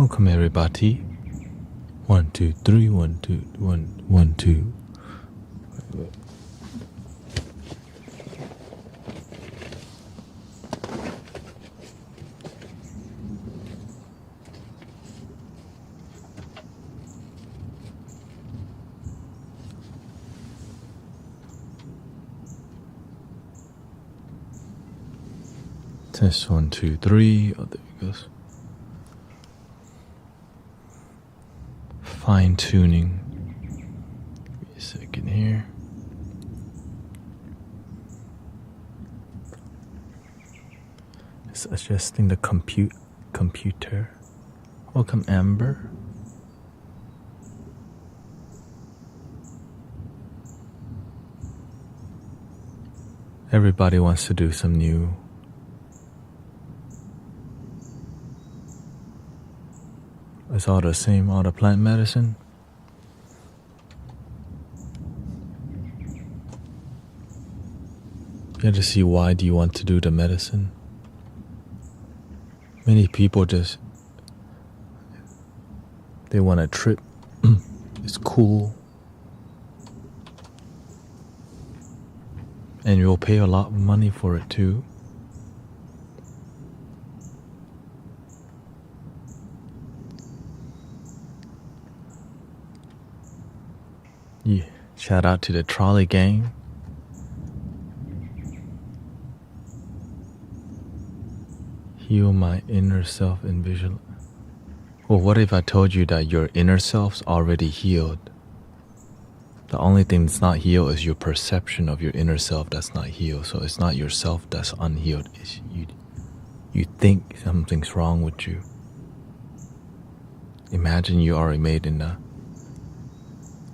Welcome everybody. 1, 2, 3, 1, 2, 1, 1, 2. Test 1, 2, 3. Oh, there it goes. Fine tuning. Give me a second here. It's adjusting the computer. Welcome, Amber. Everybody wants to do some new. It's all the same, all the plant medicine. You have to see, why do you want to do the medicine? Many people just, they want a trip. It's cool. And you'll pay a lot of money for it too. Yeah, shout out to the trolley gang. Heal my inner self and visual. Well, what if I told you that your inner self's already healed? The only thing that's not healed is your perception of your inner self that's not healed. So it's not yourself that's unhealed. It's you think something's wrong with you. Imagine you are made in the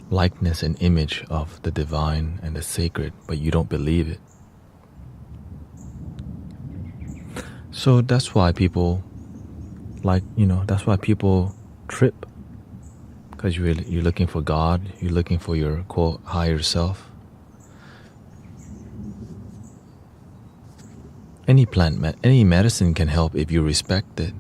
likeness and image of the divine and the sacred, but you don't believe it. So that's why people that's why people trip, because you're looking for God, you're looking for your quote higher self. Any medicine can help if you respect it.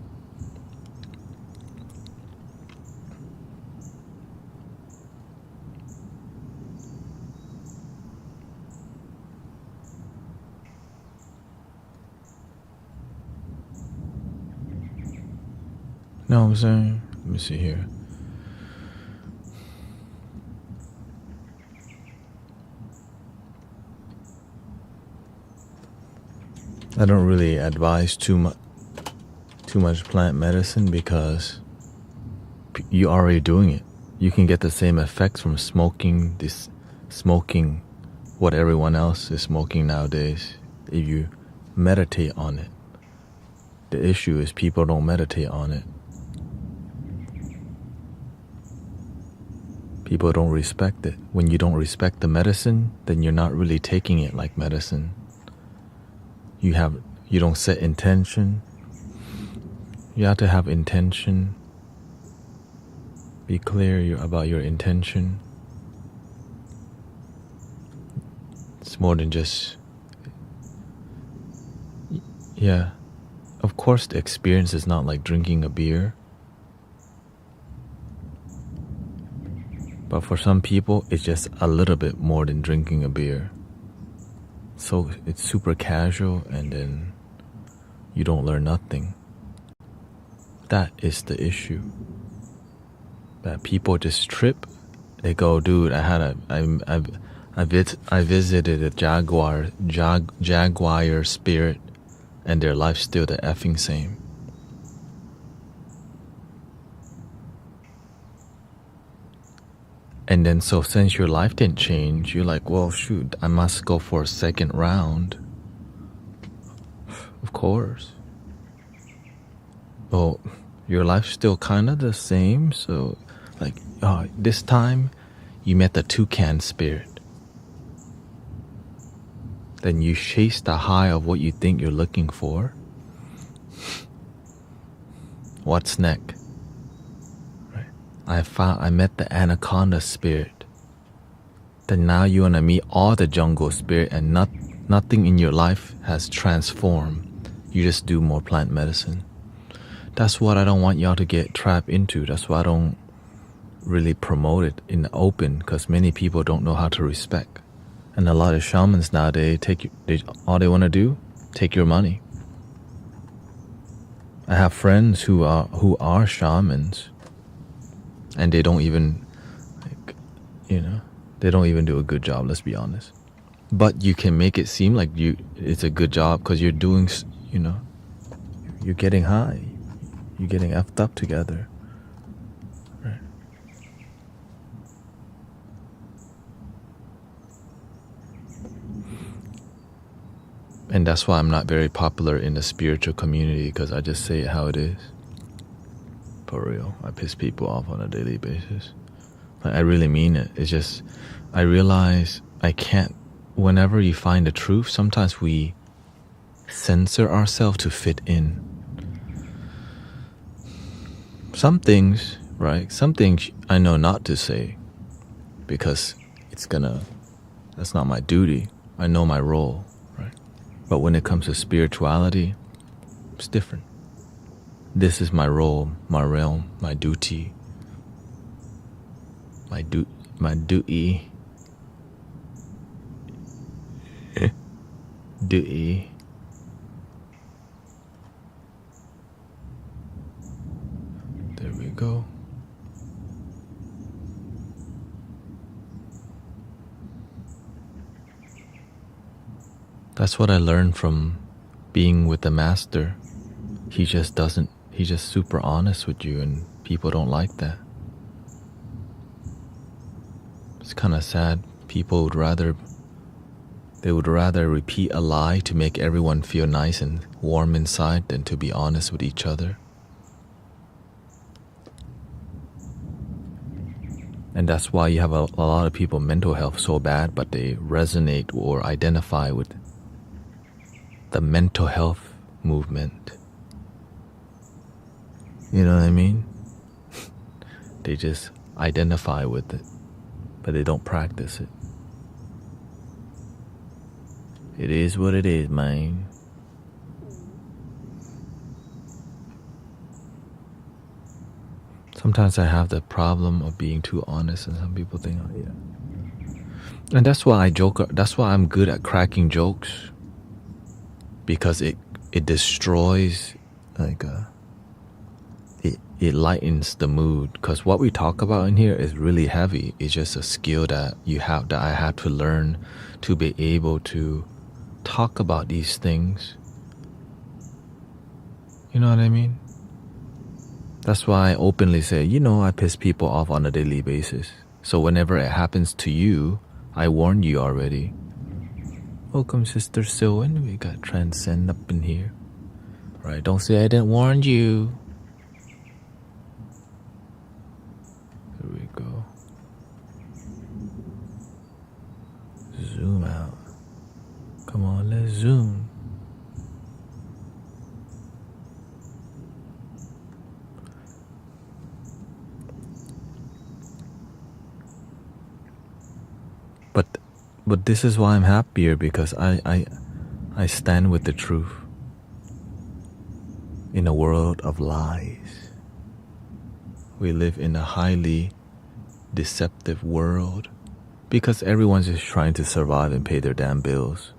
Know what I'm saying? Let me see here. I don't really advise too much plant medicine, because you're already doing it. You can get the same effects from smoking what everyone else is smoking nowadays if you meditate on it. The issue is people don't meditate on it. People don't respect it. When you don't respect the medicine, then you're not really taking it like medicine. You don't set intention. You have to have intention. Be clear about your intention. It's more than just, yeah. Of course, the experience is not like drinking a beer. But for some people, it's just a little bit more than drinking a beer. So it's super casual, and then you don't learn nothing. That is the issue. That people just trip. They go, dude, I visited a jaguar spirit, and their life's still the effing same. And then so since your life didn't change, you're like, well, shoot, I must go for a second round. Of course. Well, your life's still kind of the same. So like, this time you met the toucan spirit. Then you chase the high of what you think you're looking for. What's next? I met the anaconda spirit. Then now you want to meet all the jungle spirit, and nothing in your life has transformed. You just do more plant medicine. That's what I don't want y'all to get trapped into. That's why I don't really promote it in the open, because many people don't know how to respect. And a lot of shamans nowadays all they want to do, take your money. I have friends who are shamans, and they don't even, they don't even do a good job. Let's be honest. But you can make it seem like it's a good job because you're doing, you're getting high, you're getting effed up together. Right. And that's why I'm not very popular in the spiritual community, because I just say it how it is. For real, I piss people off on a daily basis. Like, I really mean it. It's just, I realize I can't. Whenever you find the truth, sometimes we censor ourselves to fit in. Some things, right? Some things I know not to say because that's not my duty. I know my role, right? But when it comes to spirituality, it's different. This is my role, my realm, my duty, my duty. Duty. There we go. That's what I learned from being with the master. He's just super honest with you, and people don't like that. It's kind of sad. People would rather repeat a lie to make everyone feel nice and warm inside than to be honest with each other. And that's why you have a lot of people mental health so bad, but they resonate or identify with the mental health movement. You know what I mean? They just identify with it, but they don't practice it. It is what it is, man. Sometimes I have the problem of being too honest, and some people think, oh yeah. And that's why I joke. That's why I'm good at cracking jokes, because it destroys, it lightens the mood. Because what we talk about in here is really heavy. It's just a skill that I have to learn to be able to talk about these things. You know what I mean? That's why I openly say, I piss people off on a daily basis. So whenever it happens to you, I warned you already. Welcome, Sister Sylvan. We got Transcend up in here. Right, don't say I didn't warn you. Here we go. Zoom out. Come on, let's zoom. But this is why I'm happier, because I stand with the truth in a world of lies. We live in a highly deceptive world because everyone's just trying to survive and pay their damn bills.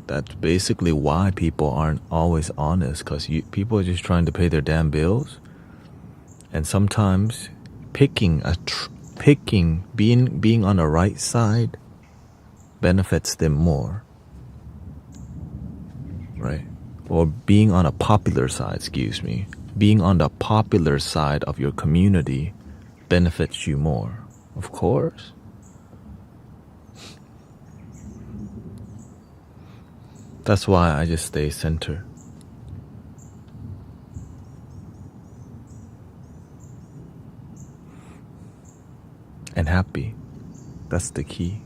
That's basically why people aren't always honest, because people are just trying to pay their damn bills. And sometimes being on the right side benefits them more, right? Or being on a popular side, being on the popular side of your community benefits you more, of course. That's why I just stay centered. And happy. That's the key.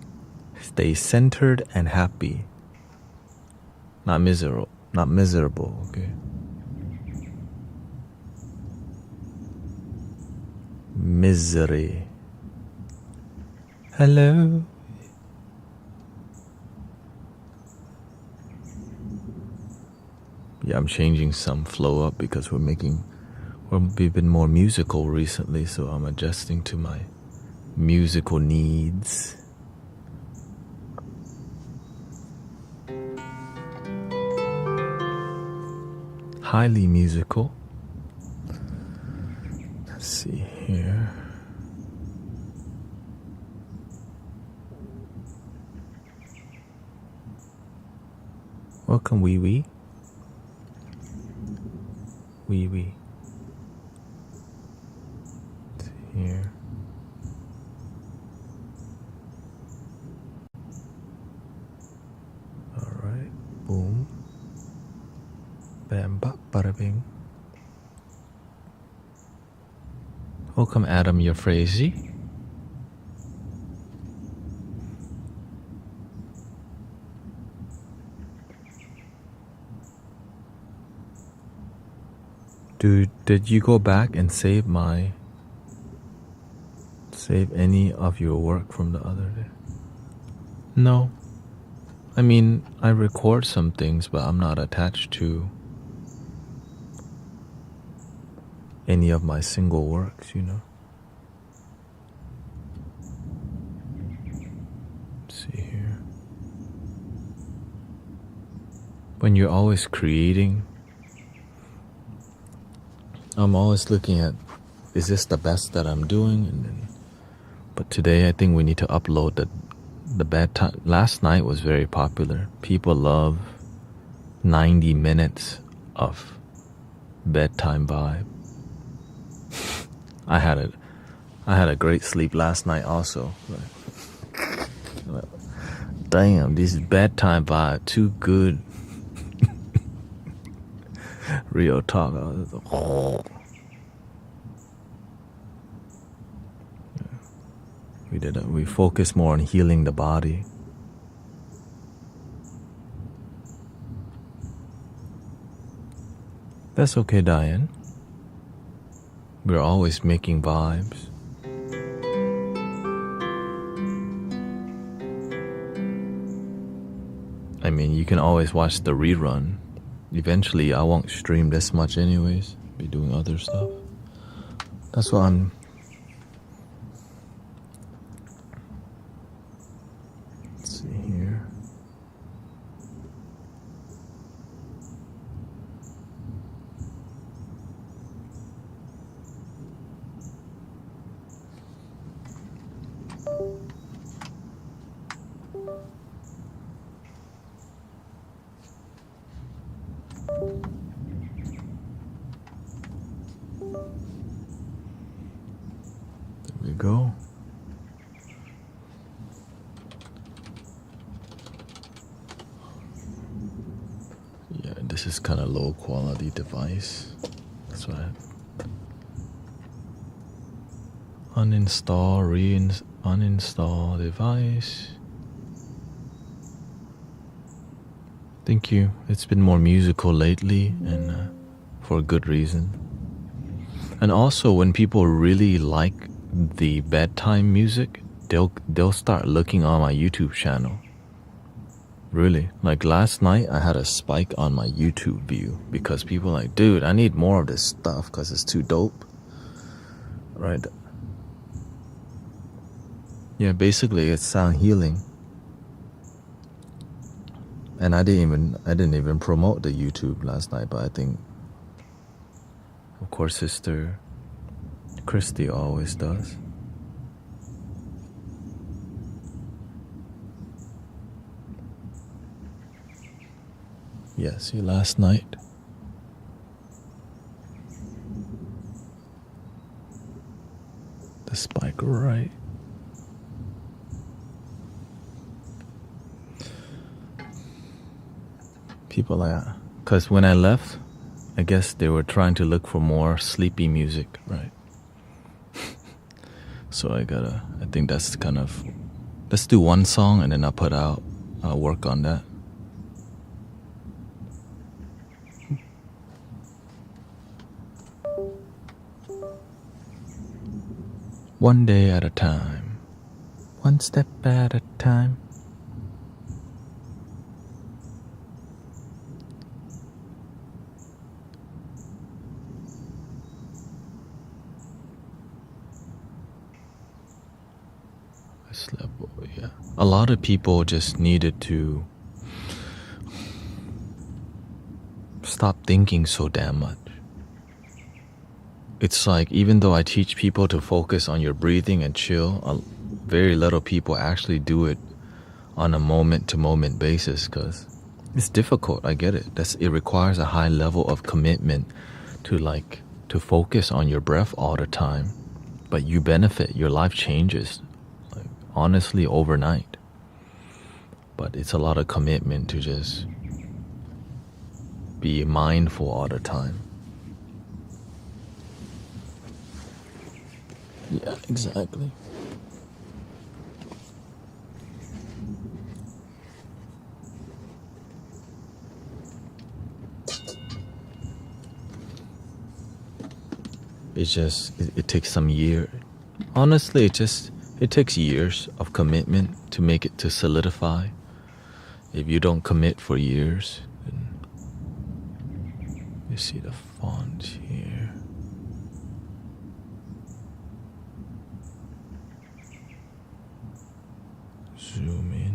Stay centered and happy. Not miserable, okay? Misery. Hello. Yeah, I'm changing some flow up because we've been more musical recently, so I'm adjusting to my musical needs. Highly musical. Let's see here. Welcome, Wee Wee. Wee Wee. Let's see here. Alright. Boom. Bam bop bada bing. Welcome, Adam Euphrasia. Dude, did you go back and save any of your work from the other day? No. I mean, I record some things, but I'm not attached to any of my single works, you know? Let's see here. When you're always creating, I'm always looking at, is this the best that I'm doing? But today I think we need to upload the bedtime. Last night was very popular. People love 90 minutes of bedtime vibe. I had a great sleep last night also. Damn, this bedtime vibe too good. Real talk. We focus more on healing the body. That's okay, Diane. We're always making vibes. I mean, you can always watch the rerun. Eventually, I won't stream this much anyways. Be doing other stuff. That's why I'm... Let's see here. There we go. Yeah, this is kind of low quality device. That's why uninstall, uninstall device. Thank you. It's been more musical lately, and for a good reason. And also, when people really like the bedtime music, they'll start looking on my YouTube channel. Really, like last night, I had a spike on my YouTube view because people are like, dude, I need more of this stuff because it's too dope. Right? Yeah, basically, it's sound healing. And I didn't even promote the YouTube last night, but I think, of course, Sister Christy always does. Yeah, see, last night. The spike, right? People like, because when I left, I guess they were trying to look for more sleepy music, right? So I think that's kind of, let's do one song and then I'll work on that. One day at a time, one step at a time. This level, yeah. A lot of people just needed to stop thinking so damn much. It's like, even though I teach people to focus on your breathing and chill, very little people actually do it on a moment-to-moment basis, because it's difficult. I get it. It requires a high level of commitment to focus on your breath all the time. But you benefit. Your life changes, like, honestly, overnight. But it's a lot of commitment to just be mindful all the time. Yeah, exactly. It takes some year. Honestly, it takes years of commitment to make it to solidify. If you don't commit for years, then you see the font here. Zoom in.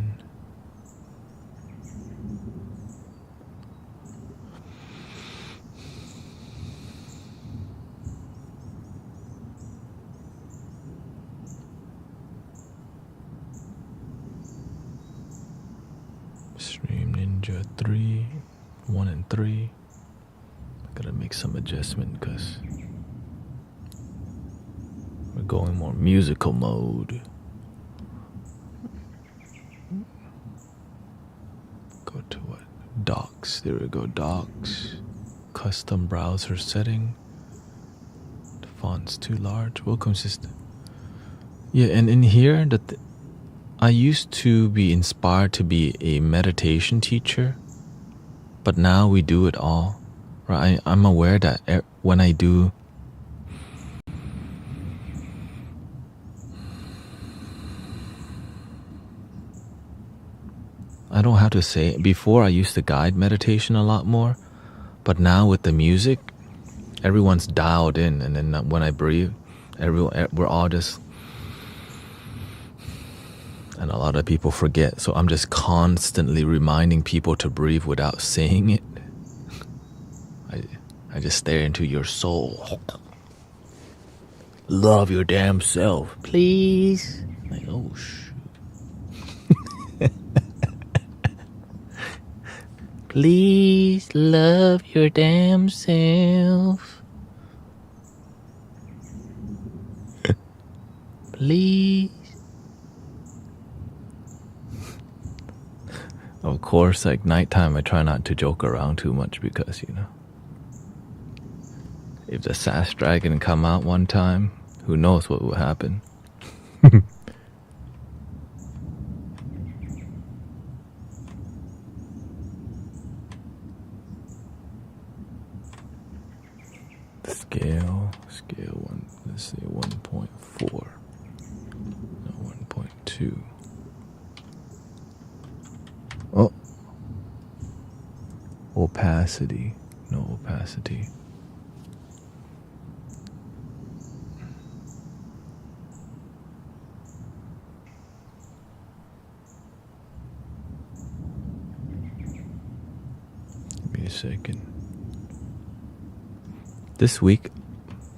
Stream Ninja 3, 1 and 3. I gotta make some adjustment because we're going more musical mode. Go to what? Docs. There we go. Docs. Custom browser setting. The font's too large. Welcome, sister. Yeah, and in here, I used to be inspired to be a meditation teacher, but now we do it all. Right? I'm aware that when I do, I don't have to say it. Before I used to guide meditation a lot more, but now with the music, everyone's dialed in, and then when I breathe, we're all just, and a lot of people forget, so I'm just constantly reminding people to breathe without saying it. I just stare into your soul. Love your damn self, please. Like, oh shoot. Please love your damn self. Please. Of course, like nighttime, I try not to joke around too much because, if the sass dragon come out one time, who knows what will happen. Scale one, let's say 1.4, no, 1.2. Oh, opacity, no opacity. Give me a second. This week,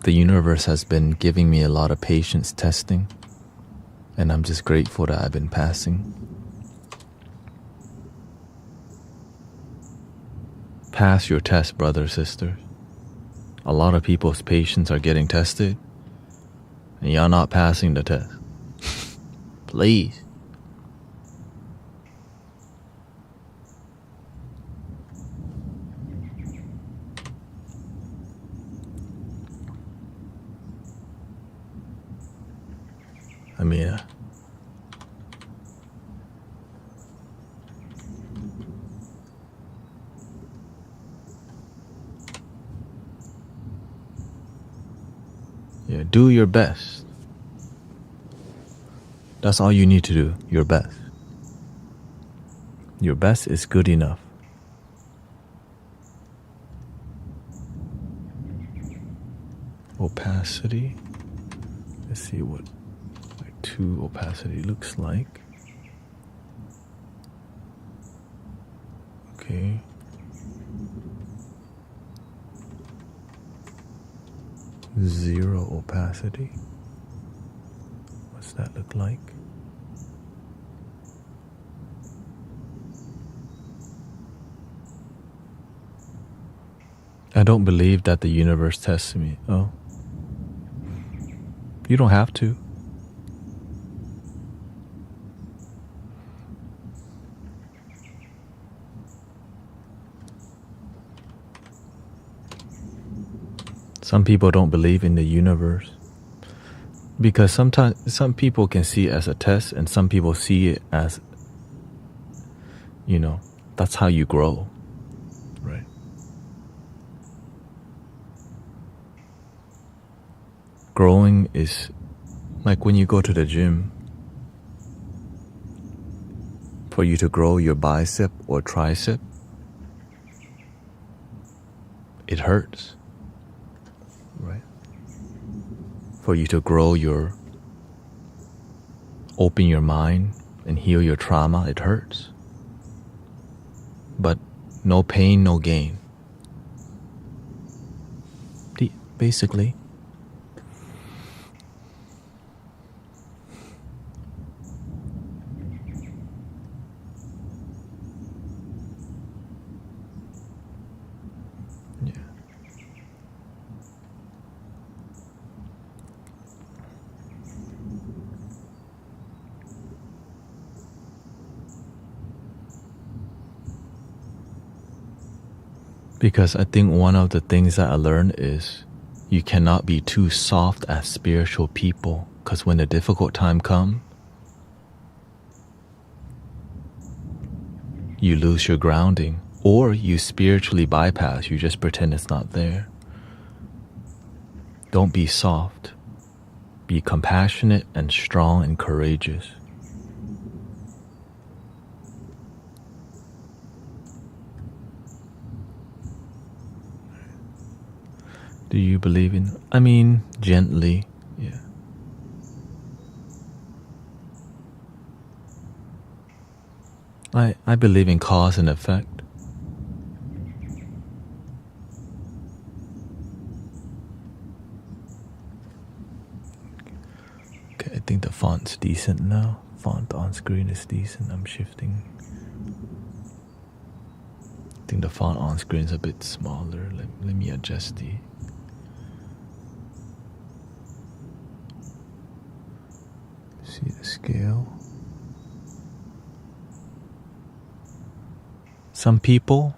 the universe has been giving me a lot of patience testing, and I'm just grateful that I've been passing. Pass your test, brothers, sisters. A lot of people's patience are getting tested, and y'all not passing the test. Please. I mean, yeah, do your best. That's all you need to do, your best. Your best is good enough. Opacity. Let's see what, like 2 opacity looks like. Okay. Zero opacity. What's that look like? I don't believe that the universe tests me. Oh. You don't have to. Some people don't believe in the universe because sometimes some people can see it as a test and some people see it as, that's how you grow, right? Growing is like when you go to the gym. For you to grow your bicep or tricep, it hurts, right? For you to open your mind and heal your trauma, it hurts. But no pain, no gain. Basically. Yeah. Because I think one of the things that I learned is you cannot be too soft as spiritual people, because when the difficult time comes, you lose your grounding, or you spiritually bypass, you just pretend it's not there. Don't be soft. Be compassionate and strong and courageous. Do you believe in? Gently, yeah. I believe in cause and effect. Okay, I think the font's decent now. Font on screen is decent. I'm shifting. I think the font on screen is a bit smaller. Let me adjust the... See the scale. Some people,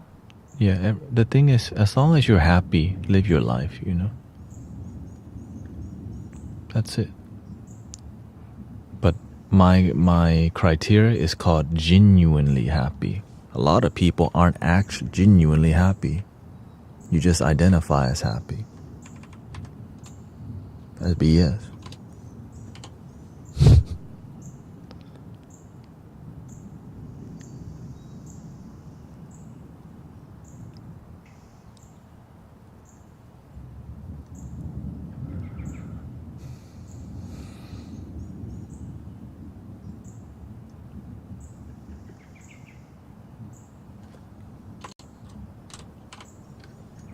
the thing is, as long as you're happy, live your life, That's it. But my criteria is called genuinely happy. A lot of people aren't actually genuinely happy. You just identify as happy. That's BS.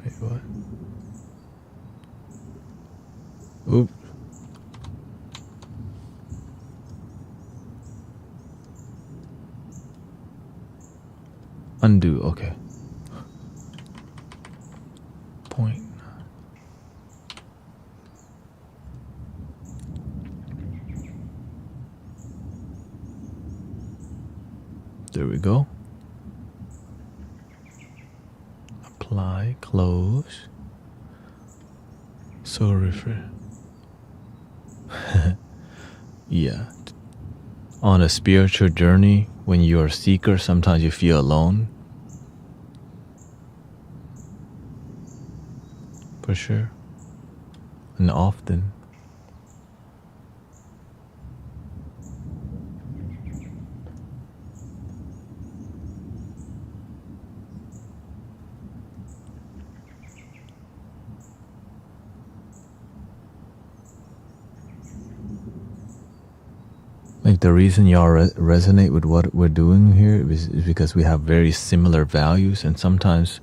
Wait, what? Oop. Undo, okay. Point. There we go. Apply, close. So refresh. Yeah. On a spiritual journey, when you're a seeker, sometimes you feel alone. For sure. And often. Like the reason y'all resonate with what we're doing here is because we have very similar values, and sometimes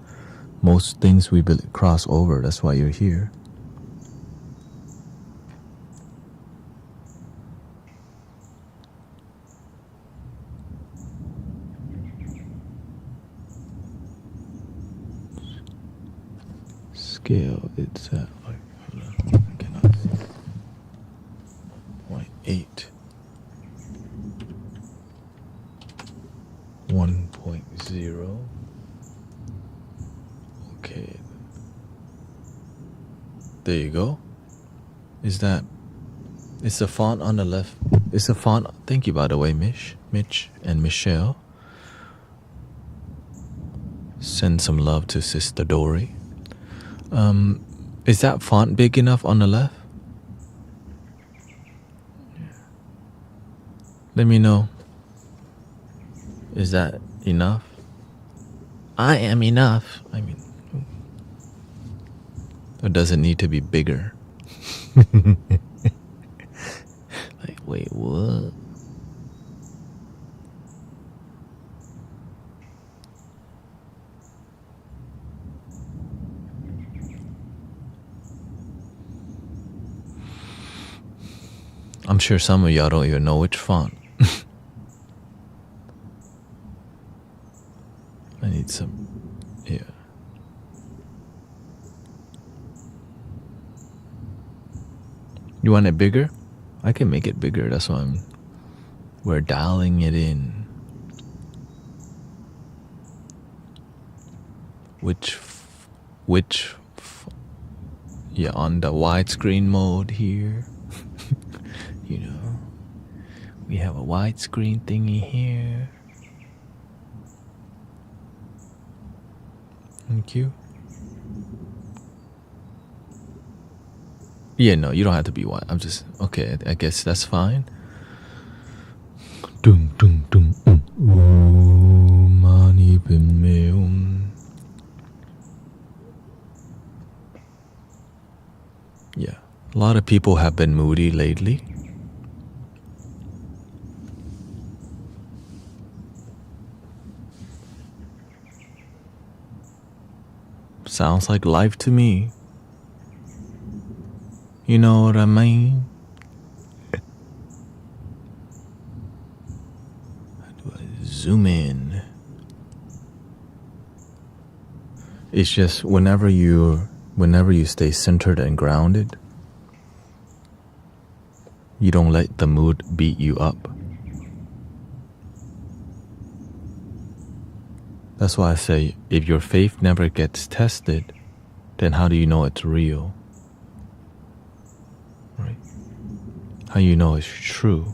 most things we cross over. That's why you're here. Scale, it's at like, I cannot see. 0.8. 1.0. Okay. There you go. Is that... It's the font on the left. It's the font... Thank you, by the way, Mitch and Michelle. Send some love to Sister Dory. Is that font big enough on the left? Let me know. Is that enough? I am enough. I mean, or does it need to be bigger? Like, wait, what? I'm sure some of y'all don't even know which font. I need some, yeah. You want it bigger? I can make it bigger. That's why we're dialing it in. Yeah, on the widescreen mode here. You know, we have a widescreen thingy here. Thank you. Yeah, no, you don't have to be white. I'm just, okay, I guess that's fine. Dum dum dum mani bim. Yeah, a lot of people have been moody lately. Sounds like life to me. You know what I mean? How do I zoom in? It's just whenever you stay centered and grounded, you don't let the mood beat you up. That's why I say, if your faith never gets tested, then how do you know it's real? Right? How you know it's true?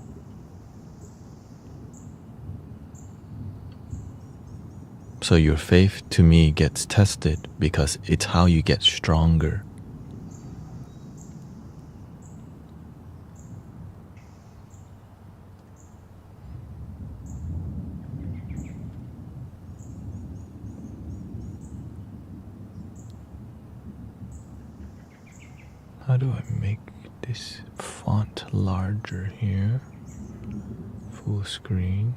So your faith, to me, gets tested because it's how you get stronger. How do I make this font larger here? Full screen.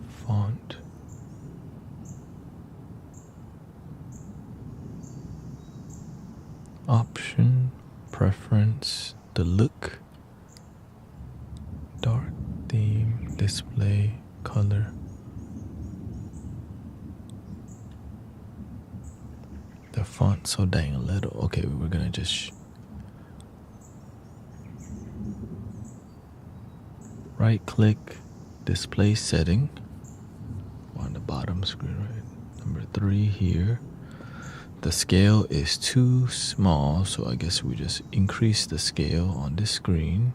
Font. Option, preference, the look, dark theme, display, color. The font so dang little. Okay, we're gonna just right click, display setting on the bottom screen, right? Number 3 here. The scale is too small, so I guess we just increase the scale on this screen.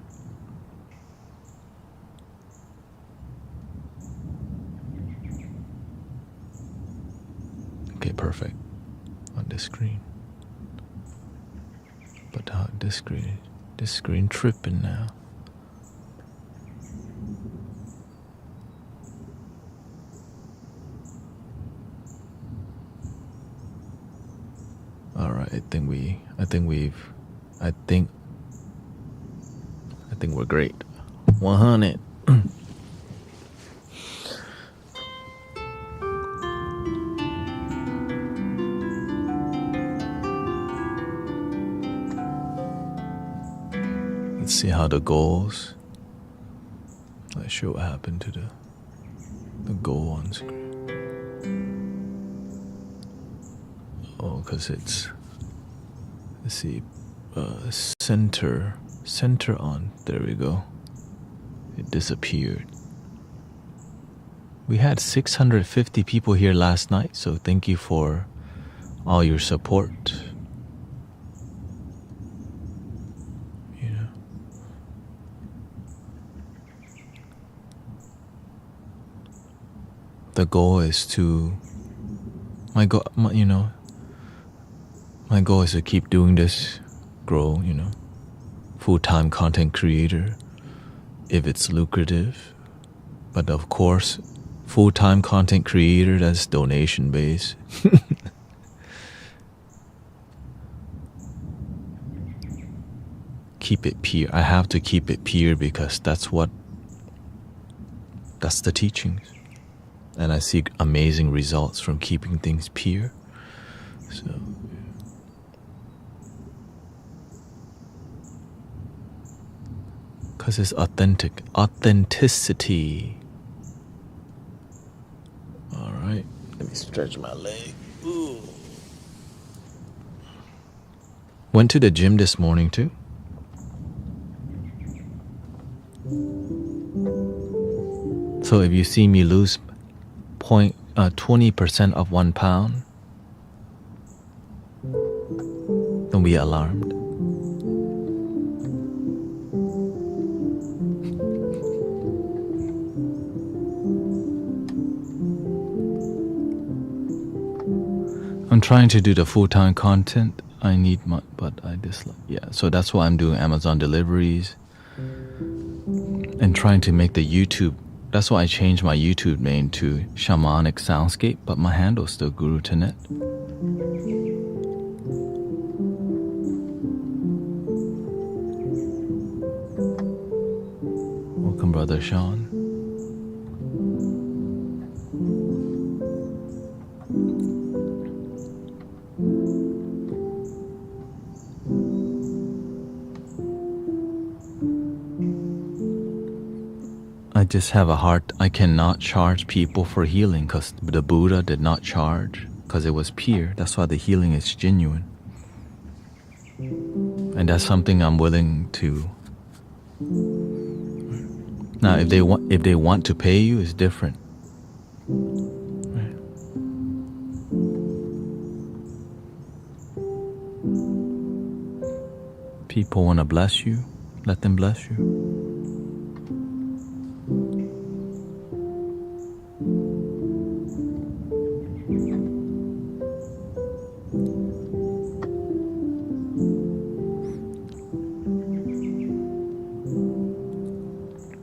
Okay, perfect. On this screen. But this screen tripping now. All right, I think I think we're great. 100. Let's see how the goals. Let's show what happened to the goal on screen. Oh, because it's, let's see, center on. There we go. It disappeared. We had 650 people here last night, so thank you for all your support. You know. The goal is to my goal is to keep doing this, grow, full-time content creator if it's lucrative. But of course, full-time content creator, that's donation based. Keep it pure. I have to keep it pure because that's the teachings. And I see amazing results from keeping things pure. So because it's authenticity. All right, let me stretch my leg. Ooh. Went to the gym this morning too. So if you see me lose 20% of 1 pound, don't be alarmed. I'm trying to do the full-time content. I need but I dislike. Yeah, so that's why I'm doing Amazon deliveries and trying to make the YouTube. That's why I changed my YouTube name to Shamanic Soundscape, but my handle is still Guru Thanet. Welcome, Brother Sean. I just have I cannot charge people for healing because the Buddha did not charge because it was pure. That's why the healing is genuine. And that's something I'm willing to. Now, if they want to pay you, it's different. Right. People want to bless you, let them bless you.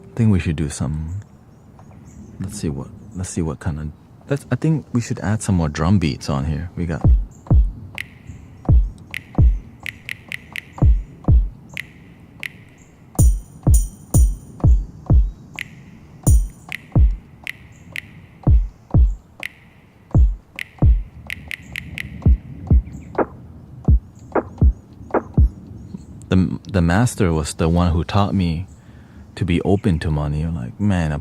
I think we should do some. Let's see what kind of. I think we should add some more drum beats on here. We got. The master was the one who taught me to be open to money. You're like, man, a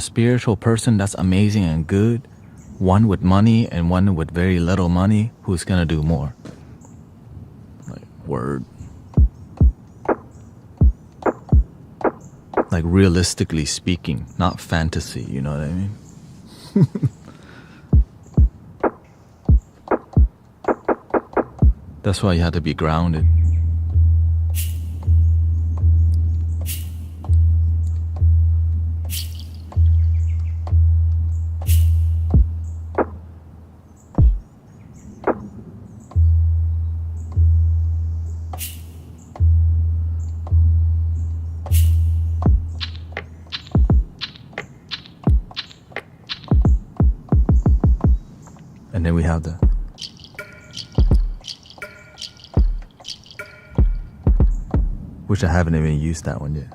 spiritual person that's amazing and good, one with money and one with very little money, who's gonna do more? Like, word. Like, realistically speaking, not fantasy, you know what I mean? That's why you have to be grounded. And then we have the which I haven't even used that one yet.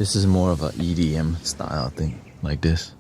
This is more of a EDM style thing, like this.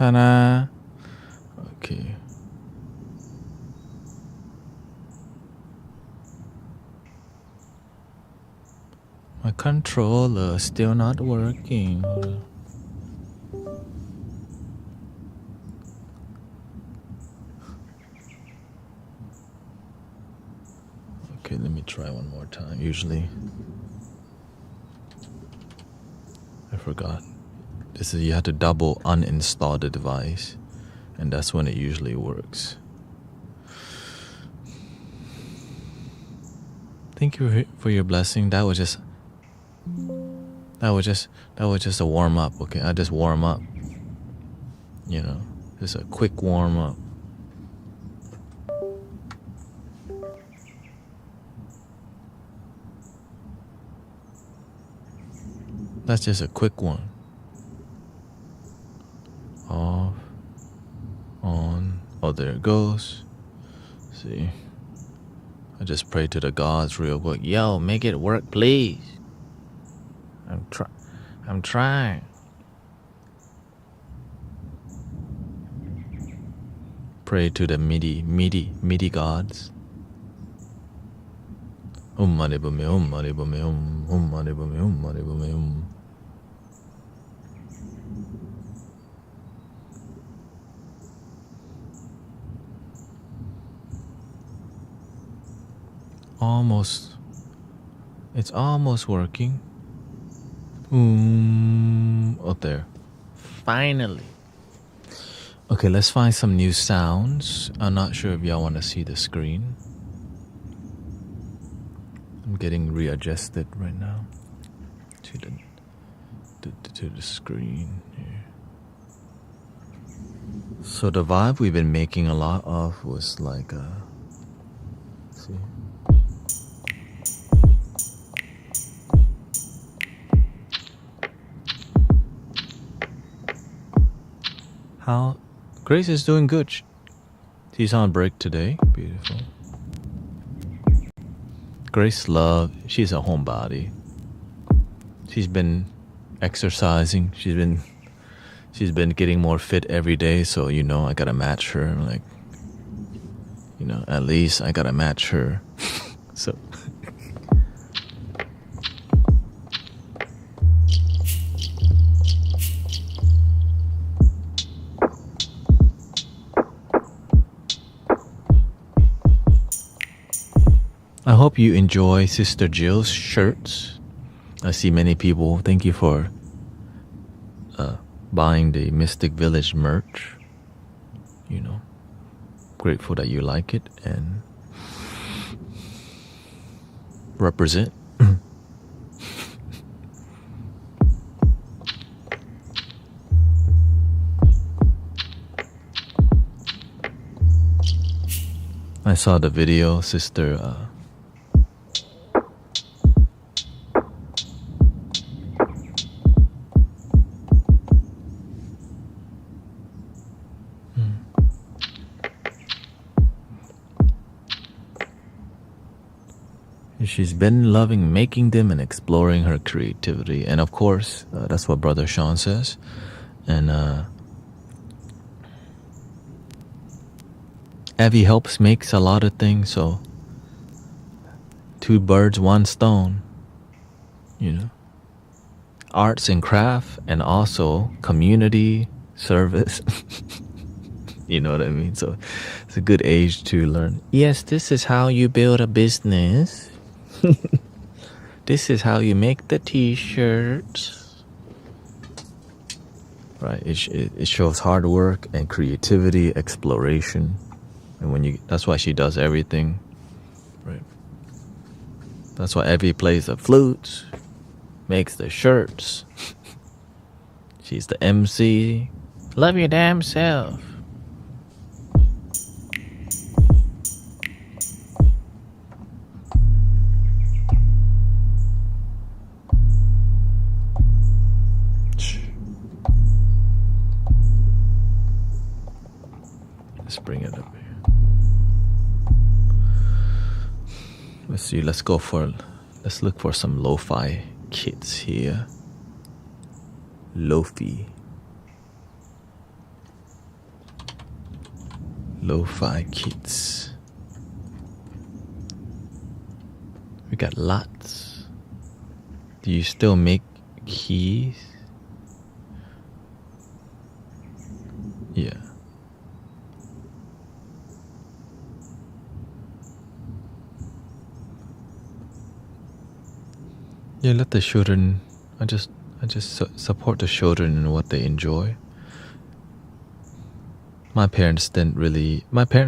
Tana. Okay. My controller still not working. Okay, let me try one more time. Usually, I forgot. This is, you have to double uninstall the device, and that's when it usually works. Thank you for your blessing. That was just a warm up. Okay, I just warm up. You know, just a quick warm up. That's just a quick one. Off, on. Oh, there it goes. See, I just pray to the gods real quick. Yo, make it work, please. I'm trying. Pray to the MIDI gods. Mani bum, mani bum, mani bum, mani bum. It's almost working. Oh, there. Finally. Okay, let's find some new sounds. I'm not sure if y'all want to see the screen. I'm getting readjusted right now to the screen here. So the vibe we've been making a lot of was like see. How Grace is doing good. She's on break today. Beautiful. Grace Love, she's a homebody. She's been exercising. She's been getting more fit every day. So I gotta match her. Like, at least I gotta match her. So. I hope you enjoy Sister Jill's shirts. I see many people. Thank you for buying the Mystic Village merch. Grateful that you like it and represent. I saw the video, Sister. She's been loving making them and exploring her creativity. And of course, that's what Brother Sean says. And Evie helps makes a lot of things. So 2 birds, 1 stone. Arts and craft and also community service. You know what I mean? So it's a good age to learn. Yes, this is how you build a business. This is how you make the t-shirts. Right, it shows hard work and creativity, exploration, and that's why she does everything. Right. That's why Evie plays the flutes, makes the shirts. She's the MC. Love your damn self. Let's bring it up here. Let's see, let's look for some lo-fi kits here. Lo-fi kits. We got lots. Do you still make keys? Yeah. Yeah, let the children. I just support the children in what they enjoy. My parents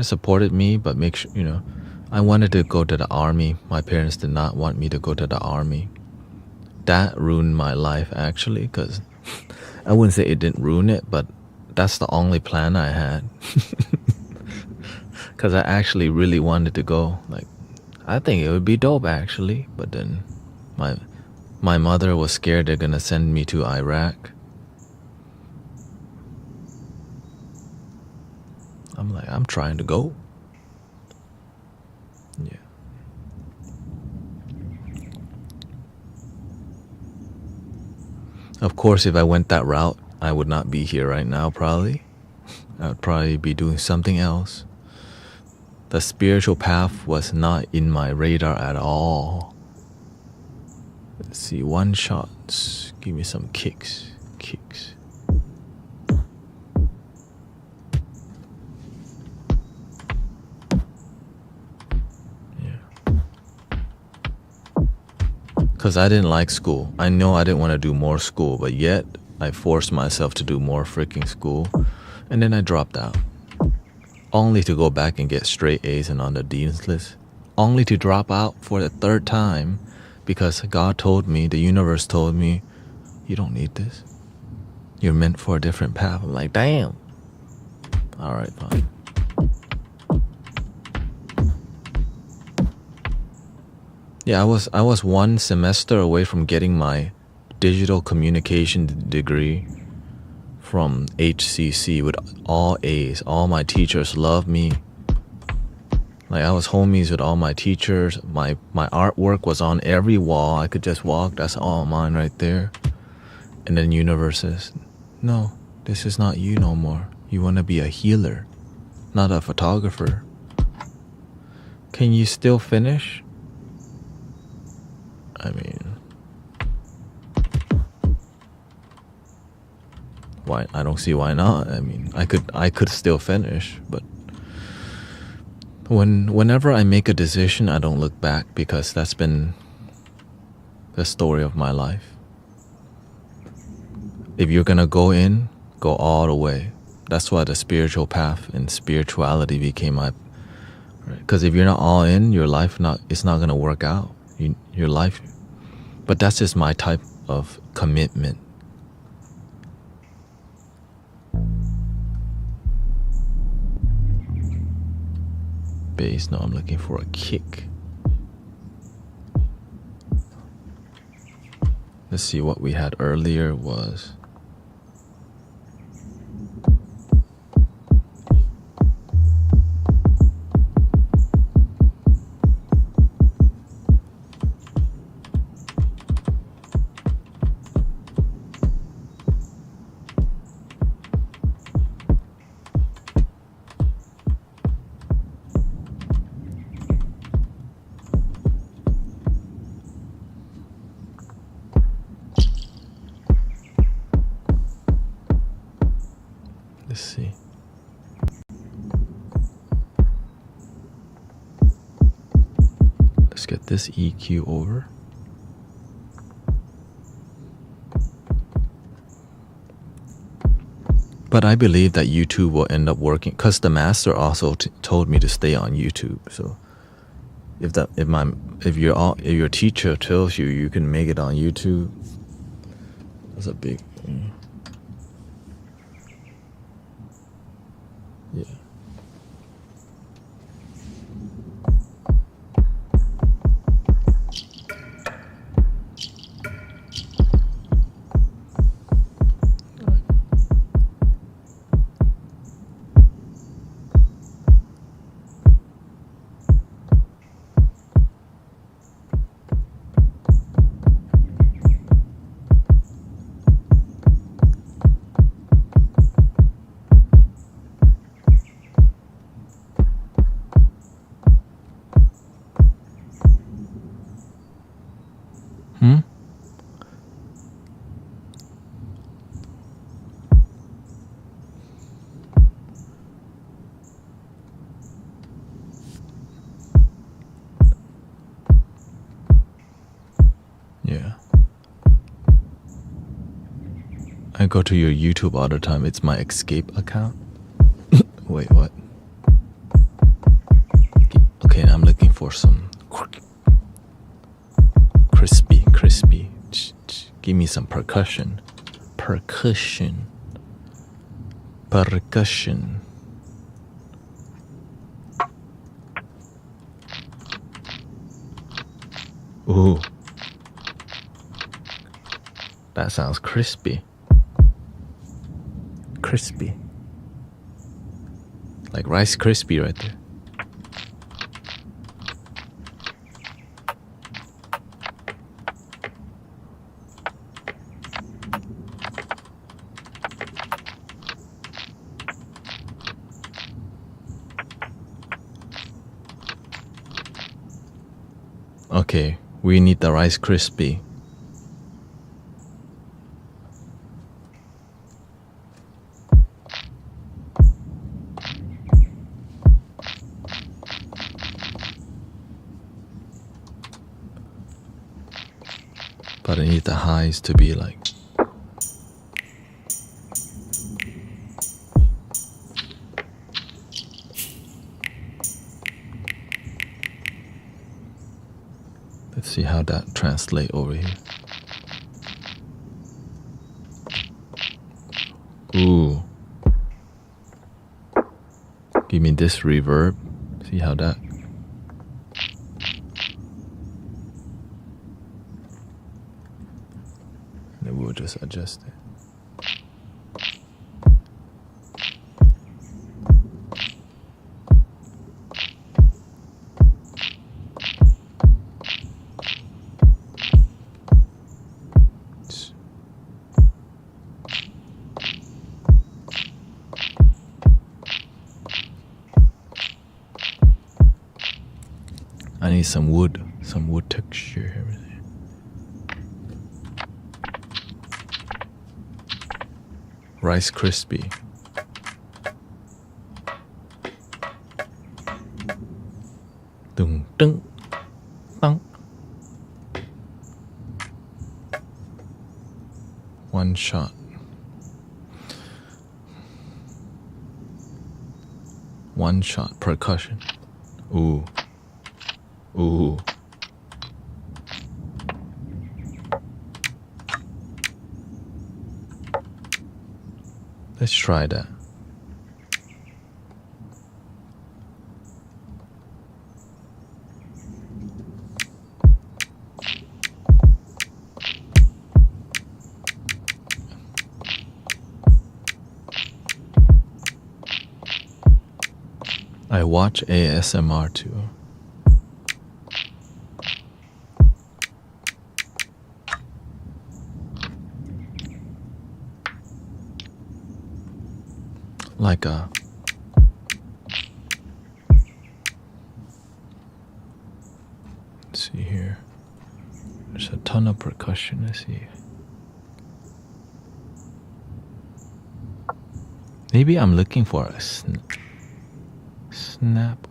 supported me, but make sure, I wanted to go to the army. My parents did not want me to go to the army. That ruined my life, actually, because I wouldn't say it didn't ruin it, but that's the only plan I had. Because I actually really wanted to go. Like, I think it would be dope, actually, but then my mother was scared they're gonna send me to Iraq. I'm like, I'm trying to go. Yeah. Of course, if I went that route, I would not be here right now, probably. I would probably be doing something else. The spiritual path was not in my radar at all. Let's see, one shots. Give me some kicks. Because I didn't like school. I know I didn't want to do more school, but yet I forced myself to do more freaking school. And then I dropped out. Only to go back and get straight A's and on the dean's list. Only to drop out for the third time because God told me, the universe told me, you don't need this. You're meant for a different path. I'm like, damn. All right, fine. Yeah, I was one semester away from getting my digital communication degree from HCC with all A's. All my teachers loved me. Like, I was homies with all my teachers. My artwork was on every wall. I could just walk. That's all mine right there. And then universe says, no, this is not you no more. You want to be a healer, not a photographer. Can you still finish? I mean, why? I don't see why not. I mean, I could still finish, but whenever I make a decision, I don't look back because that's been the story of my life. If you're gonna go in, go all the way. That's why the spiritual path and spirituality became my. Because if you're not all in, your life it's not gonna work out. Your life, but that's just my type of commitment. Bass, no, I'm looking for a kick. Let's see, what we had earlier was this EQ over. But I believe that YouTube will end up working because the master also told me to stay on YouTube. So if your teacher tells you can make it on YouTube, that's a big thing. Yeah. Yeah. I go to your YouTube all the time. It's my escape account. Wait, what? Okay, I'm looking for some crispy. Give me some percussion. Ooh. That sounds crispy. Like Rice Krispie right there. Okay, we need the Rice Krispie. But I need the highs to be like. Let's see how that translates over here. Ooh. Give me this reverb. See how that. Then we'll just adjust it. I need some wood texture here. Rice Krispie. Dun dun dun. One shot. One shot percussion. Ooh. Ooh. Let's try that. I watch ASMR too. Like a let's see here. There's a ton of percussion. Let's see. Maybe I'm looking for a snap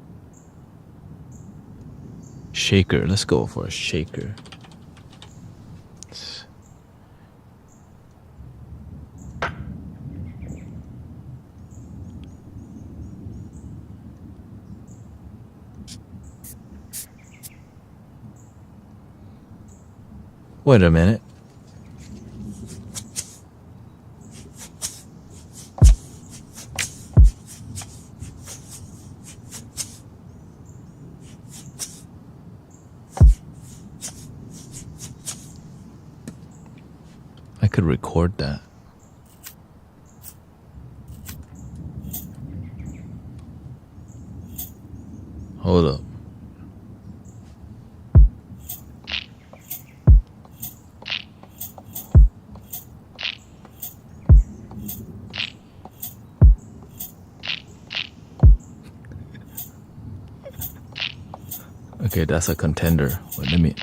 shaker. Let's go for a shaker. Wait a minute. I could record that. Hold up. Okay, that's a contender. Wait, let me...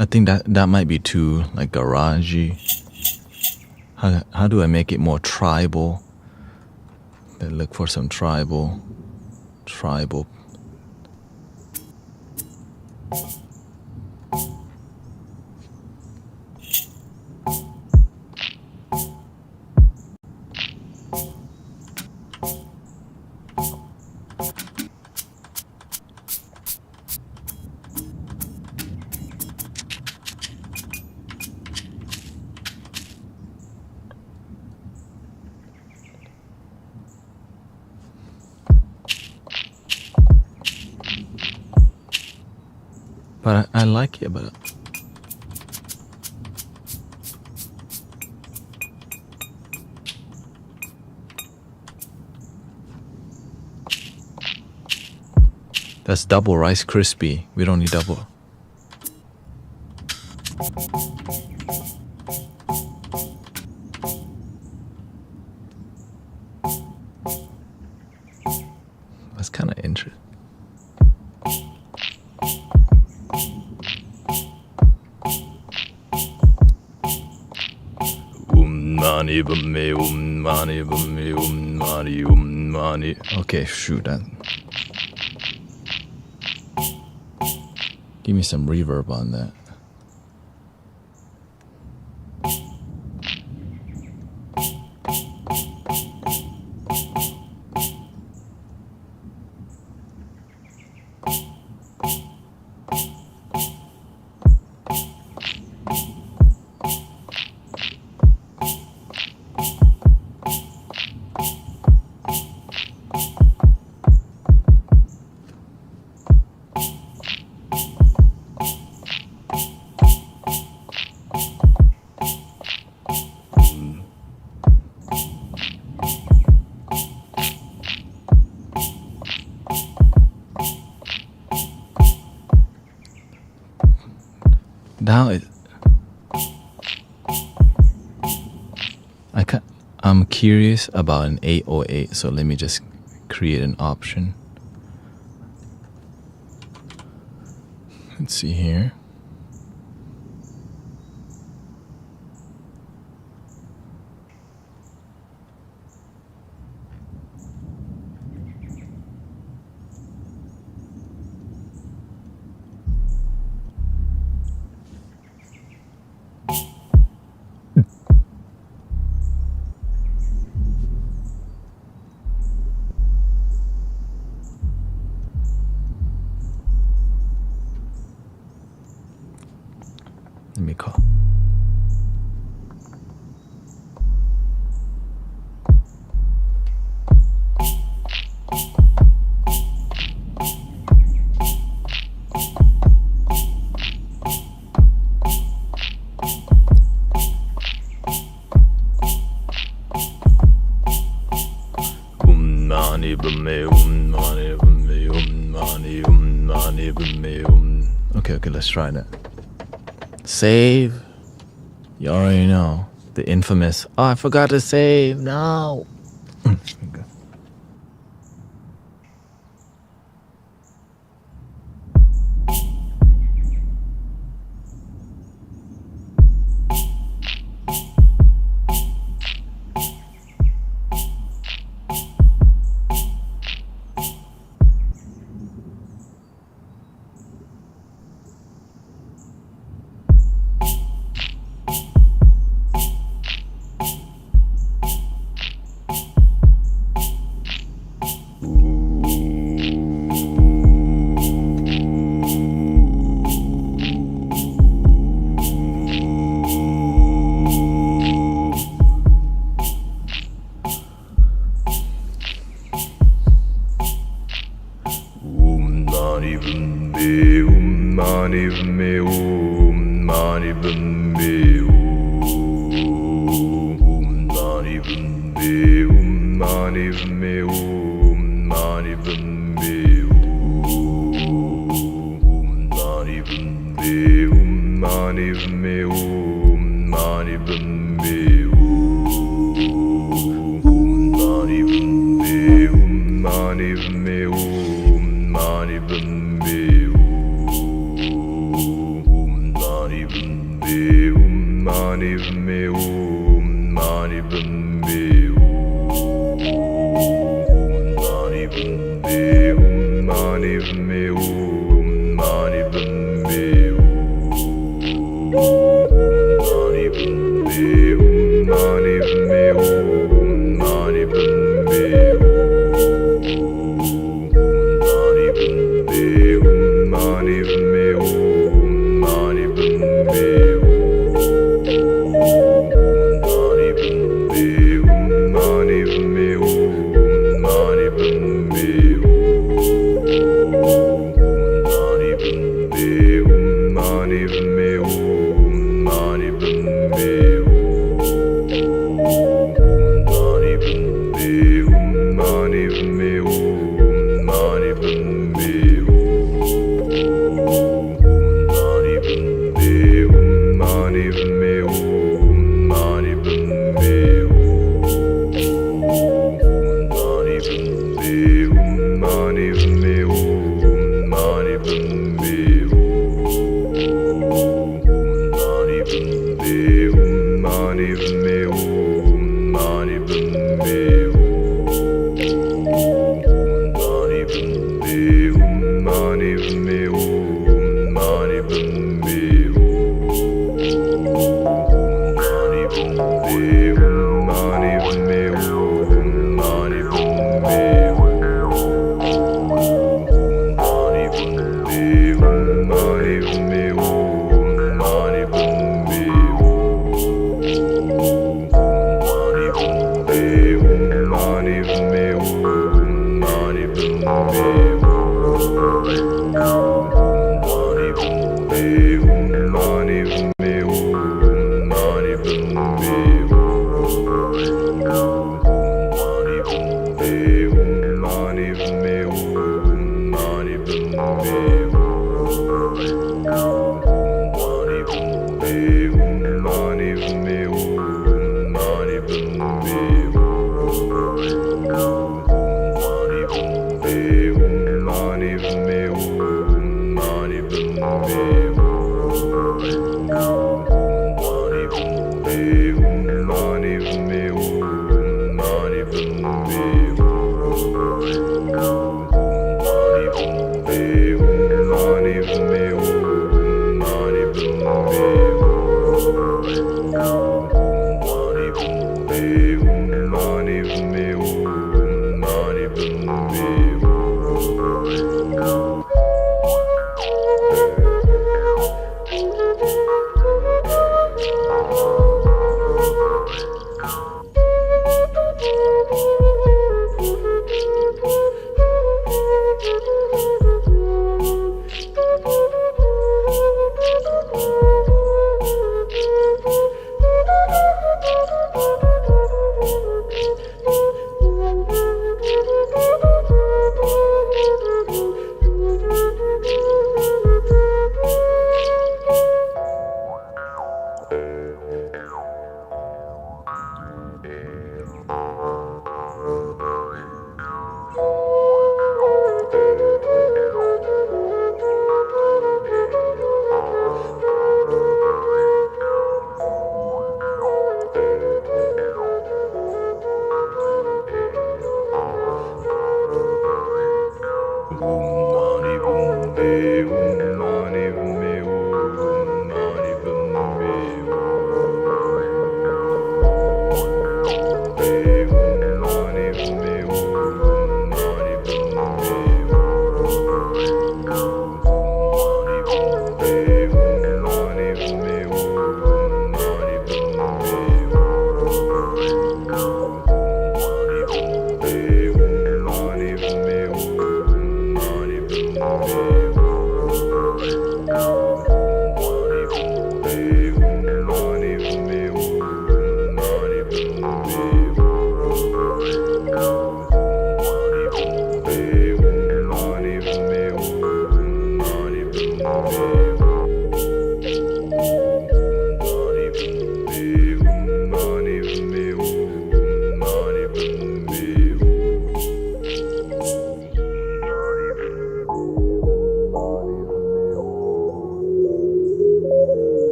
I think that might be too like garagey. How do I make it more tribal? Then look for some tribal. But I like it, but that's double Rice Krispie. We don't need double. That's kind of interesting. Okay, shoot that. Give me some reverb on that. Now I'm curious about an 808, so let me just create an option. Let's see here. Let me call. Okay, let's try that. Save. You already know. The infamous, oh, I forgot to save. No. Okay. Money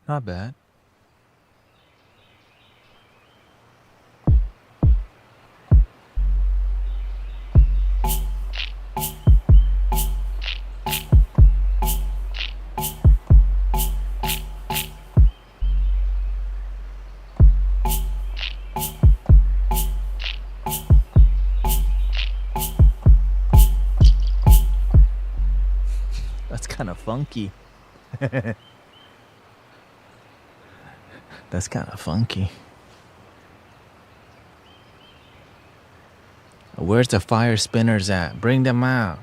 Not bad. That's kind of funky. That's kind of funky. Where's the fire spinners at? Bring them out.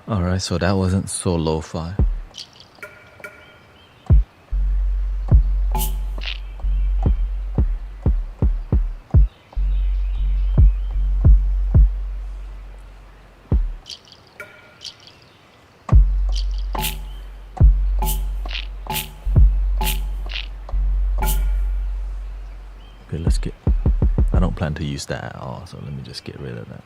Alright, so that wasn't so lo-fi. Okay, let's get... I don't plan to use that at all, so let me just get rid of that.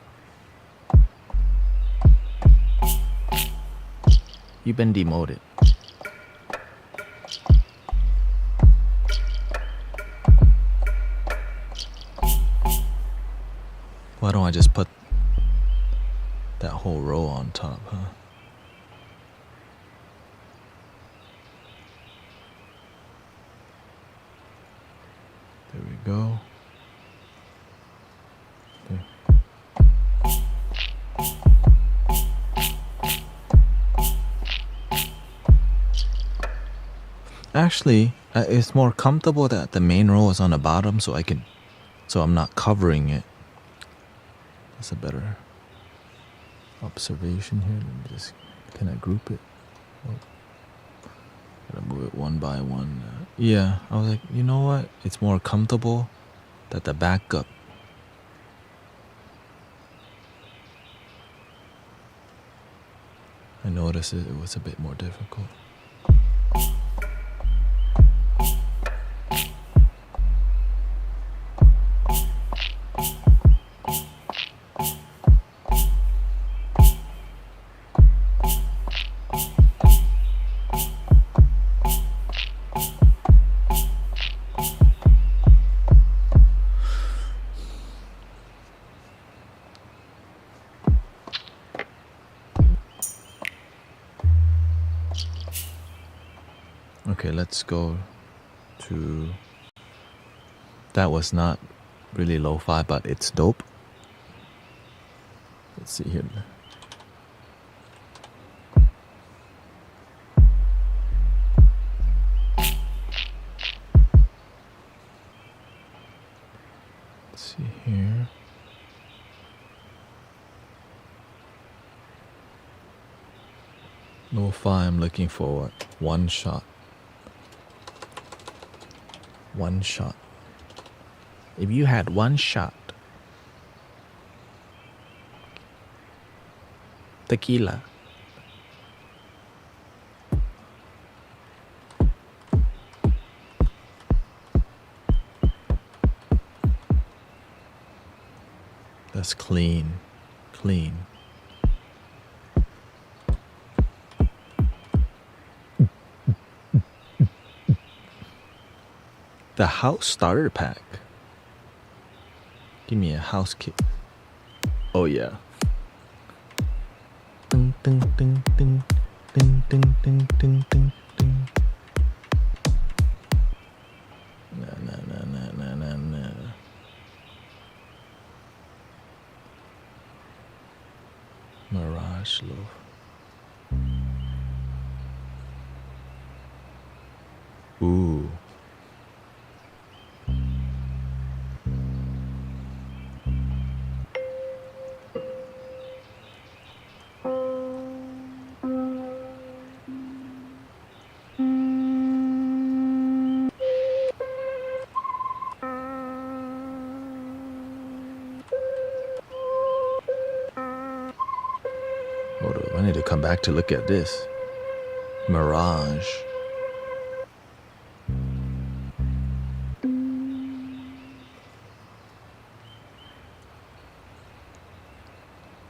You've been demoted. Why don't I just put that whole row on top, huh? There we go. Okay. Actually, it's more comfortable that the main row is on the bottom, so I'm not covering it. That's a better observation here. Let me just, can I group it? Oh, gotta move it one by one. Yeah, I was like, you know what? It's more comfortable that the backup. I noticed it was a bit more difficult. Okay, let's go to... That was not really lo-fi, but it's dope. Let's see here. Let's see here. Lo-fi, I'm looking for what? One shot. One shot. If you had one shot, tequila. That's clean. Clean. The house starter pack. Give me a house kit. Oh yeah. Ding ding ding ding ding ding ding ding ding ding. Na. Mirage loaf. Ooh. Hold on, I need to come back to look at this. Mirage.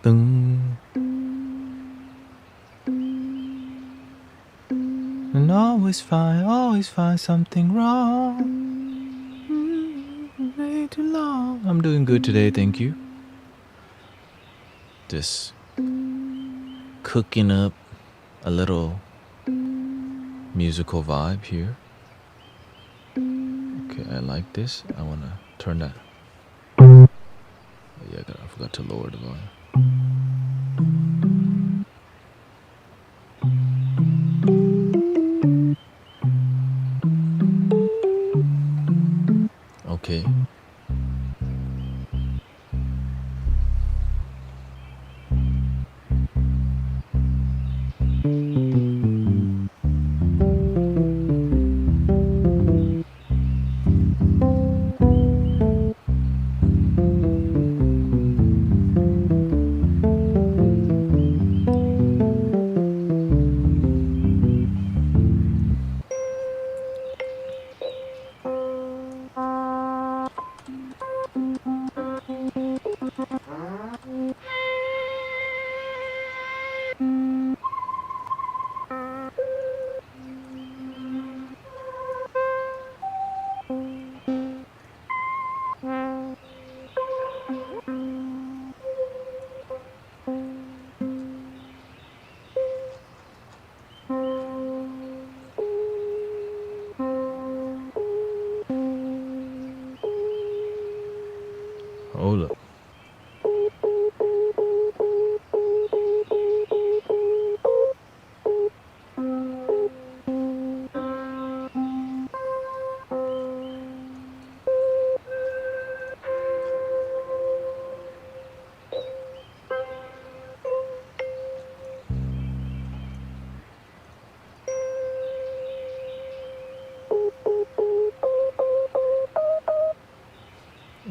Dun. And always find something wrong. Way too long. I'm doing good today, thank you. Just cooking up a little musical vibe here. Okay, I like this. I wanna turn that. Oh, yeah, I forgot to lower the volume. Okay. Hold up.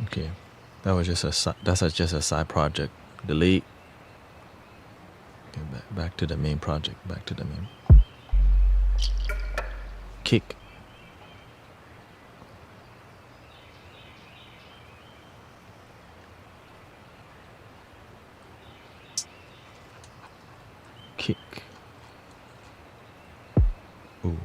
Okay, that was just just a side project. Delete. Okay, back to the main project. Back to the main. Kick. Kick. Ooh.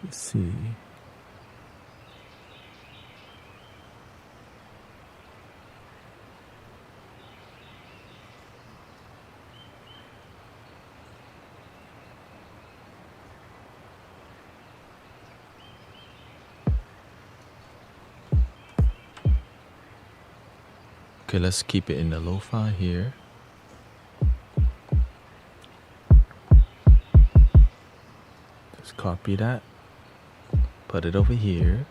Let's see. Okay, let's keep it in the lo-fi here. Just copy that. Put it over here.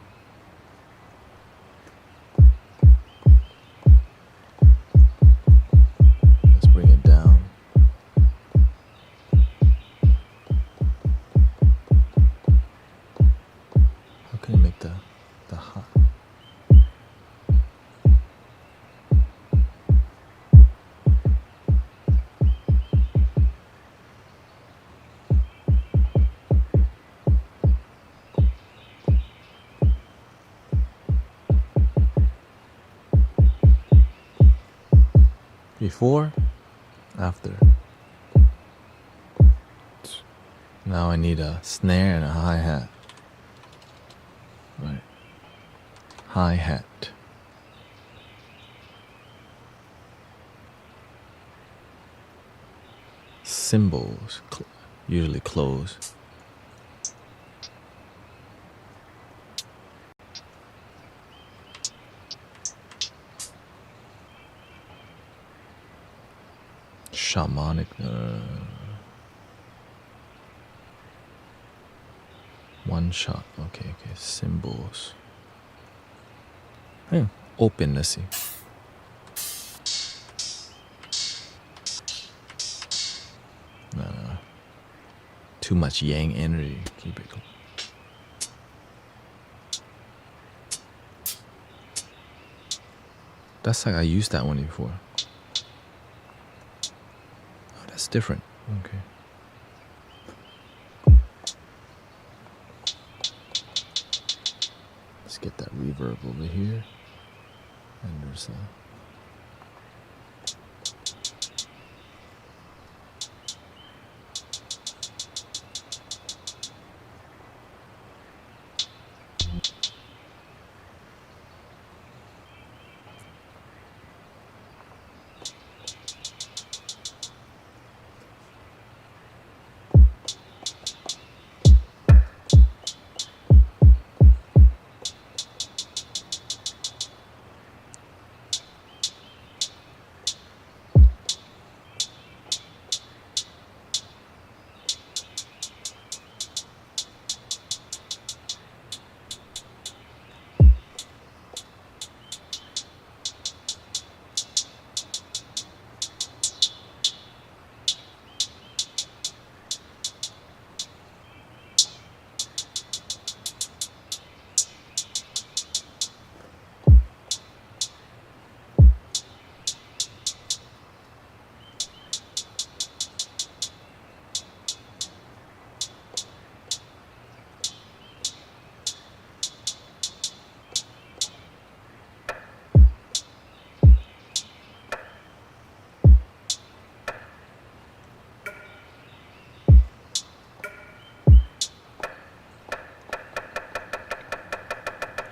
Let's bring it down. How can you make the high? Before, after. Now I need a snare and a hi-hat. Right. Hi-hat. Cymbals usually close. Shamanic. One shot. Okay. Symbols. Hey, openness. No. Too much yang energy. Keep it cool. That's like I used that one before. Oh, that's different. Okay. Let's get that reverb over here. And there's a...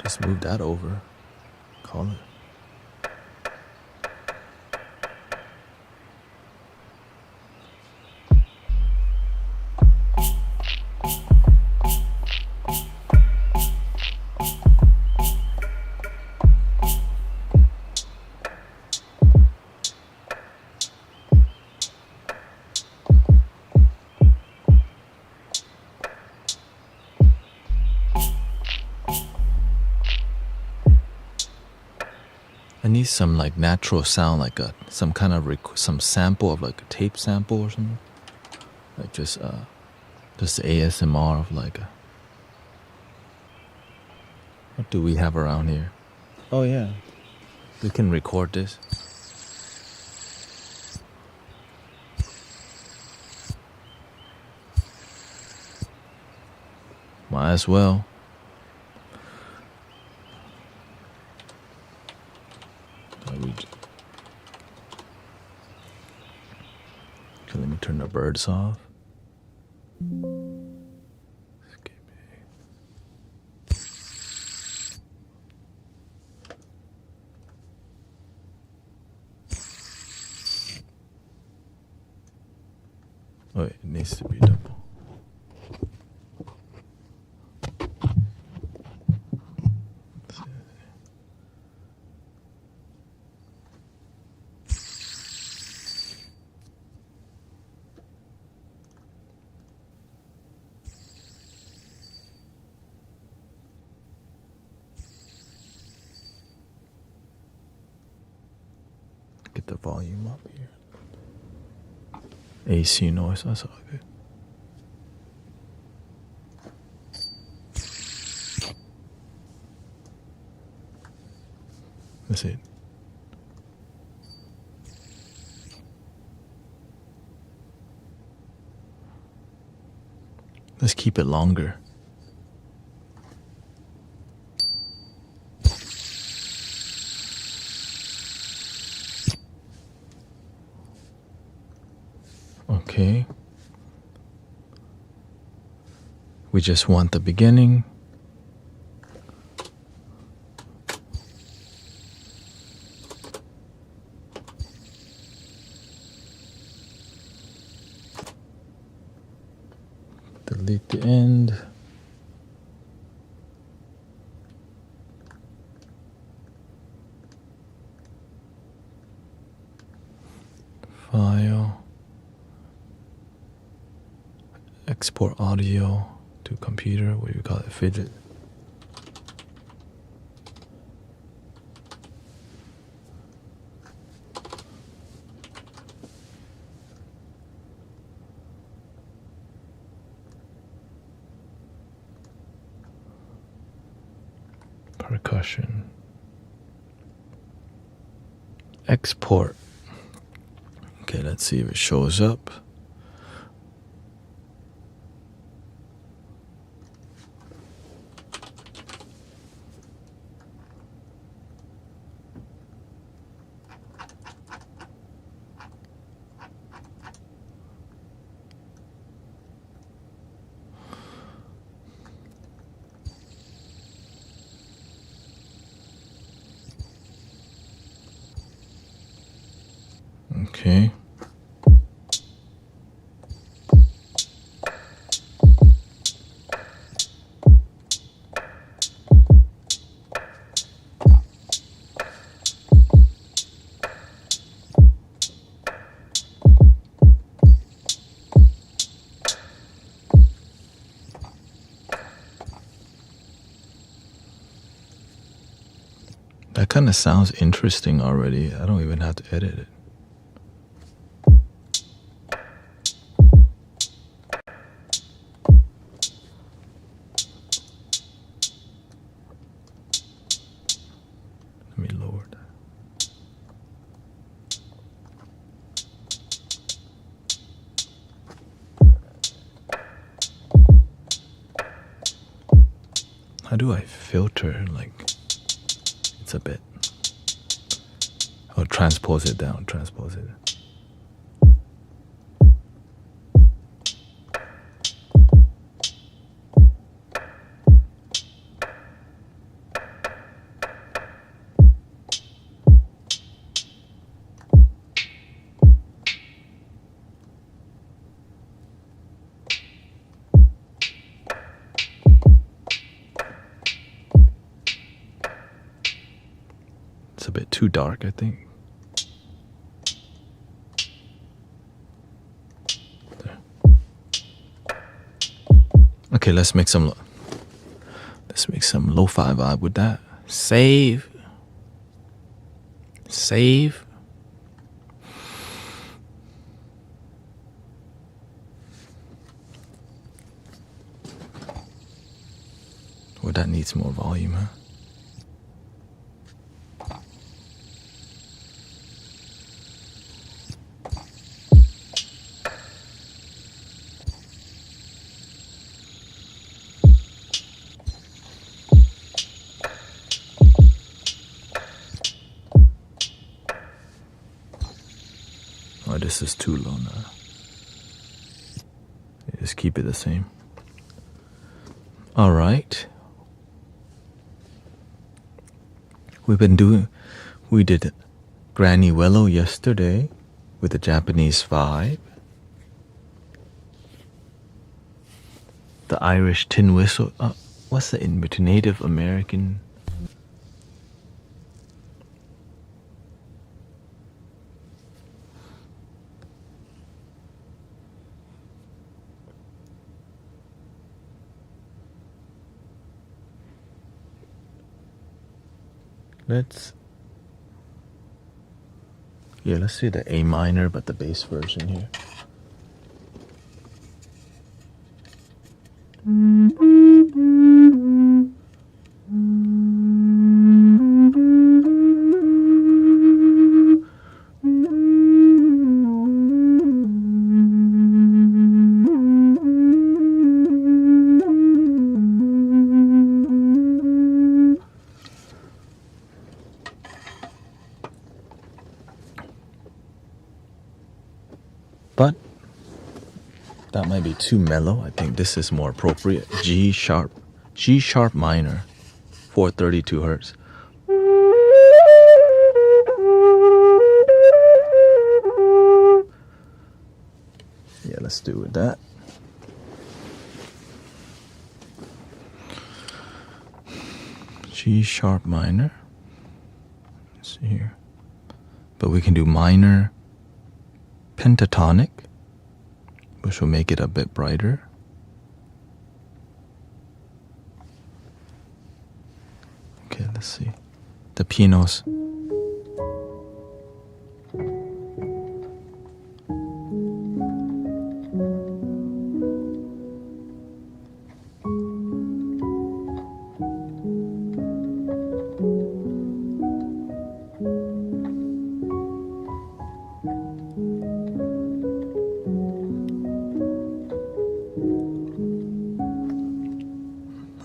Just move that over. Call it. I need some like natural sound, like some kind of some sample of like a tape sample or something, like just ASMR of like a... What do we have around here? Oh yeah, we can record this. Might as well. Okay, let me turn the birds off. Oh, it needs to be double. Get the volume up here. AC noise, that's all good. That's it. Let's keep it longer. Okay. We just want the beginning. Delete the end. File. Export audio to computer, what do you call it, fidget. Percussion. Export. Okay, let's see if it shows up. Okay. That kind of sounds interesting already. I don't even have to edit it. Let me lower that. How do I filter? Like, it's a bit. Oh, transpose it down, transpose it. It's a bit too dark, I think. There. Okay, let's make some lo-fi vibe with that. Save. Well, that needs more volume, huh? Oh, this is too low now. Just keep it the same. All right. We did Granny Willow yesterday with the Japanese vibe. The Irish tin whistle. What's the in between? Native American. Let's see the A minor, but the bass version here. But that might be too mellow. I think this is more appropriate. G sharp minor, 432 hertz. Yeah, let's do with that. G sharp minor. Let's see here. But we can do minor pentatonic, which will make it a bit brighter. let's see. The pianos.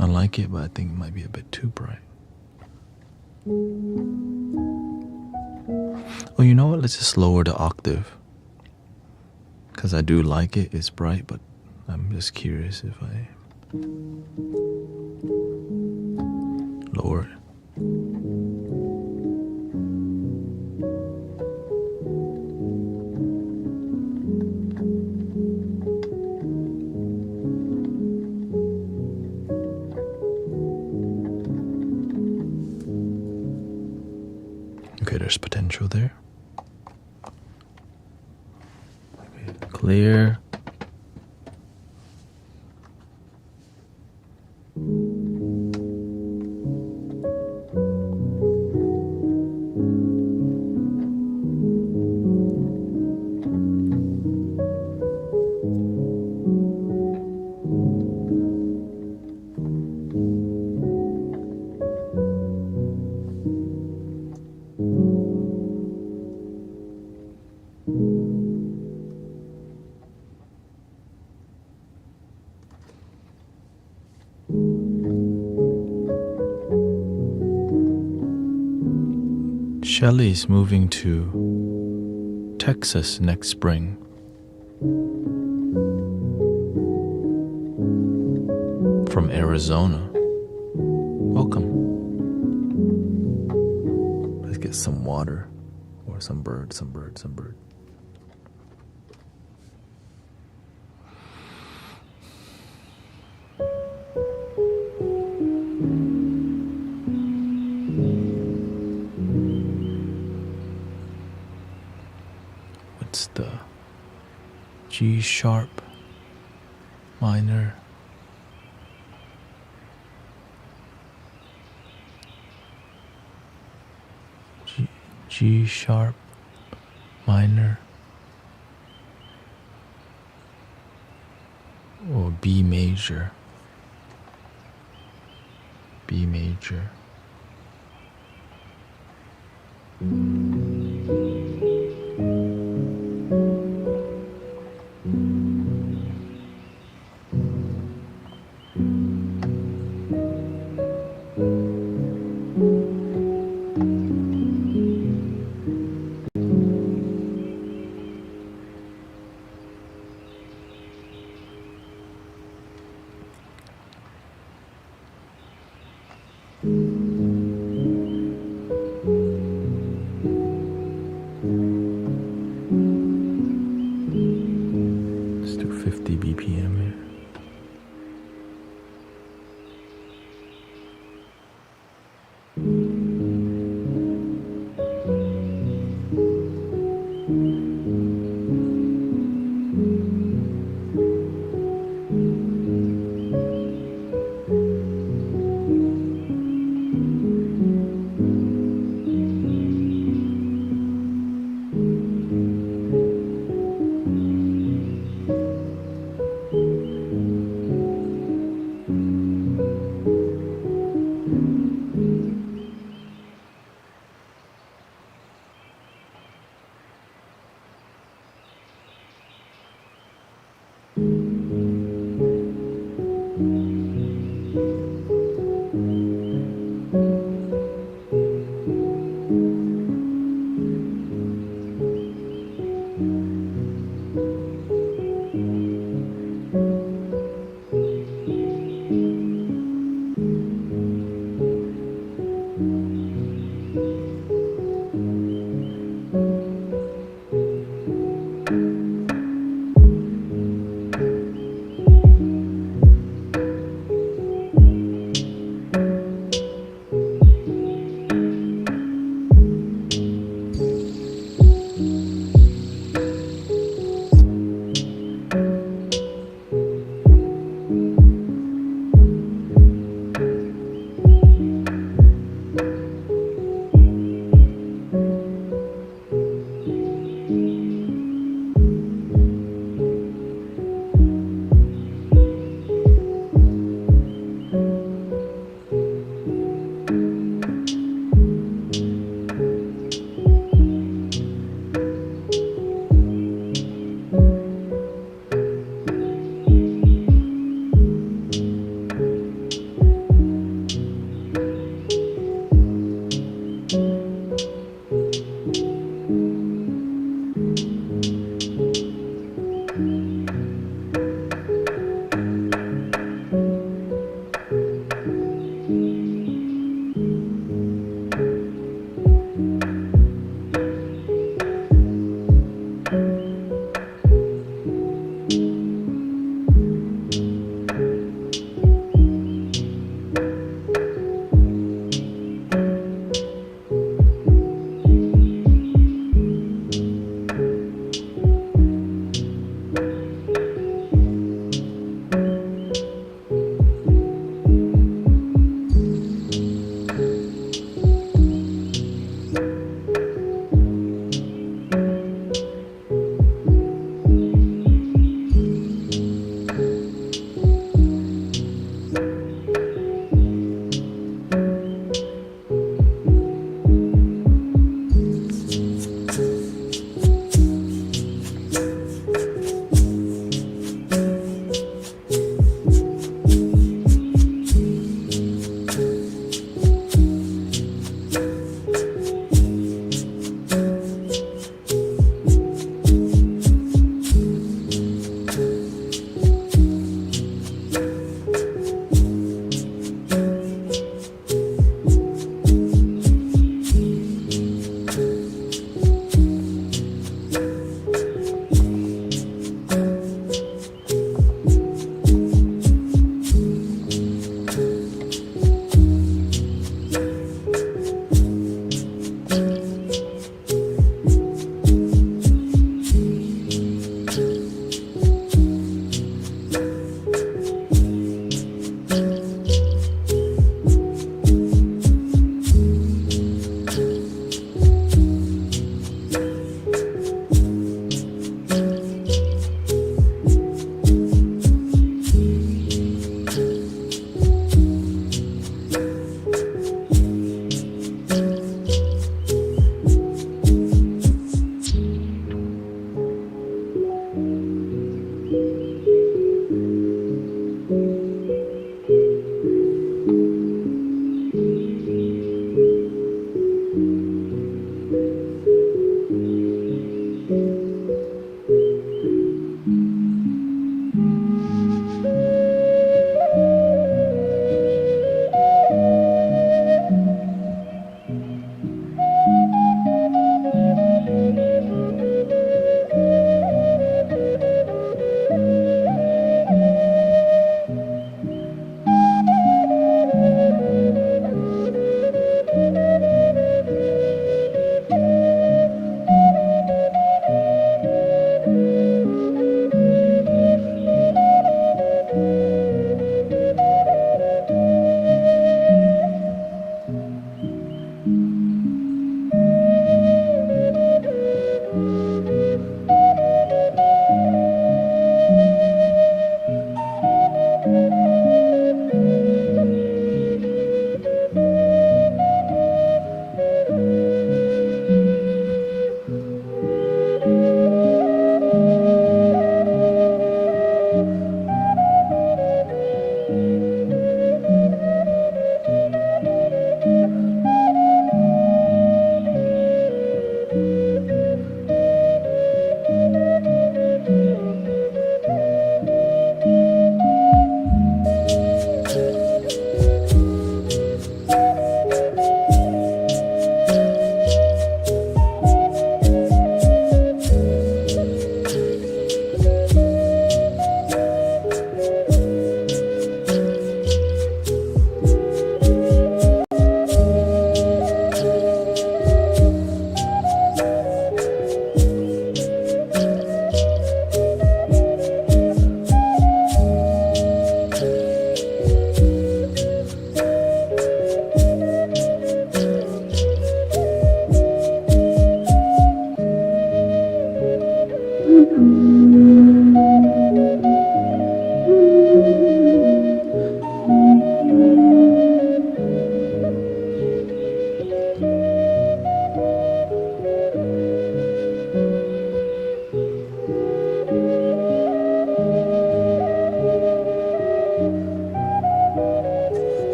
I like it, but I think it might be a bit too bright. Oh, you know what? Let's just lower the octave. Because I do like it. It's bright, but I'm just curious if I lower it. Okay, there's potential there. Okay, clear. Shelly's moving to Texas next spring. From Arizona. Welcome. Let's get some water or some bird. What's the G sharp minor? G sharp minor or B major. B major. Let's do 50 BPM here.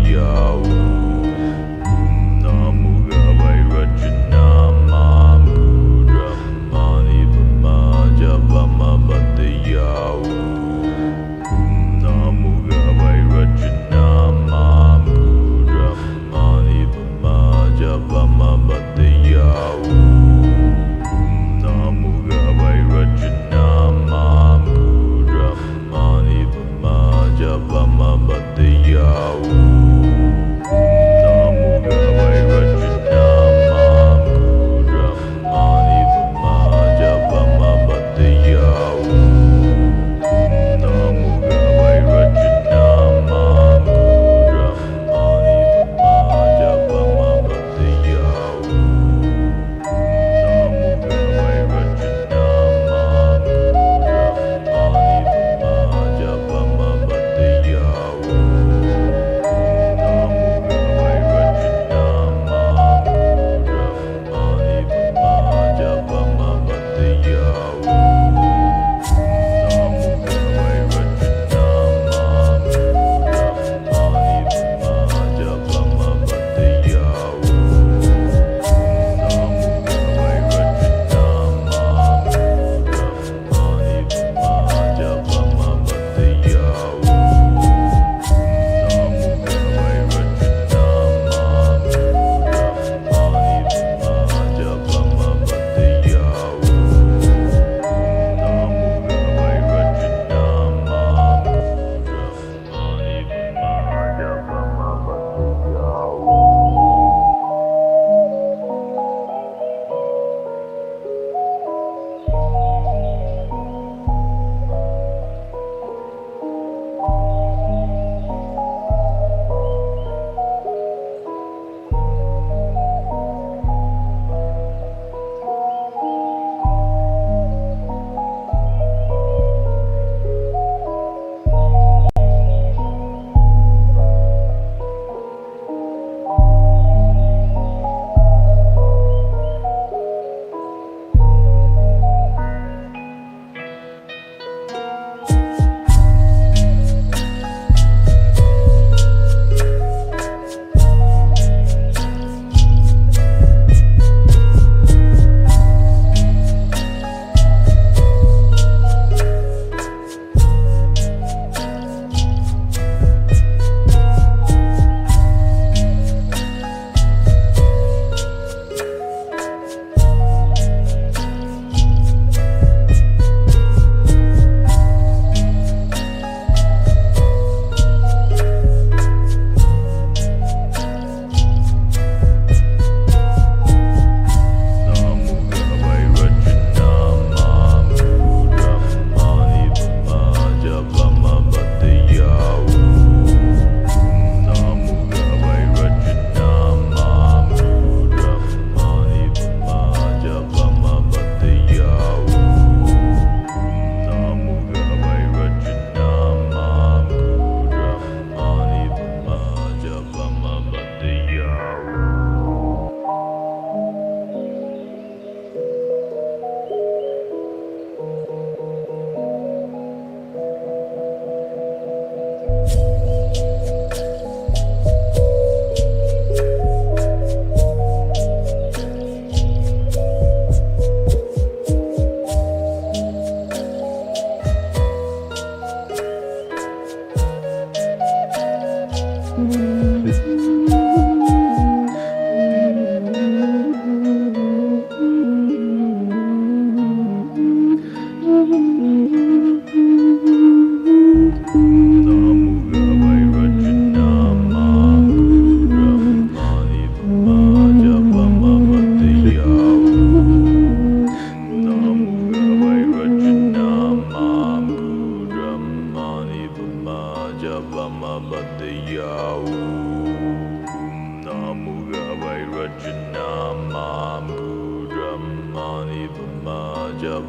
Yahu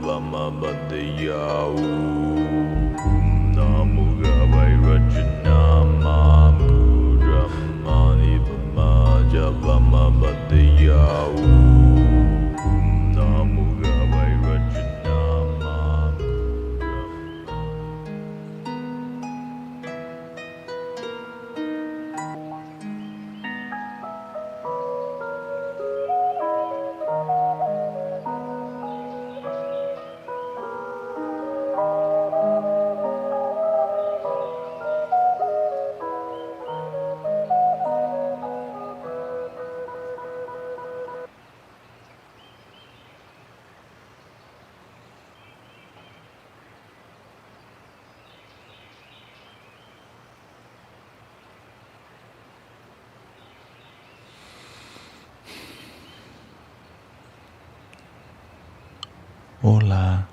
javama badaya Namo Gavai Rajana Mudramani Pama Javama badaya Namo Gavai Rajana Hola.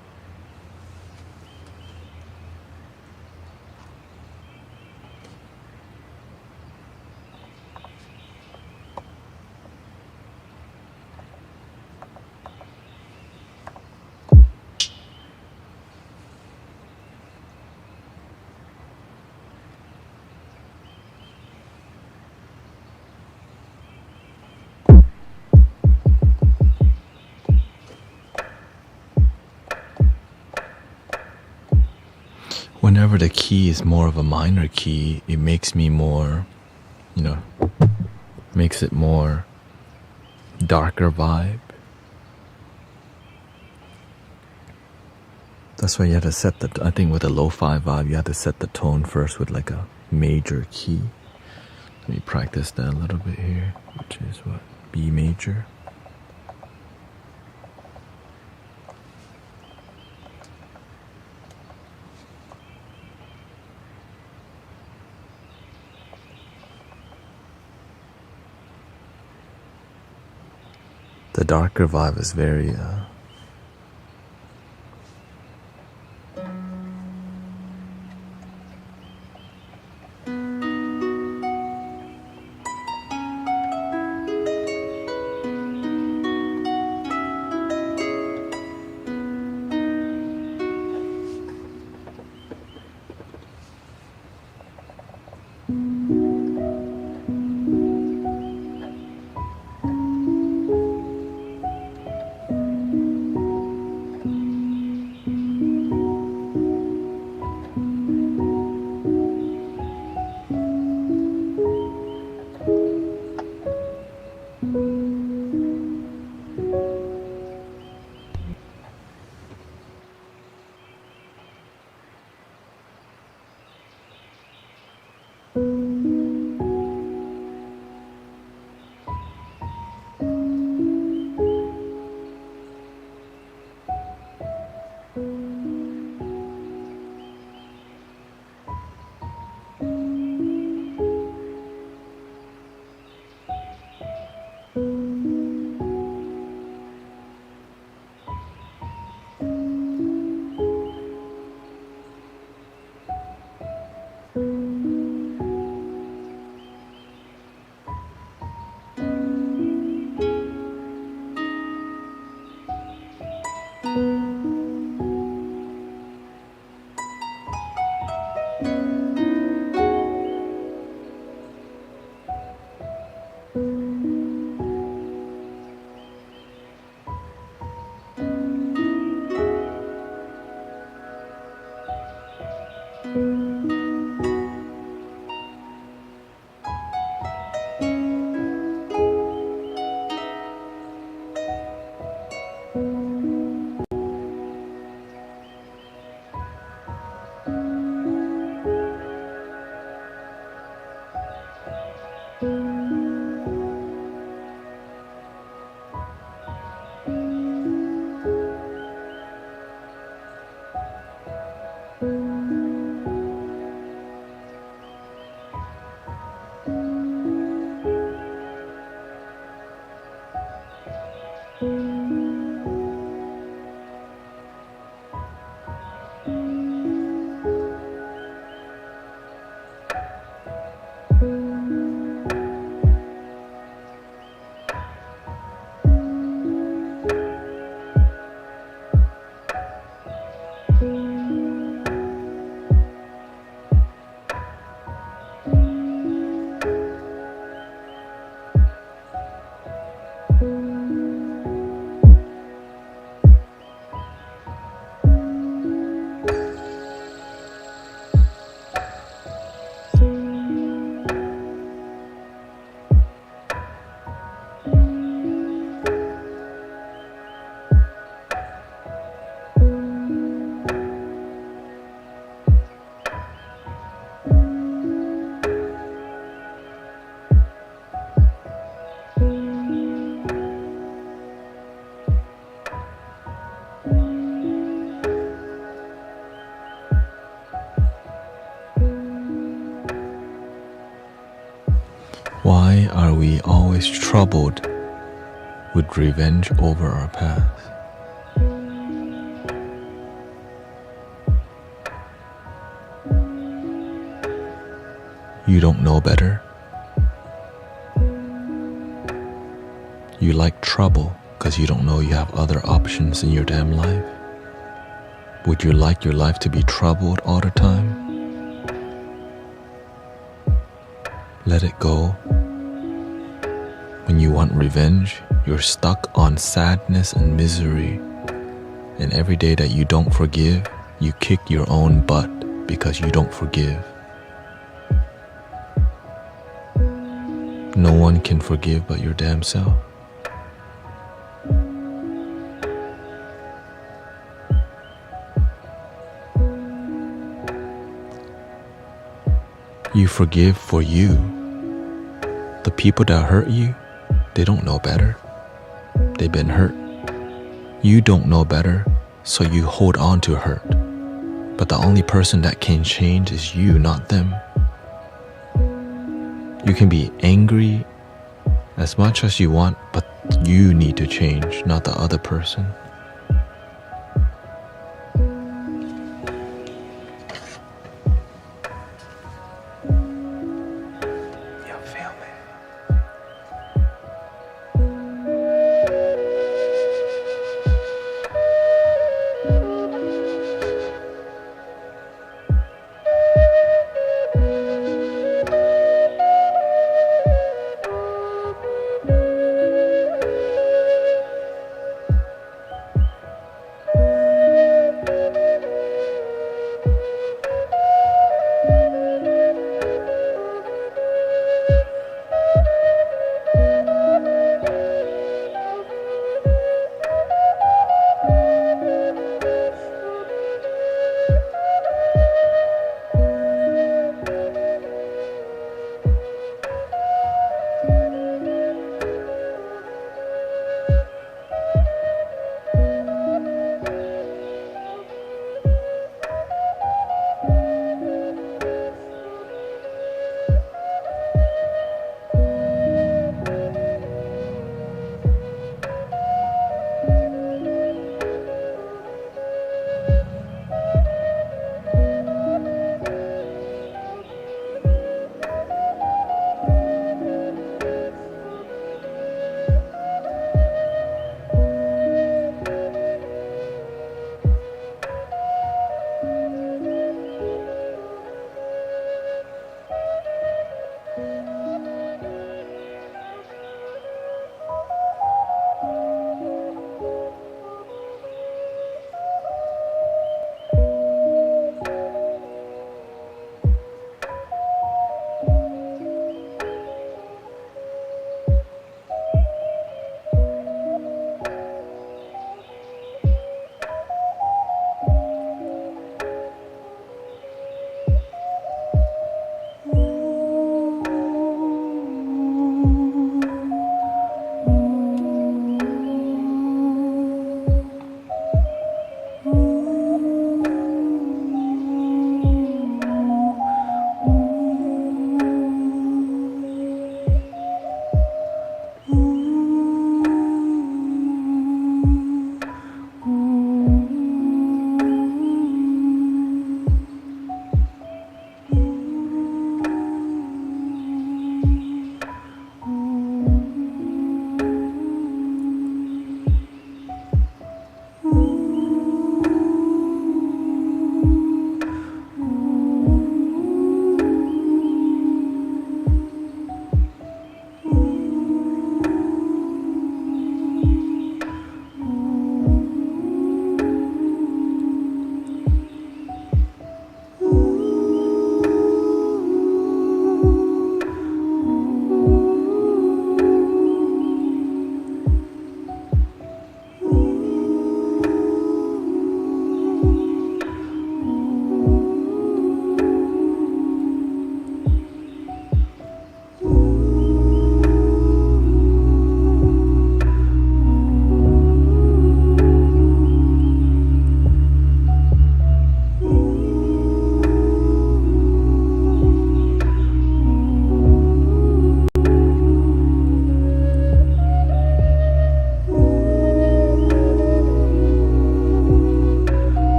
Whenever the key is more of a minor key, it makes me more, makes it more darker vibe. That's why you have to set I think with a lo-fi vibe, you have to set the tone first with like a major key. Let me practice that a little bit here, which is what? B major. The darker vibe is very Why are we always troubled with revenge over our past? You don't know better. You like trouble because you don't know you have other options in your damn life. Would you like your life to be troubled all the time? Let it go. When you want revenge, you're stuck on sadness and misery. And every day that you don't forgive, you kick your own butt because you don't forgive. No one can forgive but your damn self. You forgive for you. The people that hurt you, they don't know better. They've been hurt. You don't know better, so you hold on to hurt. But the only person that can change is you, not them. You can be angry as much as you want, but you need to change, not the other person.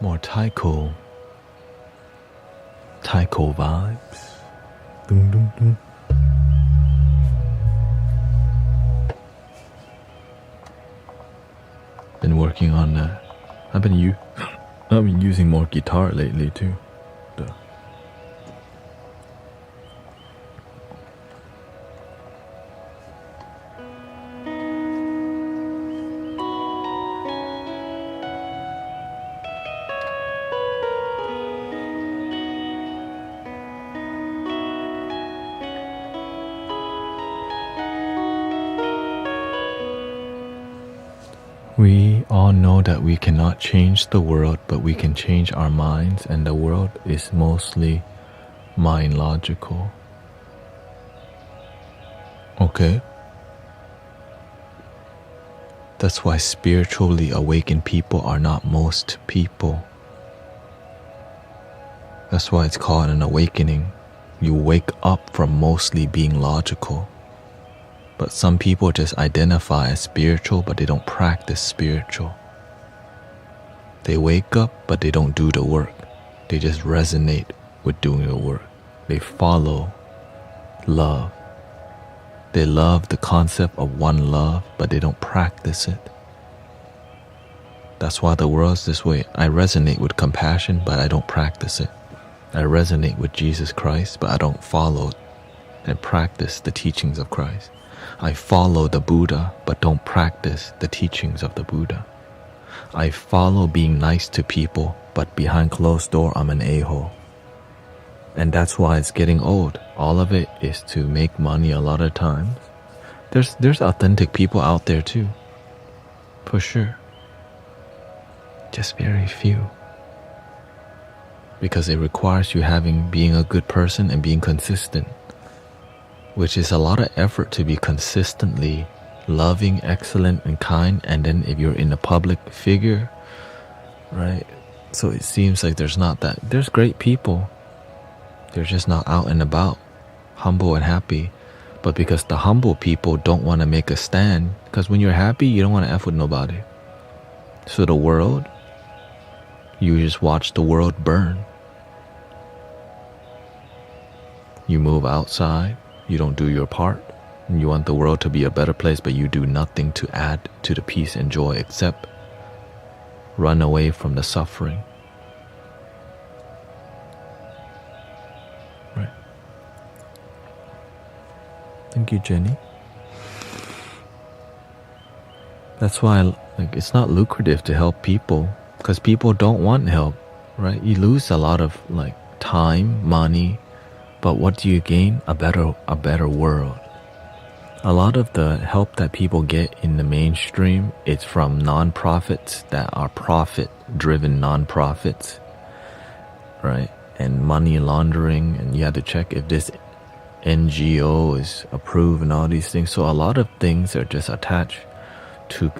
More taiko vibes. Dum, dum, dum. Been working on that. I've been using more guitar lately too. Duh. We all know that we cannot change the world, but we can change our minds, and the world is mostly mind logical. Okay? That's why spiritually awakened people are not most people. That's why it's called an awakening. You wake up from mostly being logical. But some people just identify as spiritual, but they don't practice spiritual. They wake up, but they don't do the work. They just resonate with doing the work. They follow love. They love the concept of one love, but they don't practice it. That's why the world's this way. I resonate with compassion, but I don't practice it. I resonate with Jesus Christ, but I don't follow and practice the teachings of Christ. I follow the Buddha, but don't practice the teachings of the Buddha. I follow being nice to people, but behind closed door, I'm an a-hole. And that's why it's getting old. All of it is to make money a lot of times. There's authentic people out there too. For sure. Just very few. Because it requires you being a good person and being consistent. Which is a lot of effort to be consistently loving, excellent, and kind. And then if you're in a public figure, right? So it seems like there's great people. They're just not out and about, humble and happy. But because the humble people don't want to make a stand, because when you're happy, you don't want to F with nobody. So the world, you just watch the world burn. You move outside. You don't do your part. You want the world to be a better place, but you do nothing to add to the peace and joy except run away from the suffering. Right. Thank you, Jenny. That's why it's not lucrative to help people, because people don't want help, right? You lose a lot of time, money. But what do you gain? A better world. A lot of the help that people get in the mainstream is from non-profits that are profit-driven non-profits, right? And money laundering, and you have to check if this NGO is approved and all these things. So a lot of things are just attached to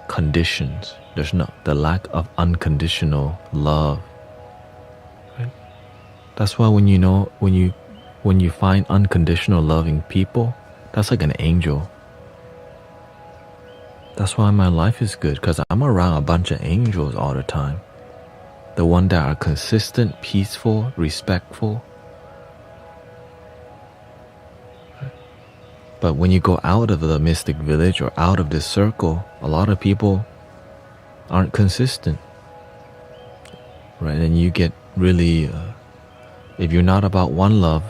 conditions. There's the lack of unconditional love. Right? That's why when you find unconditional loving people, that's like an angel. That's why my life is good, because I'm around a bunch of angels all the time. The ones that are consistent, peaceful, respectful. But when you go out of the mystic village or out of this circle, a lot of people aren't consistent. Right? And you get really, if you're not about one love,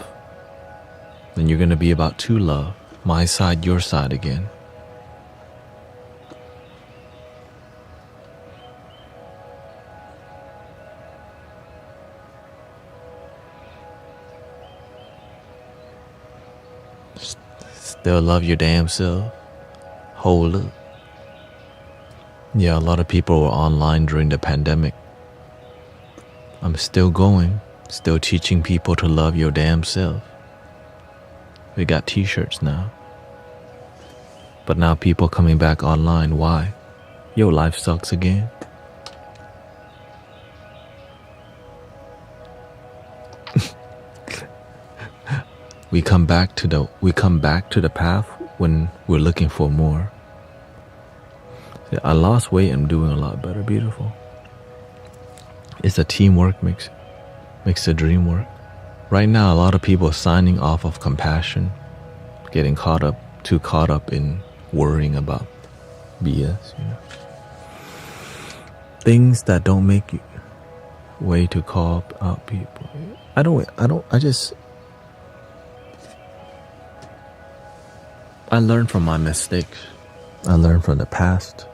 then you're going to be about two love. My side, your side again. Still love your damn self. Hold up. Yeah, a lot of people were online during the pandemic. I'm still going. Still teaching people to love your damn self. We got t-shirts now. But now people coming back online, why? Your life sucks again. We come back to the path when we're looking for more. I lost weight, I'm doing a lot better, beautiful. It's a teamwork makes the dream work. Right now, a lot of people are signing off of compassion, getting too caught up in worrying about BS, Things that don't make you way to call out people. I learn from my mistakes. I learn from the past.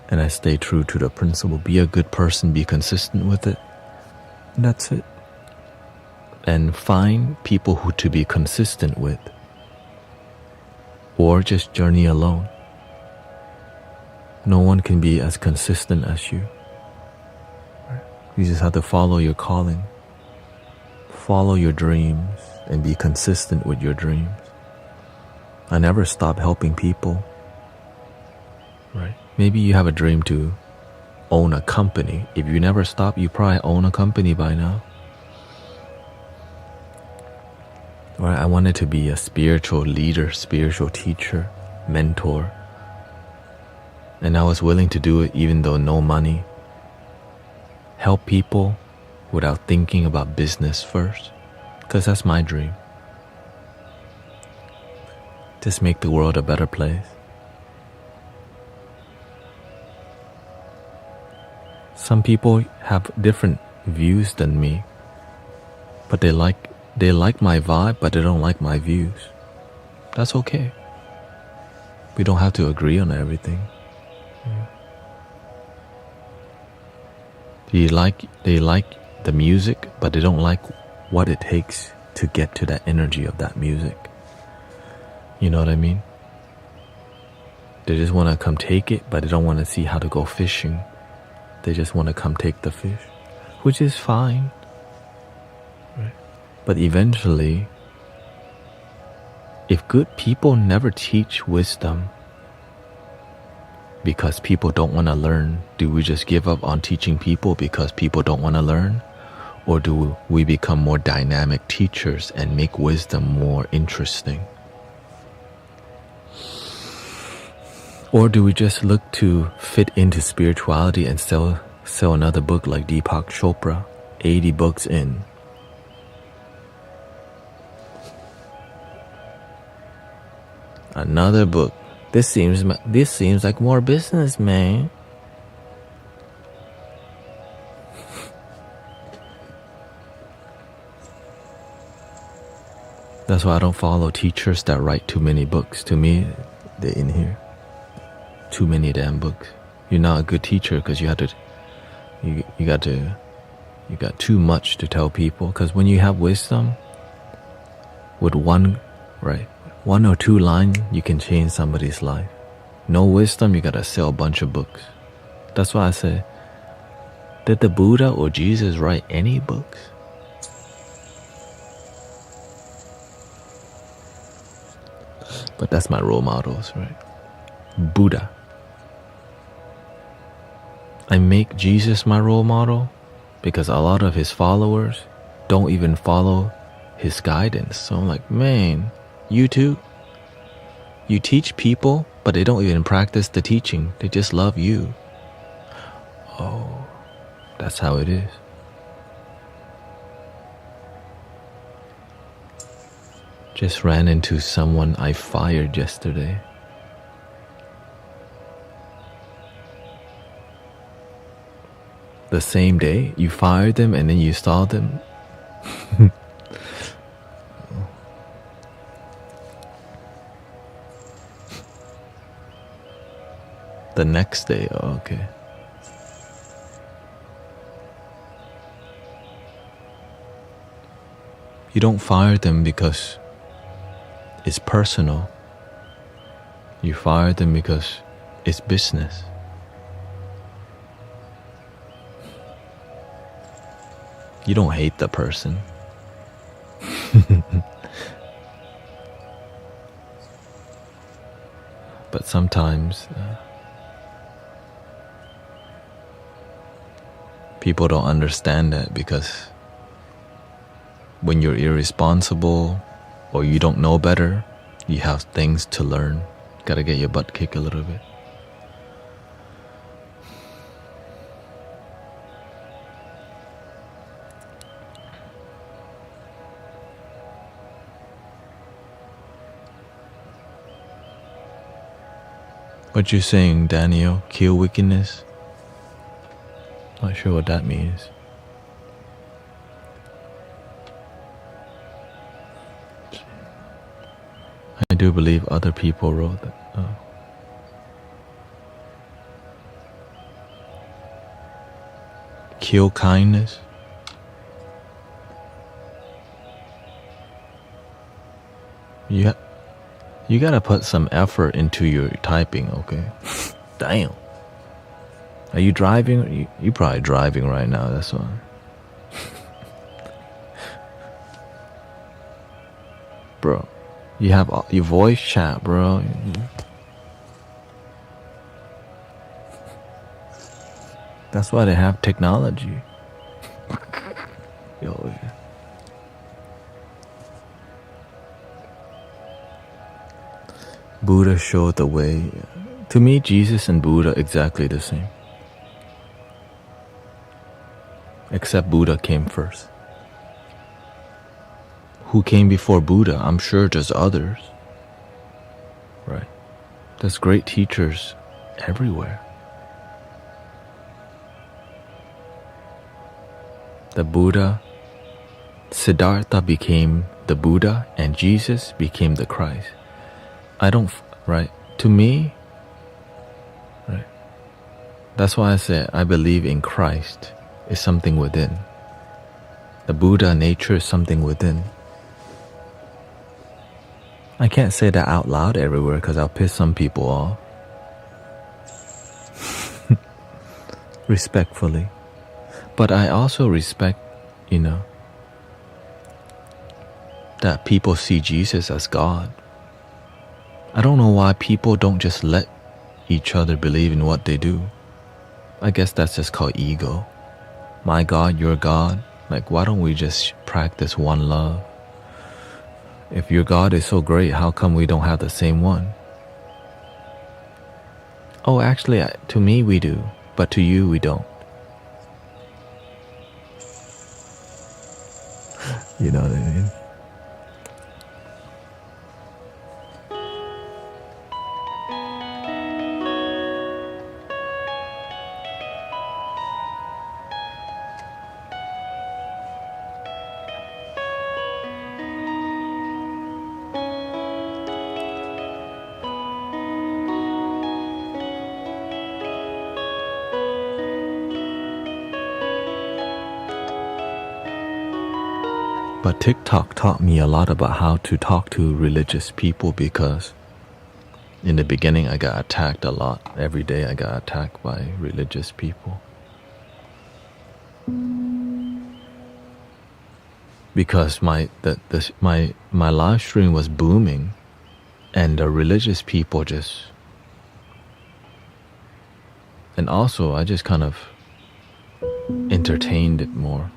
And I stay true to the principle. Be a good person, be consistent with it. And that's it. And find people who to be consistent with. Or just journey alone. No one can be as consistent as you. You just have to follow your calling. Follow your dreams and be consistent with your dreams. I never stop helping people. Right? Maybe you have a dream to own a company. If you never stop, you probably own a company by now. Right? I wanted to be a spiritual leader, spiritual teacher, mentor. And I was willing to do it even though no money. Help people without thinking about business first. Because that's my dream. Just make the world a better place. Some people have different views than me, but they like my vibe, but they don't like my views. That's okay. We don't have to agree on everything. They like the music, but they don't like what it takes to get to that energy of that music. You know what I mean? They just want to come take it, but they don't want to see how to go fishing. They just want to come take the fish, which is fine. Right? But eventually, if good people never teach wisdom because people don't want to learn, do we just give up on teaching people because people don't want to learn? Or do we become more dynamic teachers and make wisdom more interesting? Or do we just look to fit into spirituality and sell another book like Deepak Chopra, 80 books in? Another book. This seems like more business, man. That's why I don't follow teachers that write too many books. To me, they're in here. Too many damn books. You're not a good teacher because you got too much to tell people. Because when you have wisdom, with one or two lines, you can change somebody's life. No wisdom, you gotta sell a bunch of books. That's why I say, did the Buddha or Jesus write any books? But that's my role models, right? Buddha. I make Jesus my role model because a lot of his followers don't even follow his guidance. So I'm like, man, you too? You teach people, but they don't even practice the teaching. They just love you. Oh, that's how it is. Just ran into someone I fired yesterday. The same day you fired them and then you saw them. The next day, oh, okay. You don't fire them because it's personal. You fire them because it's business. You don't hate the person. But sometimes people don't understand that, because when you're irresponsible or you don't know better, you have things to learn. Gotta get your butt kicked a little bit. What you saying, Daniel? Kill wickedness? Not sure what that means. I do believe other people wrote that. Oh. Kill kindness? You gotta put some effort into your typing, okay? Damn. Are you driving? You're probably driving right now, that's why. Bro, you have your voice chat, bro. That's why they have technology. Yo. Buddha showed the way. To me, Jesus and Buddha exactly the same. Except Buddha came first. Who came before Buddha? I'm sure there's others. Right? There's great teachers everywhere. The Buddha, Siddhartha became the Buddha, and Jesus became the Christ. Right? To me, right? That's why I said I believe in Christ is something within. The Buddha nature is something within. I can't say that out loud everywhere because I'll piss some people off. Respectfully. But I also respect, that people see Jesus as God. I don't know why people don't just let each other believe in what they do. I guess that's just called ego. My God, your God. Like, why don't we just practice one love? If your God is so great, how come we don't have the same one? Oh, actually, to me we do, but to you we don't. You know what I mean? But TikTok taught me a lot about how to talk to religious people, because in the beginning I got attacked a lot. Every day I got attacked by religious people. Because my live stream was booming, and the religious people just, and also I just kind of entertained it more.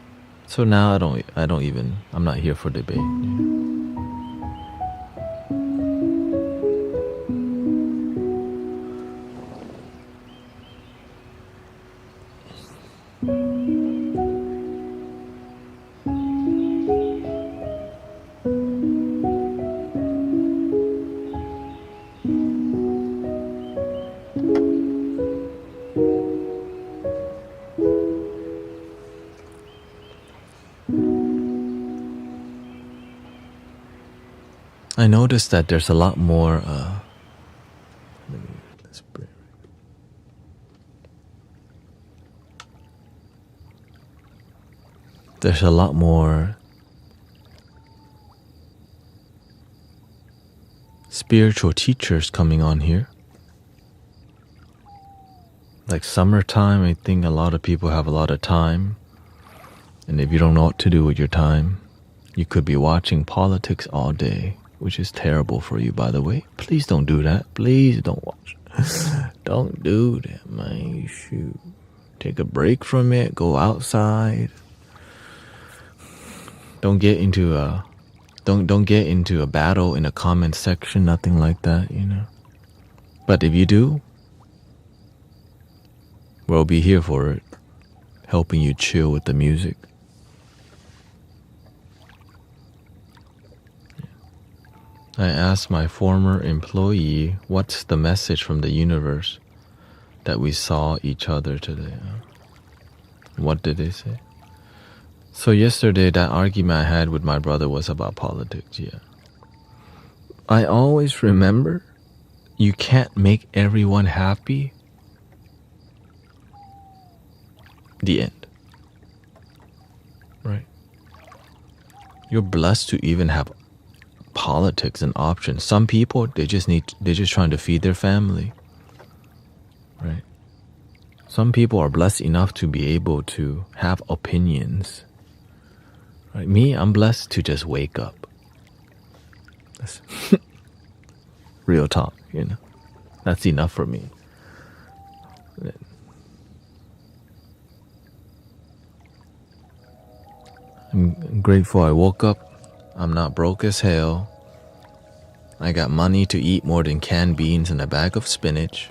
So now I'm not here for debate. I noticed that there's a lot more there's a lot more spiritual teachers coming on here. Like summertime, I think a lot of people have a lot of time And if you don't know what to do with your time, you could be watching politics all day, which is terrible for you, by the way. Please don't do that. Please don't watch. Don't do that, man. You should take a break from it. Go outside. Don't get into a battle in a comment section. Nothing like that, you know. But if you do, we'll be here for it, helping you chill with the music. I asked my former employee, what's the message from the universe that we saw each other today? What did they say? So yesterday, that argument I had with my brother was about politics, yeah. I always remember, you can't make everyone happy. The end. Right? You're blessed to even have politics and options. Some people, they're just trying to feed their family. Right? Some people are blessed enough to be able to have opinions. Right? Me, I'm blessed to just wake up. That's real talk, you know. That's enough for me. I'm grateful I woke up. I'm not broke as hell. I got money to eat more than canned beans and a bag of spinach.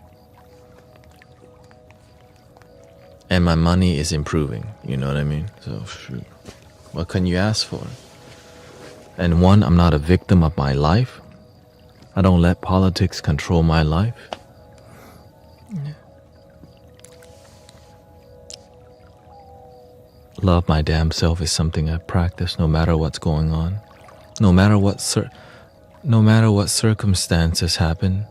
And my money is improving, you know what I mean? So, shoot. What can you ask for? And one, I'm not a victim of my life. I don't let politics control my life. Yeah. Love my damn self is something I practice no matter what's going on. No matter what circumstances happen,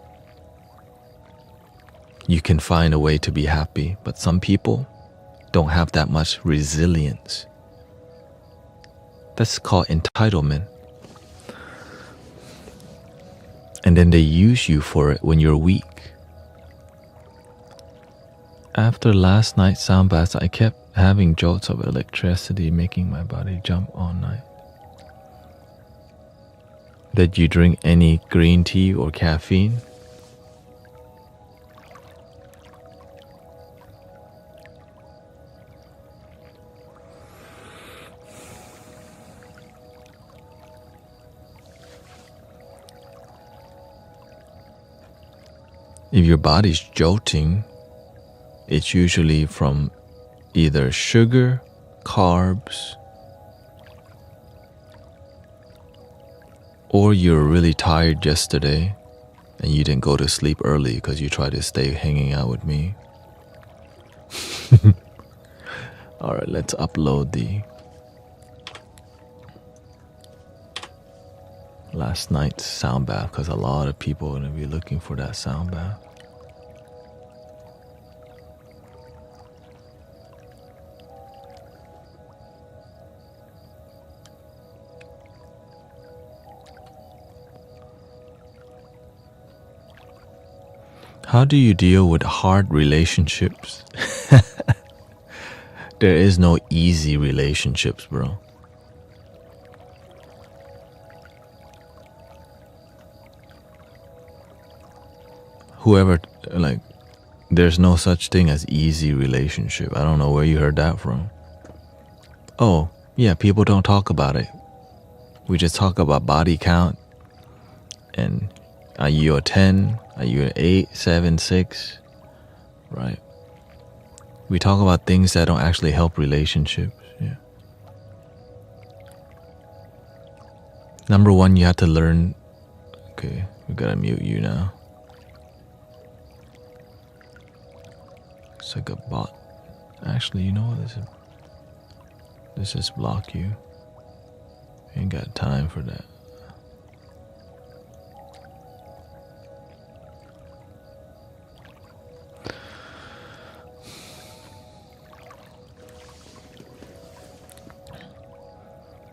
you can find a way to be happy. But some people don't have that much resilience. That's called entitlement. And then they use you for it when you're weak. After last night's sound baths, I kept having jolts of electricity making my body jump all night. Did you drink any green tea or caffeine? If your body's jolting, it's usually from either sugar, carbs, or you're really tired yesterday and you didn't go to sleep early because you tried to stay hanging out with me. Alright, let's upload the last night's sound bath because a lot of people are going to be looking for that sound bath. How do you deal with hard relationships? There is no easy relationships, bro. There's no such thing as easy relationship. I don't know where you heard that from. Oh, yeah, people don't talk about it. We just talk about body count and are you a 10? Are you an 8, 7, 6? Right? We talk about things that don't actually help relationships. Yeah. Number one, you have to learn. Okay, we gotta mute you now. It's like a bot. Actually, you know what this is? Let's just block you. Ain't got time for that.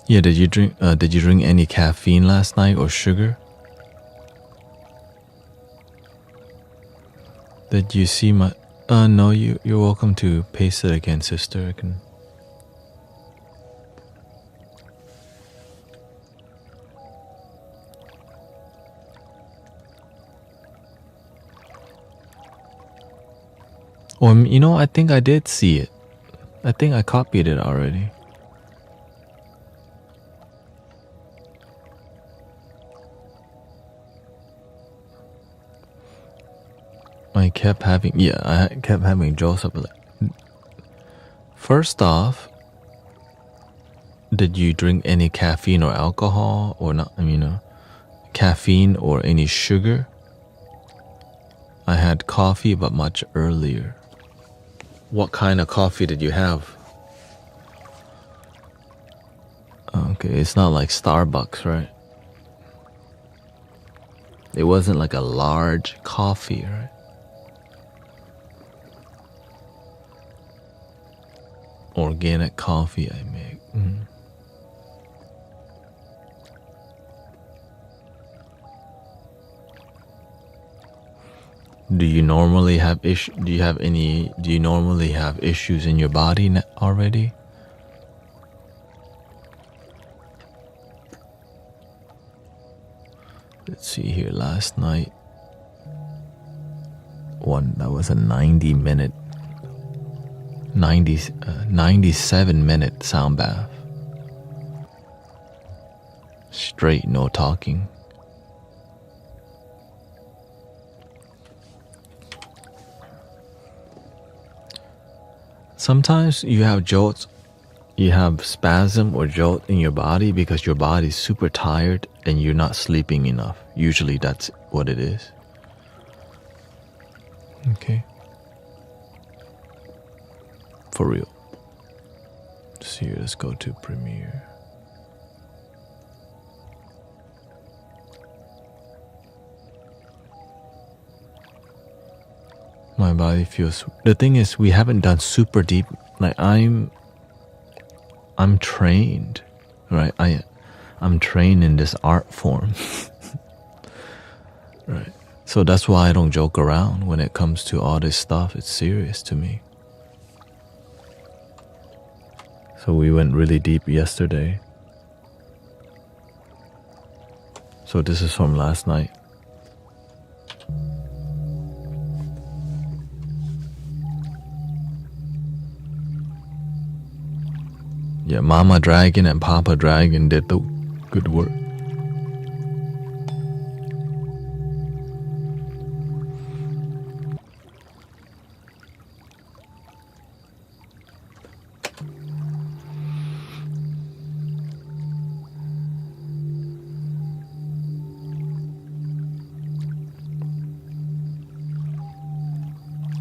Yeah, did you drink any caffeine last night or sugar? Did you see my no, you're welcome to paste it again, sister. Or, you know, I think I did see it. I think I copied it already. I kept having Joseph. First off, did you drink any caffeine or alcohol or not? I mean, caffeine or any sugar? I had coffee, but much earlier. What kind of coffee did you have? Okay, it's not like Starbucks, right? It wasn't like a large coffee, right? Organic coffee I make. Do you normally have Do you normally have issues in your body already? Let's see here. Last night, that was a 97-minute sound bath. Straight, no talking. Sometimes you have jolts, you have spasm or jolt in your body because your body's super tired and you're not sleeping enough. Usually that's what it is. Okay. For real. So here, let's go to Premiere. My body feels. The thing is, we haven't done super deep. Like I'm trained, right? I'm trained in this art form, right? So that's why I don't joke around when it comes to all this stuff. It's serious to me. So we went really deep yesterday. So this is from last night. Yeah, Mama Dragon and Papa Dragon did the good work.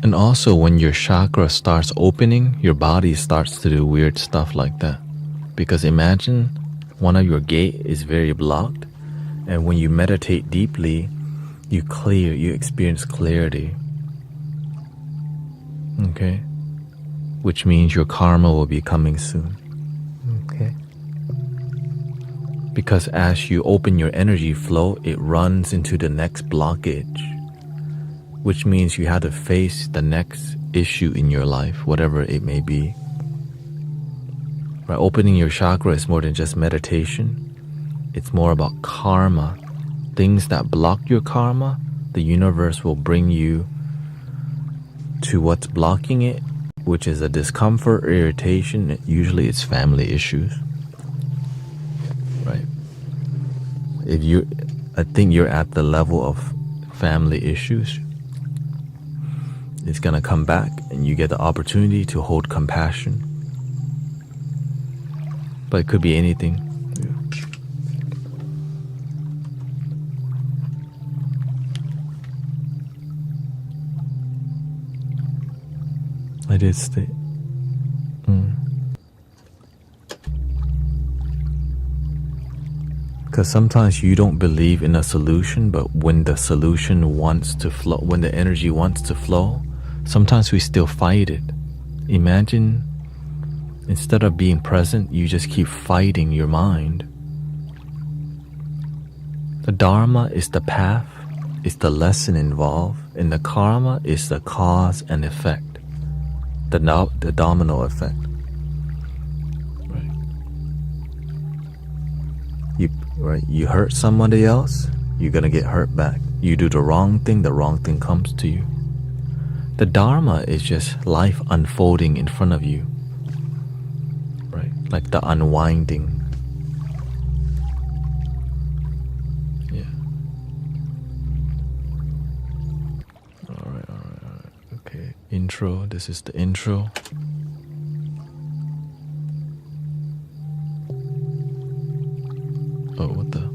And also when your chakra starts opening, your body starts to do weird stuff like that. Because imagine one of your gate is very blocked, and when you meditate deeply, you experience clarity. Okay? Which means your karma will be coming soon. Okay? Because as you open your energy flow, it runs into the next blockage, which means you have to face the next issue in your life, whatever it may be. Right? Opening your chakra is more than just meditation. It's more about karma. Things that block your karma, the universe will bring you to what's blocking it, which is a discomfort, irritation. Usually it's family issues. Right? I think you're at the level of family issues. It's gonna come back and you get the opportunity to hold compassion. But it could be anything. I did stay. Because sometimes you don't believe in a solution, but when the solution wants to flow, when the energy wants to flow, sometimes we still fight it. Imagine, instead of being present, you just keep fighting your mind. The Dharma is the path, is the lesson involved, and the karma is the cause and effect, the domino effect. Right? You hurt somebody else, you're gonna get hurt back. You do the wrong thing comes to you. The Dharma is just life unfolding in front of you, right? Like the unwinding. Yeah. All right. Okay. Intro. This is the intro. Oh, what the?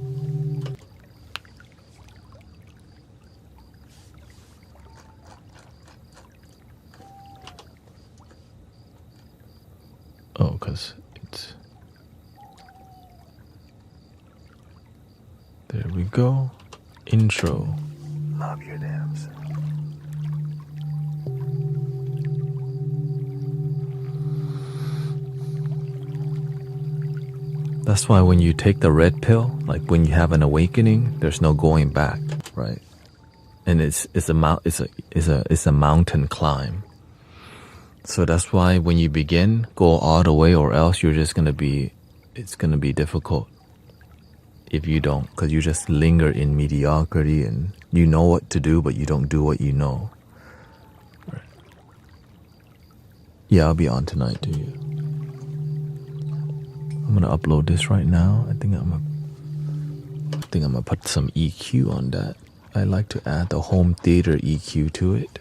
Oh, because it's... There we go. Intro. Love your damn self. That's why when you take the red pill, like when you have an awakening, there's no going back, right? And it's a mountain climb. So that's why when you begin, go all the way, or else it's gonna be difficult if you don't, because you just linger in mediocrity and you know what to do, but you don't do what you know. Right. Yeah, I'll be on tonight too. Yeah. I'm gonna upload this right now. I think I'm gonna put some EQ on that. I like to add the home theater EQ to it.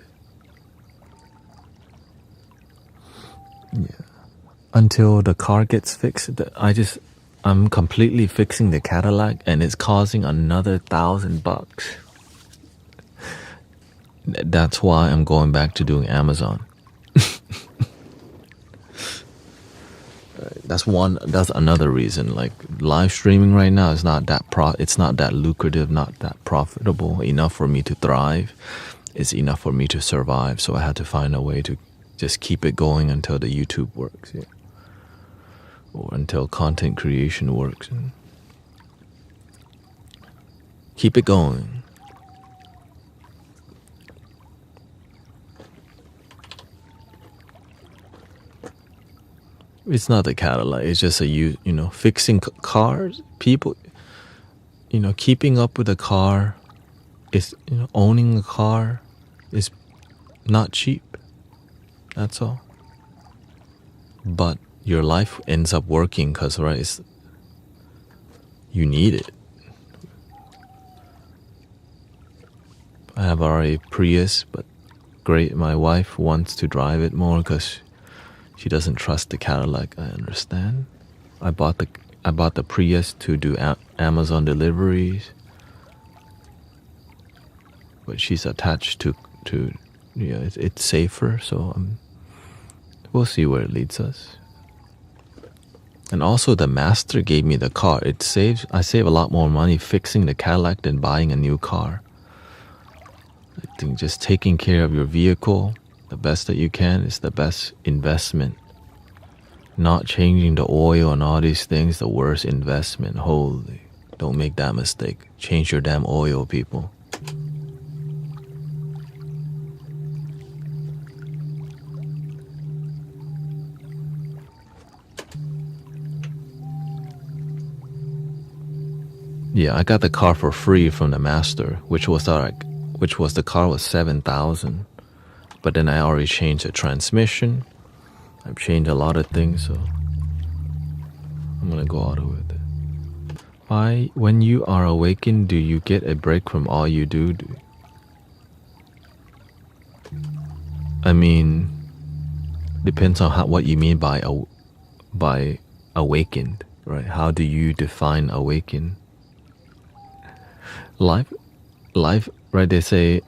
Yeah. Until the car gets fixed, I'm completely fixing the Cadillac, and it's causing another $1,000. That's why I'm going back to doing Amazon. That's another reason. Like live streaming right now is not that it's not that lucrative, not that profitable enough for me to thrive. It's enough for me to survive. So I had to find a way to just keep it going until the YouTube works, yeah. Or until content creation works. And keep it going. It's not the Cadillac. It's just fixing cars. People, keeping up with a car is, owning a car is not cheap. That's all. But your life ends up working because, right, you need it. I have already Prius, but great. My wife wants to drive it more because she doesn't trust the Cadillac. I understand. I bought the Prius to do Amazon deliveries, but she's attached to it's safer. So we'll see where it leads us. And also, the master gave me the car. I save a lot more money fixing the Cadillac than buying a new car. I think just taking care of your vehicle the best that you can is the best investment. Not changing the oil and all these things, the worst investment. Holy, don't make that mistake. Change your damn oil, people. Yeah, I got the car for free from the master, which was the car was $7,000. But then I already changed the transmission. I've changed a lot of things, so I'm gonna go out with it. When you are awakened, do you get a break from all you do? I mean, depends on what you mean by awakened, right? How do you define awakened? Life, right? They say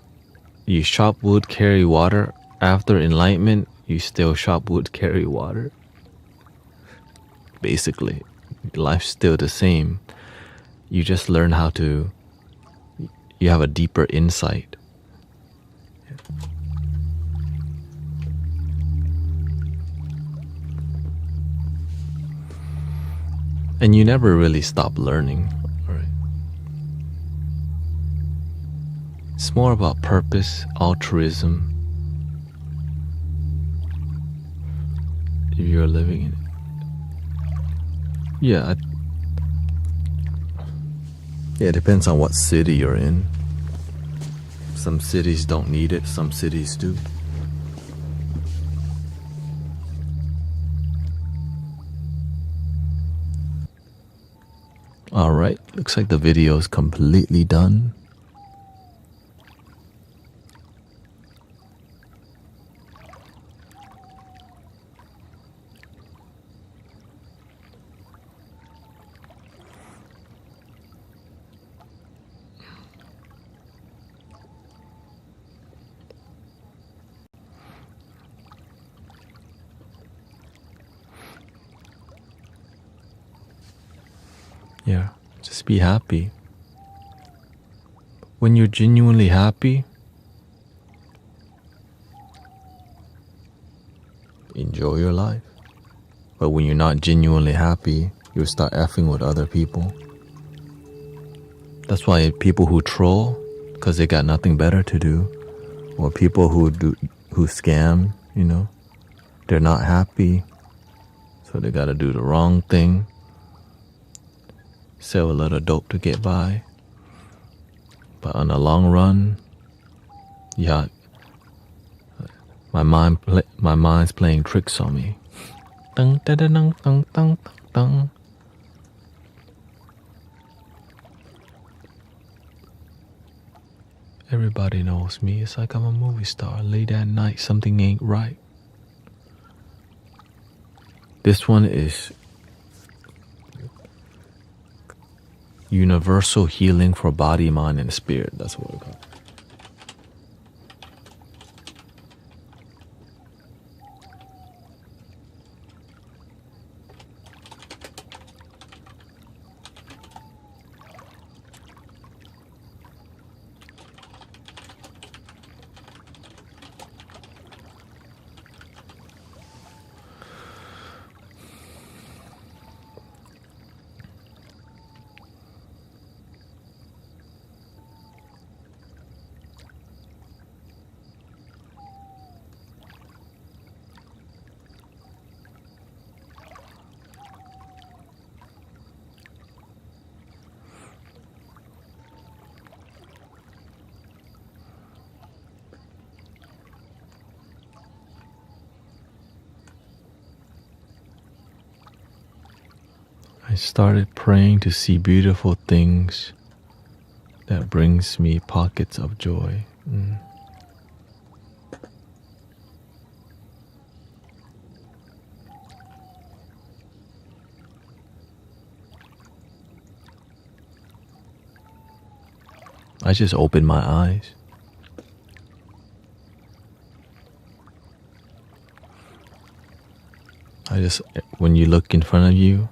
you chop wood, carry water. After enlightenment, you still chop wood, carry water. Basically, life's still the same. You just learn you have a deeper insight. And you never really stop learning. It's more about purpose, altruism. If you're living in it. Yeah, it depends on what city you're in. Some cities don't need it, some cities do. Alright, looks like the video is completely done. Yeah, just be happy. When you're genuinely happy, enjoy your life. But when you're not genuinely happy, you'll start effing with other people. That's why people who troll, because they got nothing better to do, or people who scam, they're not happy, so they gotta do the wrong thing, sell a little dope to get by. But on the long run, yeah, my mind's playing tricks on me. Dun, dun, dun, dun, dun, dun, dun. Everybody knows me. It's like I'm a movie star. Late at night, something ain't right. This one is universal healing for body, mind, and spirit. That's what we call it. I started praying to see beautiful things that brings me pockets of joy. I just opened my eyes. When you look in front of you,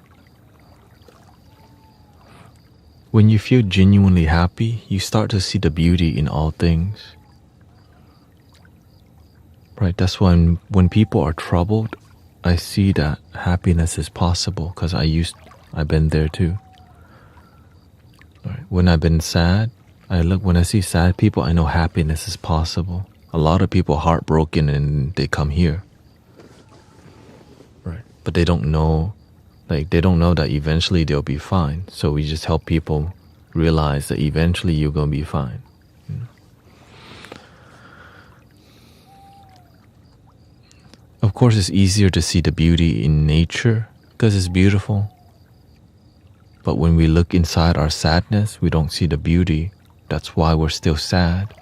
when you feel genuinely happy, you start to see the beauty in all things. Right, that's when people are troubled, I see that happiness is possible because I've been there too. Right. When I've been sad, when I see sad people, I know happiness is possible. A lot of people are heartbroken and they come here. Right. But they don't know that eventually they'll be fine. So we just help people realize that eventually you're going to be fine. Of course, it's easier to see the beauty in nature because it's beautiful. But when we look inside our sadness, we don't see the beauty. That's why we're still sad.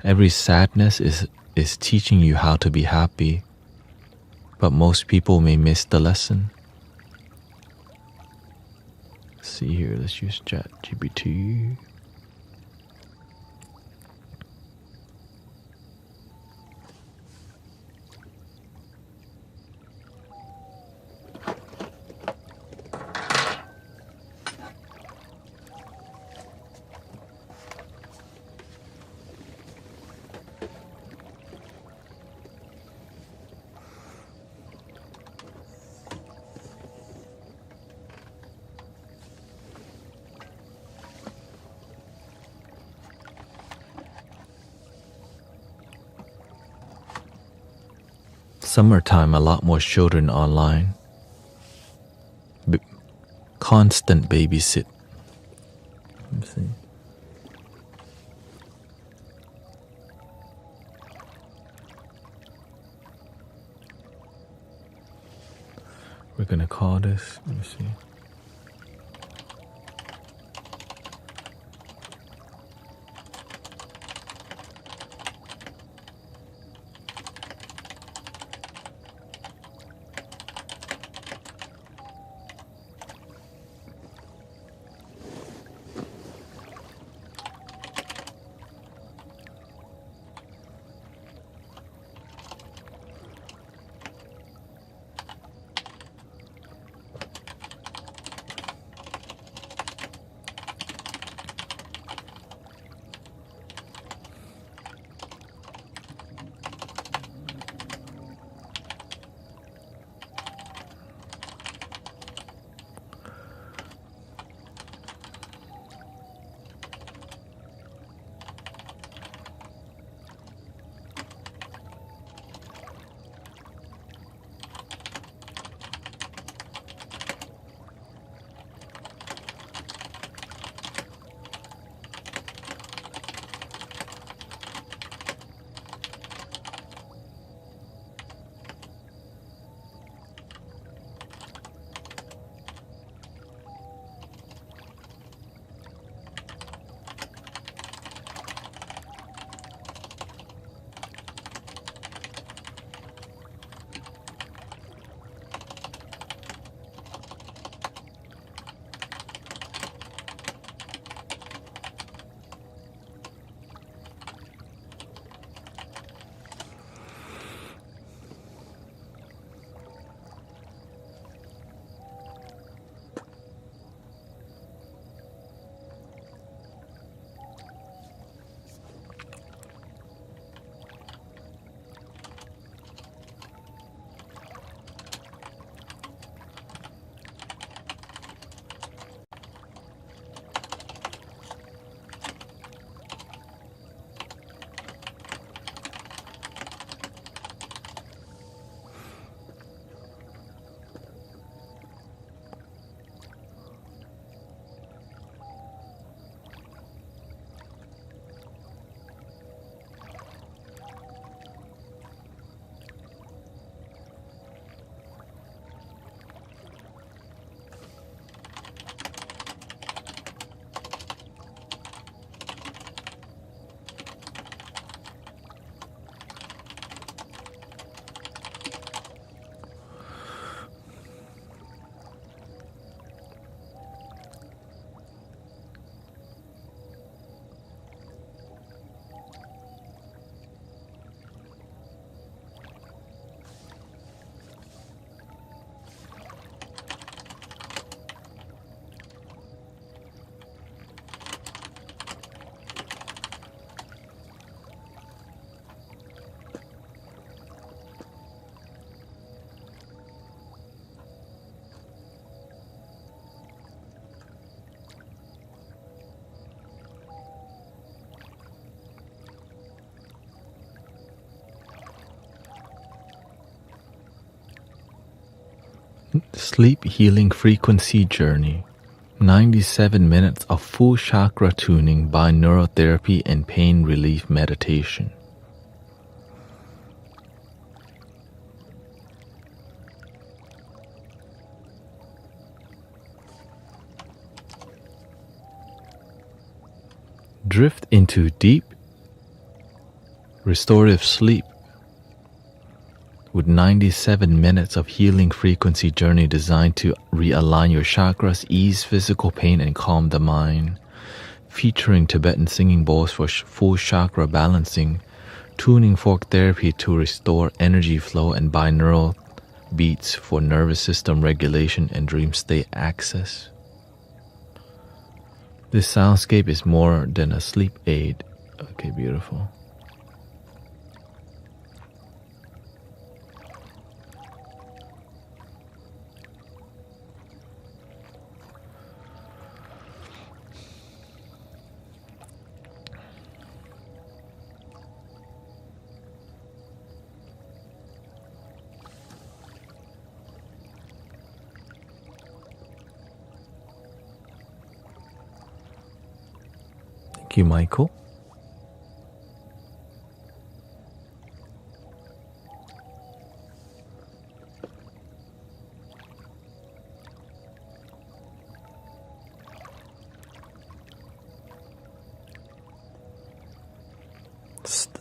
Every sadness is teaching you how to be happy. But most people may miss the lesson. Let's see here, let's use ChatGPT. Summertime, a lot more children online. Constant babysit. Let's see. We're gonna call this, let me see. Sleep Healing Frequency Journey. 97 minutes of full chakra tuning, binaural therapy, and pain relief meditation. Drift into deep, restorative sleep with 97 minutes of healing frequency journey designed to realign your chakras, ease physical pain, and calm the mind. Featuring Tibetan singing bowls for full chakra balancing, tuning fork therapy to restore energy flow, and binaural beats for nervous system regulation and dream state access. This soundscape is more than a sleep aid. Okay, beautiful. Thank you, Michael.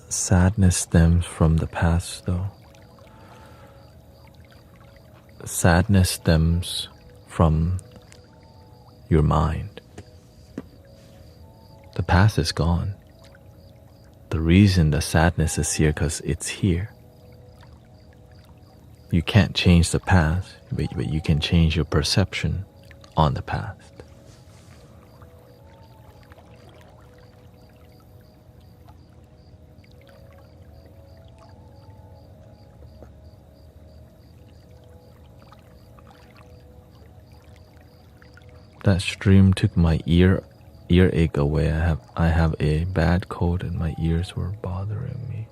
Sadness stems from the past, though. Sadness stems from your mind. The past is gone. The reason the sadness is here because it's here. You can't change the past, but you can change your perception on the past. That stream took my earache away. I have a bad cold and my ears were bothering me.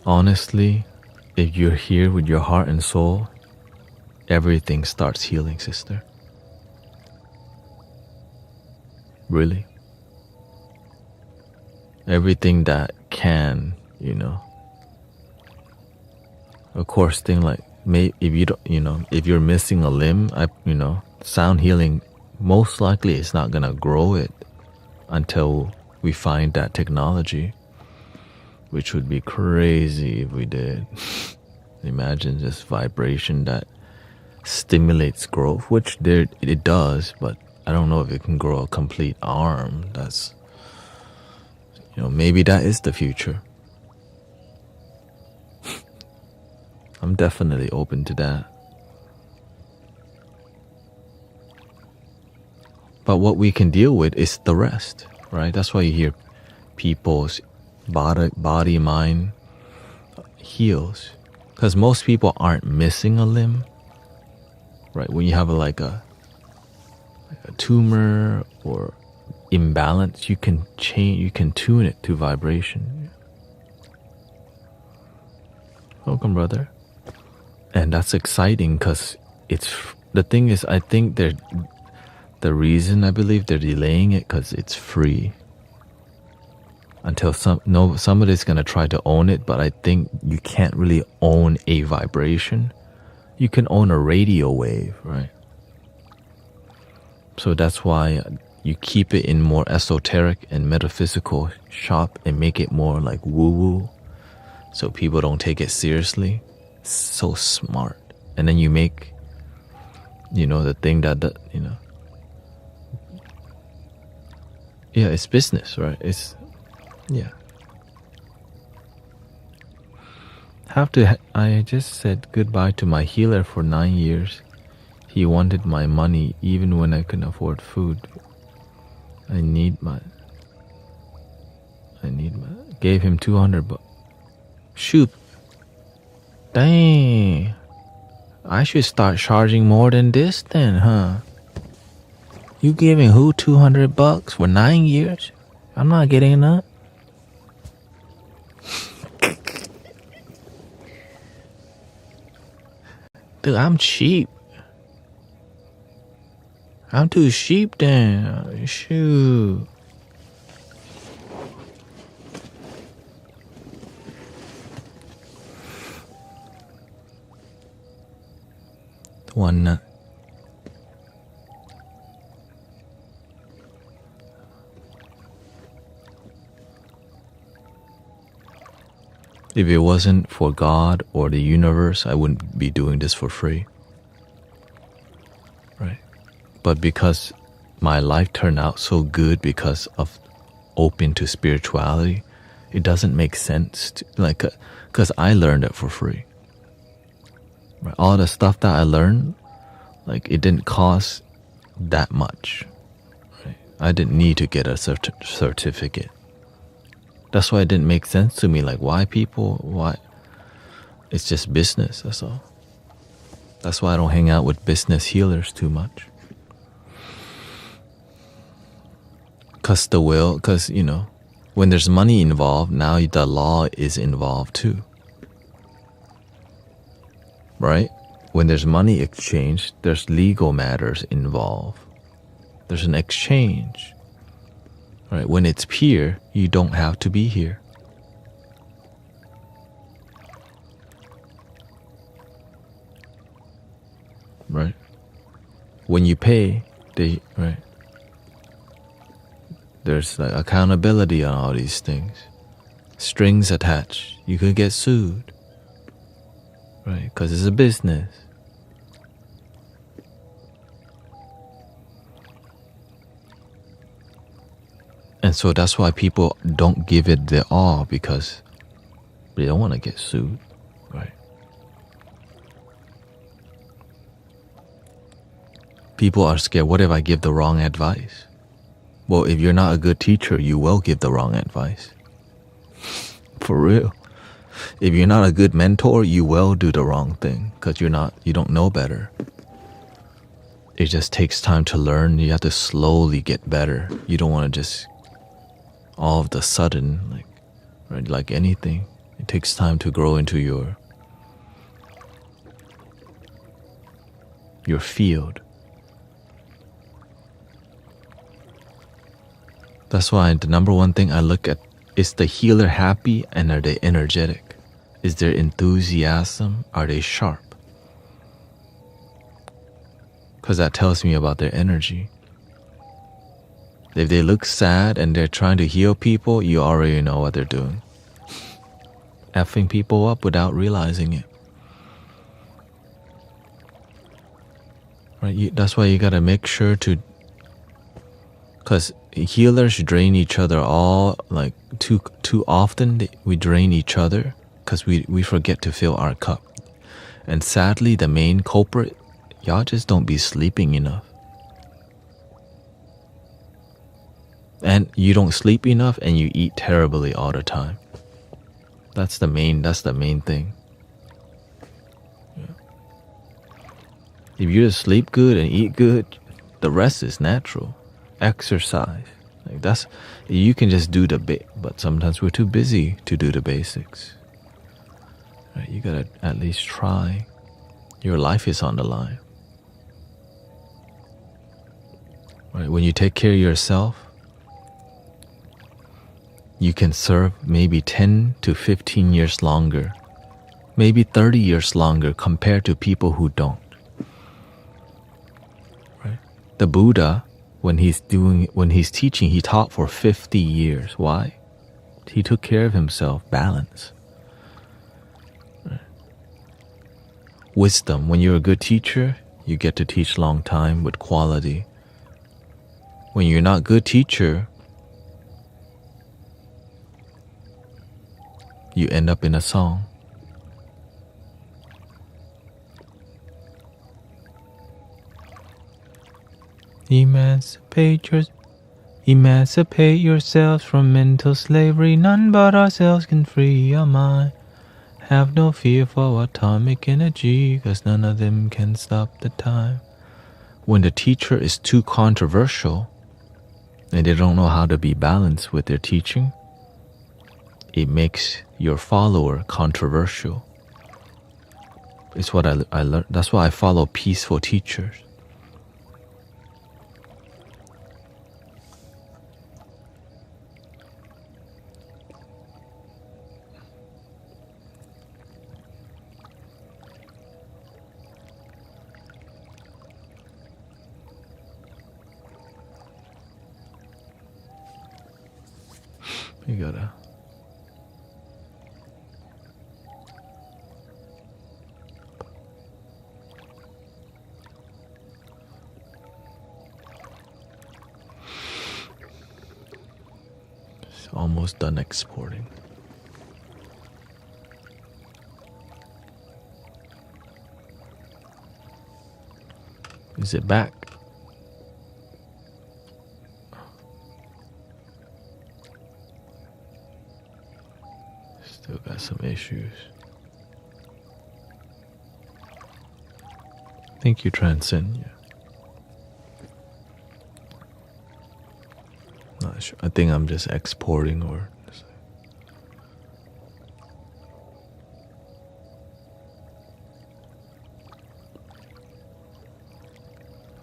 Honestly, if you're here with your heart and soul, everything starts healing, sister. Really. Everything that can, Of course, thing like if you don't, if you're missing a limb, sound healing most likely is not gonna grow it until we find that technology, which would be crazy if we did. Imagine just vibration that stimulates growth, which it does, but I don't know if it can grow a complete arm. That's, maybe that is the future. I'm definitely open to that. But what we can deal with is the rest, right? That's why you hear people's body, mind heals. Because most people aren't missing a limb, right? When you have a tumor or imbalance, you can tune it to vibration. Welcome, brother. And that's exciting because the thing is, I think the reason I believe they're delaying it because it's free. Until somebody's gonna try to own it, but I think you can't really own a vibration. You can own a radio wave, right? So that's why you keep it in more esoteric and metaphysical shop and make it more like woo-woo, so people don't take it seriously. So smart. And then you make, the thing that yeah, it's business, right? Yeah. I just said goodbye to my healer for 9 years. He wanted my money even when I couldn't afford food. Gave him $200. Shoot. Dang. I should start charging more than this then, huh? You giving who $200 for 9 years? I'm not getting that. Dude, I'm cheap. I'm too cheap then. Shoot. One nut. If it wasn't for God or the universe, I wouldn't be doing this for free. Right? But because my life turned out so good because of open to spirituality, it doesn't make sense to, like, because I learned it for free. Right? All the stuff that I learned, like, it didn't cost that much. Right? I didn't need to get a certificate. That's why it didn't make sense to me. Like, why? It's just business, that's all. That's why I don't hang out with business healers too much. Because, you know, when there's money involved, now the law is involved too. Right? When there's money exchange, there's legal matters involved. There's an exchange. Right? When it's peer, you don't have to be here. Right? When you pay, right? There's like accountability on all these things. Strings attached. You could get sued. Right? Because it's a business. And so that's why people don't give it their all, because they don't want to get sued, right? People are scared, what if I give the wrong advice? Well, if you're not a good teacher, you will give the wrong advice. For real. If you're not a good mentor, you will do the wrong thing, because you don't know better. It just takes time to learn. You have to slowly get better. You don't want to just all of the sudden, like anything, it takes time to grow into your field. That's why the number one thing I look at is the healer happy and are they energetic? Is there enthusiasm? Are they sharp? Because that tells me about their energy. If they look sad and they're trying to heal people, you already know what they're doing. Effing people up without realizing it. Right? That's why you gotta make sure to, because healers drain each other all, like too often. We drain each other because we forget to fill our cup. And sadly, the main culprit, y'all just don't be sleeping enough. And you don't sleep enough and you eat terribly all the time. That's the main thing. Yeah. If you just sleep good and eat good, the rest is natural. Exercise. Like you can just do but sometimes we're too busy to do the basics. Right? You gotta at least try. Your life is on the line. Right? When you take care of yourself, you can serve maybe 10 to 15 years longer, maybe 30 years longer compared to people who don't. Right? The Buddha, when he's teaching, he taught for 50 years. Why? He took care of himself, balance. Right? Wisdom, when you're a good teacher, you get to teach long time with quality. When you're not a good teacher, you end up in a song. Emancipate yourselves from mental slavery. None but ourselves can free your mind. Have no fear for atomic energy, 'cause none of them can stop the time. When the teacher is too controversial and they don't know how to be balanced with their teaching, it makes your follower controversial. It's what I learned. That's why I follow peaceful teachers. You gotta. It's almost done exporting. Is it back? Still got some issues. Thank you, Transcend. Yeah. Not sure. I think I'm just exporting or.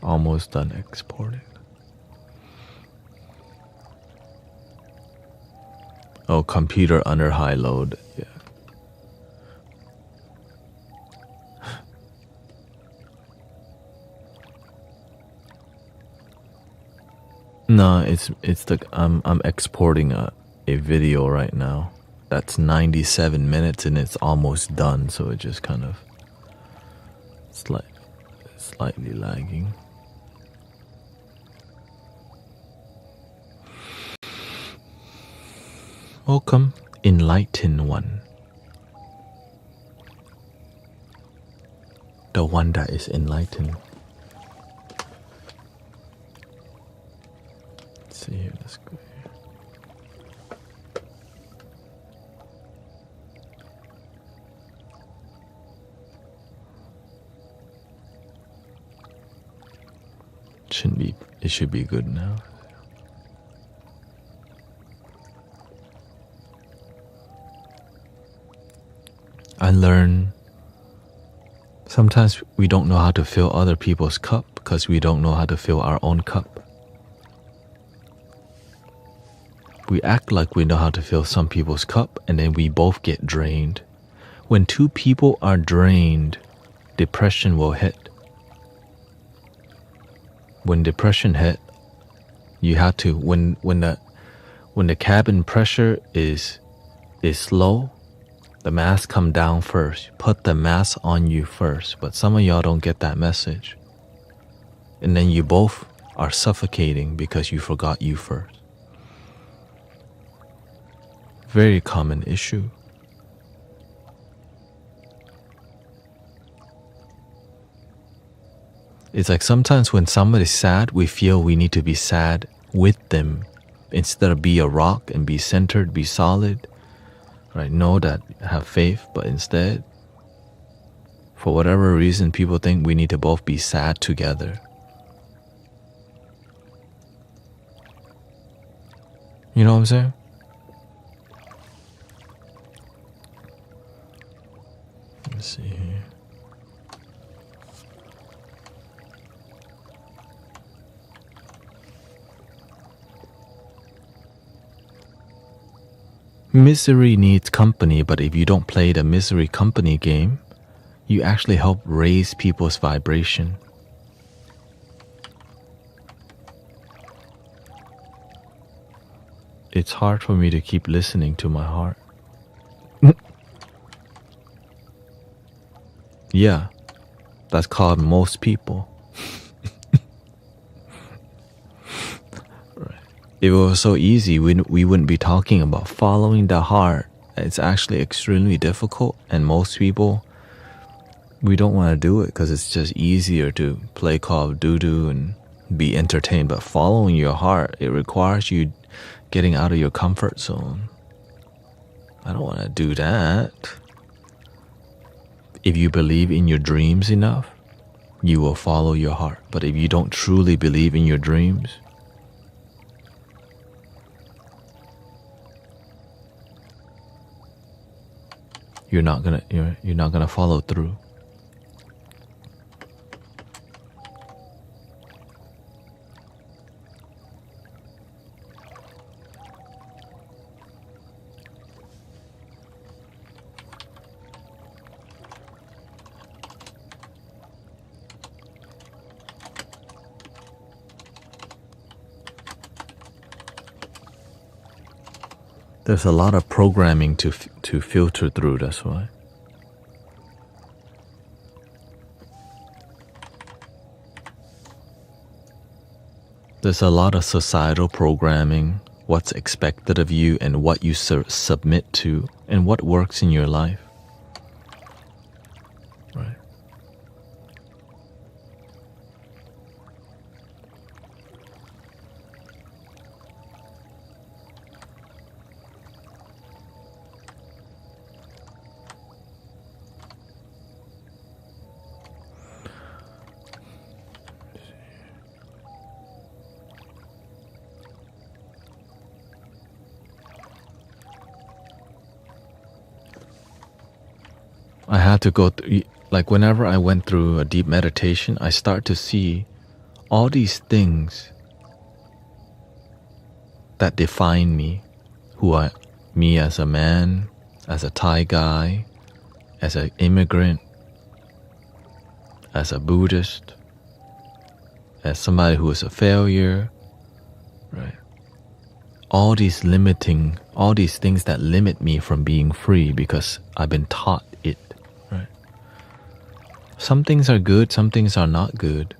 Almost done exporting. Oh, computer under high load. Yeah. No, it's the I'm exporting a video right now. That's 97 minutes and it's almost done, so it just kind of slightly lagging. Welcome, Enlightened One. The one that is enlightened. Let's see here, let's go here. It should be good now. I learn sometimes we don't know how to fill other people's cup because we don't know how to fill our own cup. We act like we know how to fill some people's cup and then we both get drained. When two people are drained, depression will hit. When depression hit, you have to when the cabin pressure is low, the mask come down first. Put the mask on you first. But some of y'all don't get that message. And then you both are suffocating because you forgot you first. Very common issue. It's like sometimes when somebody's sad, we feel we need to be sad with them instead of be a rock and be centered, be solid. Right? Know that, have faith, but instead, for whatever reason, people think we need to both be sad together. You know what I'm saying? Let's see here. Misery needs company, but if you don't play the misery company game, you actually help raise people's vibration. It's hard for me to keep listening to my heart. Yeah, that's called most people. If it was so easy, we wouldn't be talking about following the heart. It's actually extremely difficult, and most people, we don't want to do it because it's just easier to play Call of Duty and be entertained. But following your heart, it requires you getting out of your comfort zone. I don't want to do that. If you believe in your dreams enough, you will follow your heart. But if you don't truly believe in your dreams, you're not gonna follow through. There's a lot of programming to filter through, that's why. There's a lot of societal programming, what's expected of you and what you submit to and what works in your life. Right. I had to go through, like whenever I went through a deep meditation, I start to see all these things that define me, me as a man, as a Thai guy, as an immigrant, as a Buddhist, as somebody who is a failure, right? All these things that limit me from being free because I've been taught it. Some things are good, some things are not good.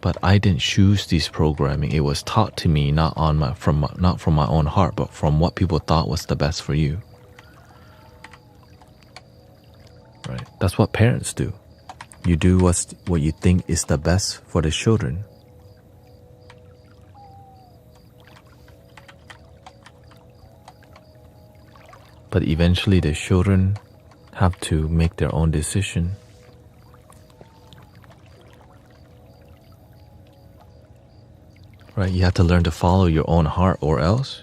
But I didn't choose this programming. It was taught to me not from my own heart, but from what people thought was the best for you. Right? That's what parents do. You do what you think is the best for the children. But eventually the children have to make their own decision. Right? You have to learn to follow your own heart, or else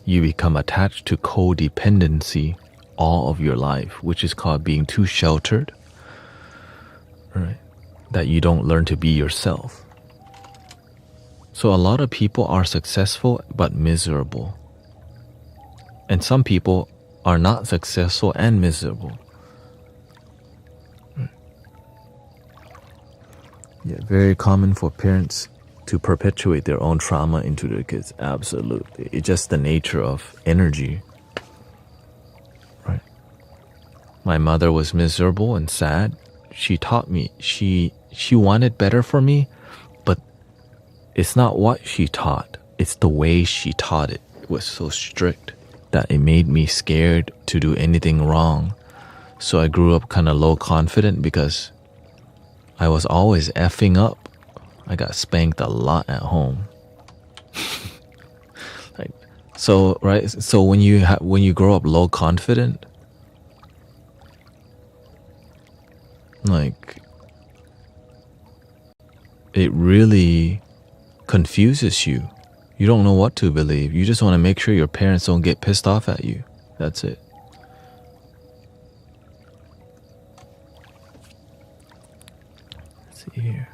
you become attached to codependency all of your life, which is called being too sheltered, right? That you don't learn to be yourself. So a lot of people are successful but miserable. And some people are not successful and miserable. Yeah, very common for parents to perpetuate their own trauma into their kids. Absolutely. It's just the nature of energy. Right? My mother was miserable and sad. She taught me. She wanted better for me, but it's not what she taught. It's the way she taught it. It was so strict that it made me scared to do anything wrong. So I grew up kind of low confident because I was always effing up. I got spanked a lot at home. Right? So when you grow up low confident, like it really confuses you. You don't know what to believe. You just want to make sure your parents don't get pissed off at you. That's it. Let's see here.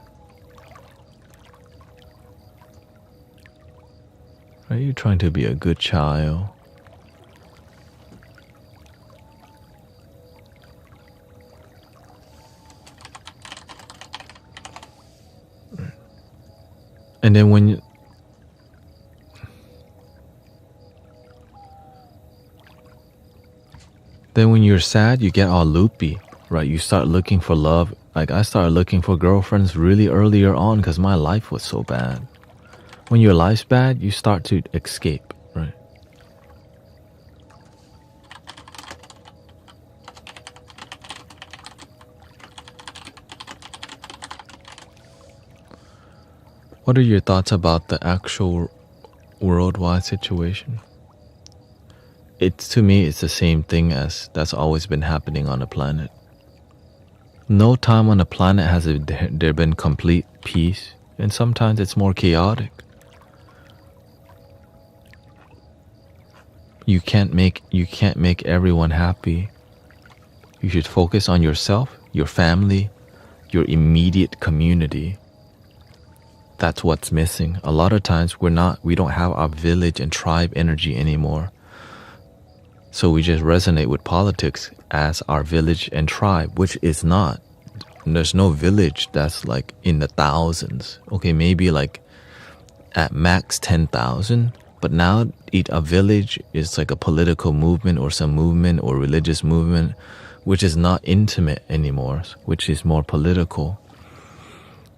Are you trying to be a good child? And then when you're sad, you get all loopy, right? You start looking for love. Like I started looking for girlfriends really earlier on because my life was so bad. When your life's bad, you start to escape, right? What are your thoughts about the actual worldwide situation? To me, it's the same thing as that's always been happening on the planet. No time on the planet has there been complete peace, and sometimes it's more chaotic. You can't make everyone happy. You should focus on yourself, your family, your immediate community. That's what's missing. A lot of times we don't have our village and tribe energy anymore. So we just resonate with politics as our village and tribe, which is not. There's no village that's like in the thousands. Okay, maybe like at max 10,000. But now a village is like a political movement or some movement or religious movement, which is not intimate anymore, which is more political.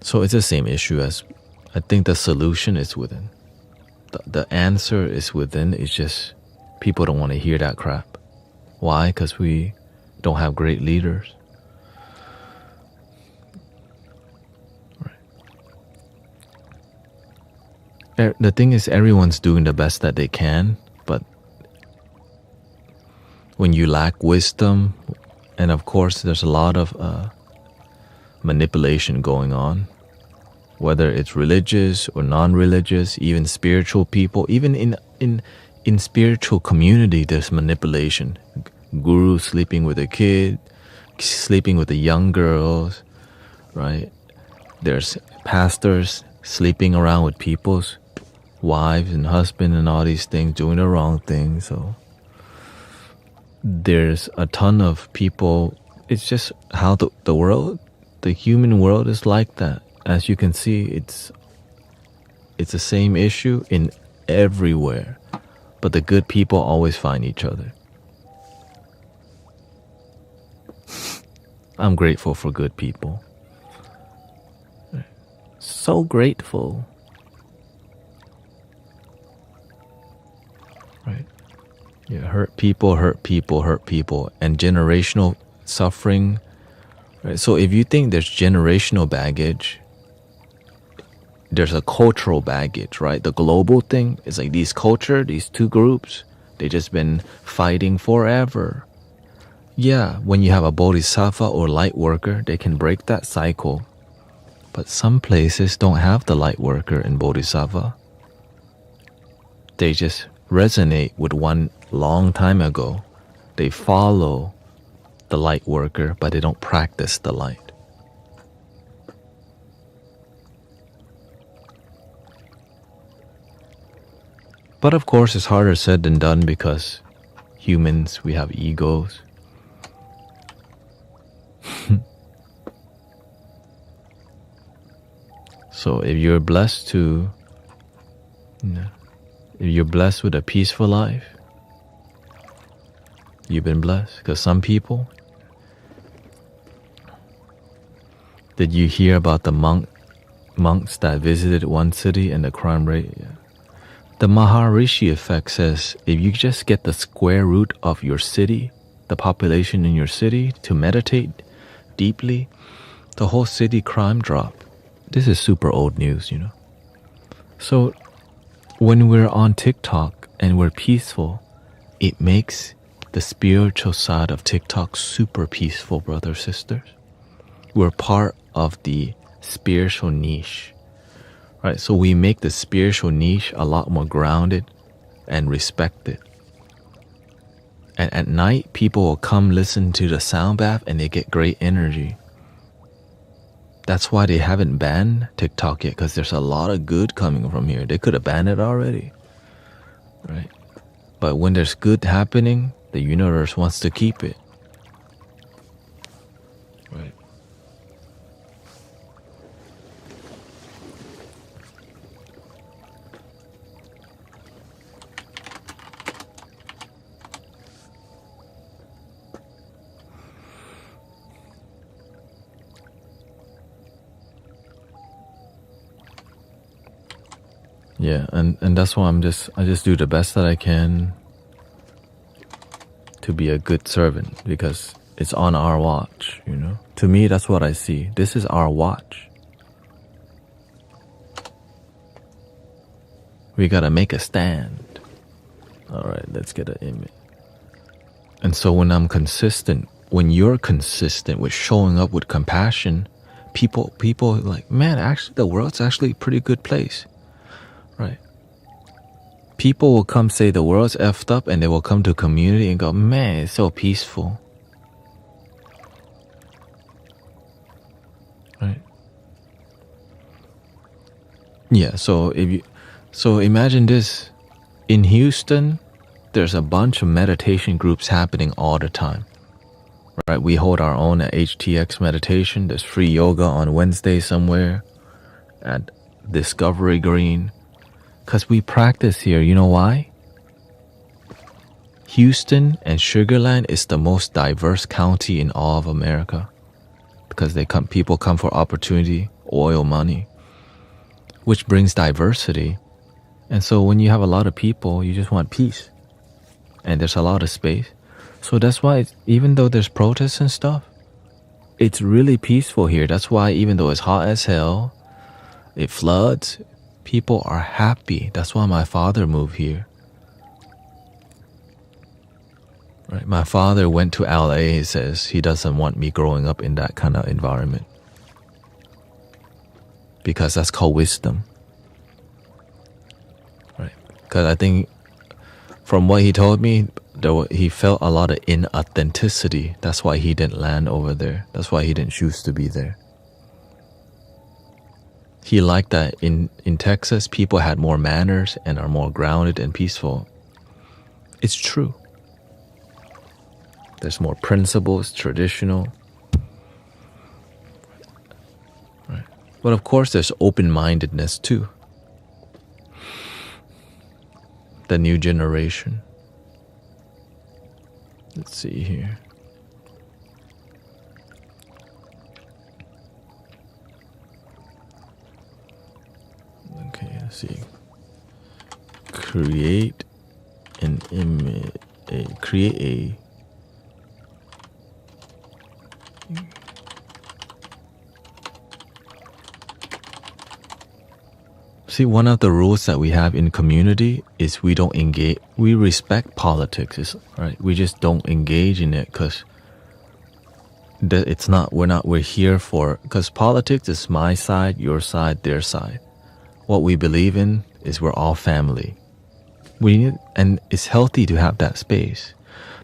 So it's the same issue as, I think the solution is within. The answer is within. It's just people don't want to hear that crap. Why? Because we don't have great leaders. Right. The thing is, everyone's doing the best that they can, but when you lack wisdom, and of course there's a lot of manipulation going on, whether it's religious or non-religious, even spiritual people, even in spiritual community, there's manipulation. Guru sleeping with a kid, sleeping with the young girls, right? There's pastors sleeping around with people's wives and husband and all these things, doing the wrong thing. So there's a ton of people. It's just how the world, the human world is like that. As you can see, it's the same issue in everywhere, but the good people always find each other. I'm grateful for good people. So grateful. Right? Yeah, hurt people, and generational suffering. Right? So if you think there's generational baggage, there's a cultural baggage, right? The global thing is like these two groups, they just been fighting forever. Yeah, when you have a bodhisattva or light worker, they can break that cycle. But some places don't have the light worker and bodhisattva. They just resonate with one long time ago. They follow the light worker, but they don't practice the light. But of course, it's harder said than done because humans, we have egos. So if you're blessed if you're blessed with a peaceful life, you've been blessed. Because some people, did you hear about the monks that visited one city and the crime rate? Yeah. The Maharishi effect says if you just get the square root of your city, the population in your city, to meditate deeply, the whole city crime drop. This is super old news, you know. So when we're on TikTok and we're peaceful, it makes the spiritual side of TikTok super peaceful, brothers, sisters. We're part of the spiritual niche. Right, so we make the spiritual niche a lot more grounded and respected. And at night, people will come listen to the sound bath and they get great energy. That's why they haven't banned TikTok yet, because there's a lot of good coming from here. They could have banned it already. Right? But when there's good happening, the universe wants to keep it. Right? Yeah, and that's why I just do the best that I can to be a good servant, because it's on our watch, you know. To me, that's what I see. This is our watch. We gotta make a stand. All right, let's get an image. And so when I'm consistent when you're consistent with showing up with compassion, people are like, man, actually the world's actually a pretty good place, right? People will come say the world's effed up, and they will come to community and go, man, it's so peaceful, right? Yeah, so imagine this. In Houston, there's a bunch of meditation groups happening all the time, right? We hold our own at HTX Meditation. There's free yoga on Wednesday somewhere at Discovery Green. Because we practice here. You know why? Houston and Sugar Land is the most diverse county in all of America. Because people come for opportunity, oil, money, which brings diversity. And so when you have a lot of people, you just want peace. And there's a lot of space. So that's why, even though there's protests and stuff, it's really peaceful here. That's why even though it's hot as hell, it floods, people are happy. That's why my father moved here. Right? My father went to LA. He says he doesn't want me growing up in that kind of environment. Because that's called wisdom. Right? Because I think from what he told me, he felt a lot of inauthenticity. That's why he didn't land over there. That's why he didn't choose to be there. He liked that in Texas, people had more manners and are more grounded and peaceful. It's true. There's more principles, traditional. Right. But of course, there's open-mindedness too. The new generation. Let's see here. Okay, let's see. Create an image. Create a. See, one of the rules that we have in community is we don't engage. We respect politics, right? We just don't engage in it because it's not. We're here for, because politics is my side, your side, their side. What we believe in is we're all family. And it's healthy to have that space.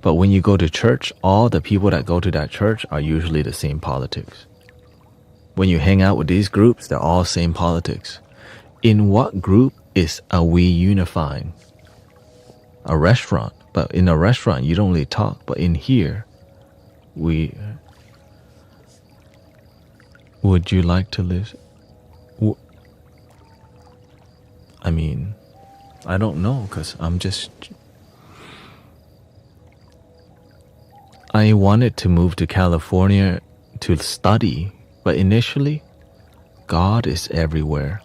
But when you go to church, all the people that go to that church are usually the same politics. When you hang out with these groups, they're all same politics. In what group are we unifying? A restaurant. But in a restaurant, you don't really talk. But in here, would you like to live? I mean, I don't know, because I wanted to move to California to study, but initially, God is everywhere.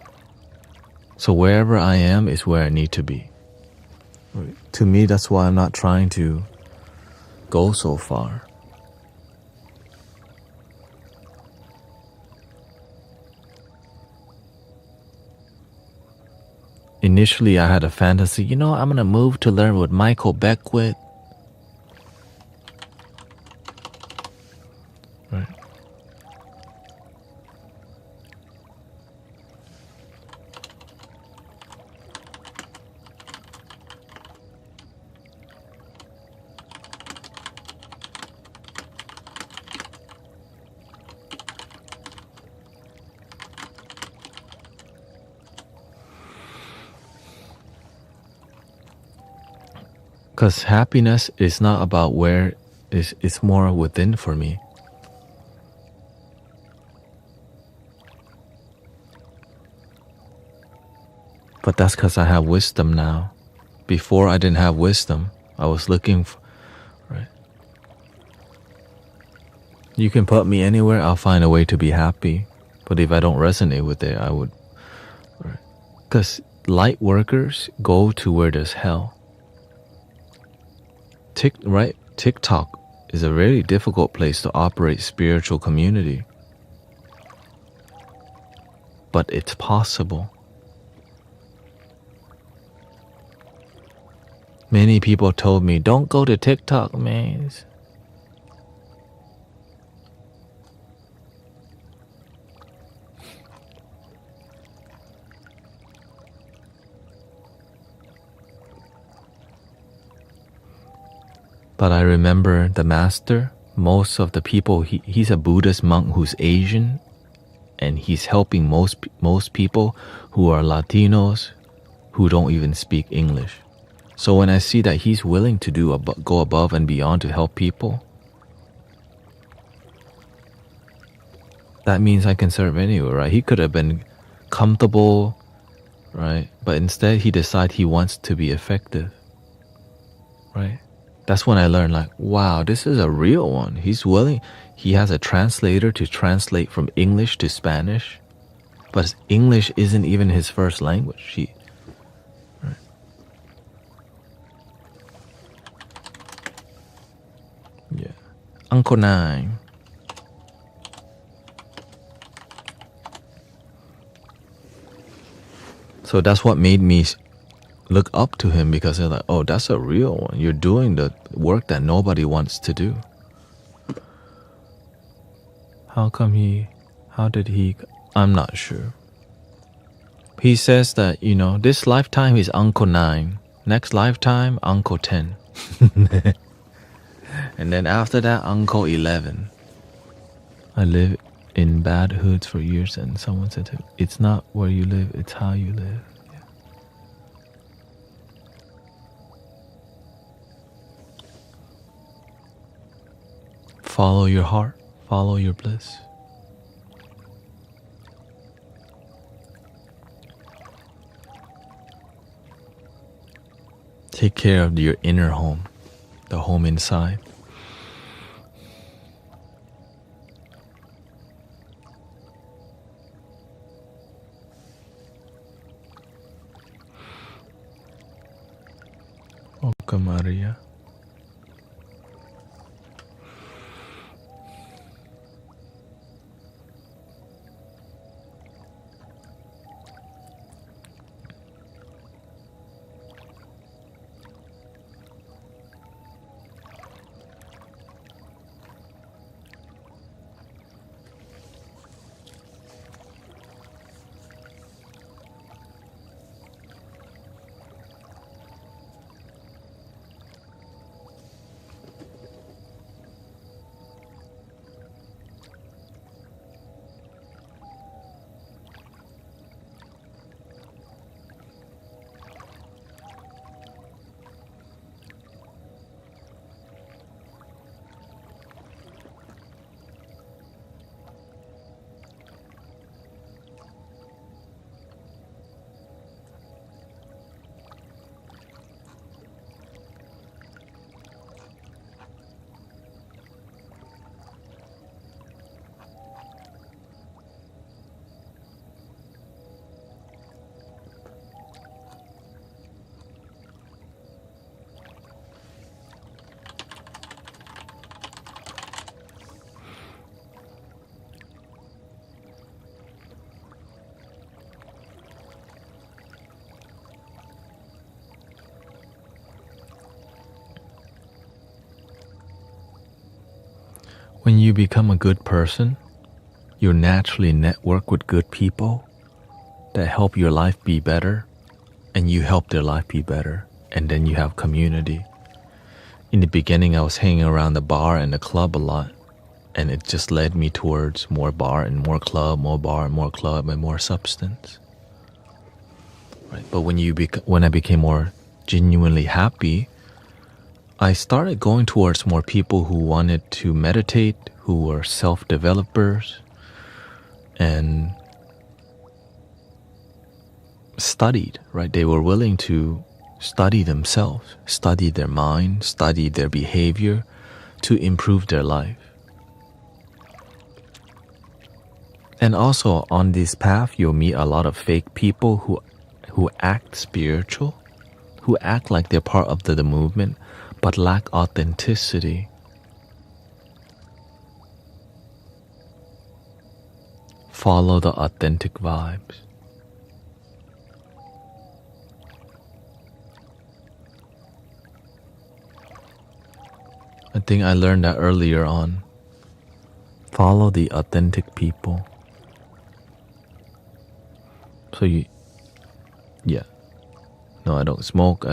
So wherever I am is where I need to be. Right. To me, that's why I'm not trying to go so far. Initially, I had a fantasy, I'm going to move to learn with Michael Beckwith. Right. Because happiness is not about where, it's more within for me. But that's because I have wisdom now. Before I didn't have wisdom. I was looking for, right? You can put me anywhere, I'll find a way to be happy. But if I don't resonate with it, I would, right? Because light workers go to where there's hell. Right? TikTok is a very difficult place to operate spiritual community. But it's possible. Many people told me, don't go to TikTok, man. But I remember the master, most of the people, he's a Buddhist monk who's Asian, and he's helping most people who are Latinos who don't even speak English. So when I see that he's willing to go above and beyond to help people, that means I can serve anywhere, right? He could have been comfortable, right? But instead he decided he wants to be effective, right? That's when I learned, like, wow, this is a real one. He's willing. He has a translator to translate from English to Spanish, but English isn't even his first language. Right? Yeah. Uncle Nine. So that's what made me look up to him, because they're like, oh, that's a real one. You're doing the work that nobody wants to do. How did he, I'm not sure. He says that, this lifetime he's Uncle 9. Next lifetime, Uncle 10. And then after that, Uncle 11. I live in bad hoods for years, and someone said to me, it's not where you live, it's how you live. Yeah. Follow your heart, follow your bliss. Take care of your inner home, the home inside. Oka Maria. When you become a good person, you naturally network with good people that help your life be better, and you help their life be better, and then you have community. In the beginning, I was hanging around the bar and the club a lot, and it just led me towards more bar and more club, more bar and more club and more substance. Right? But when I became more genuinely happy, I started going towards more people who wanted to meditate, who were self-developers, and studied, right? They were willing to study themselves, study their mind, study their behavior to improve their life. And also on this path, you'll meet a lot of fake people who act spiritual, who act like they're part of the movement, but lack authenticity. Follow the authentic vibes. I think I learned that earlier on. Follow the authentic people. So no, I don't smoke,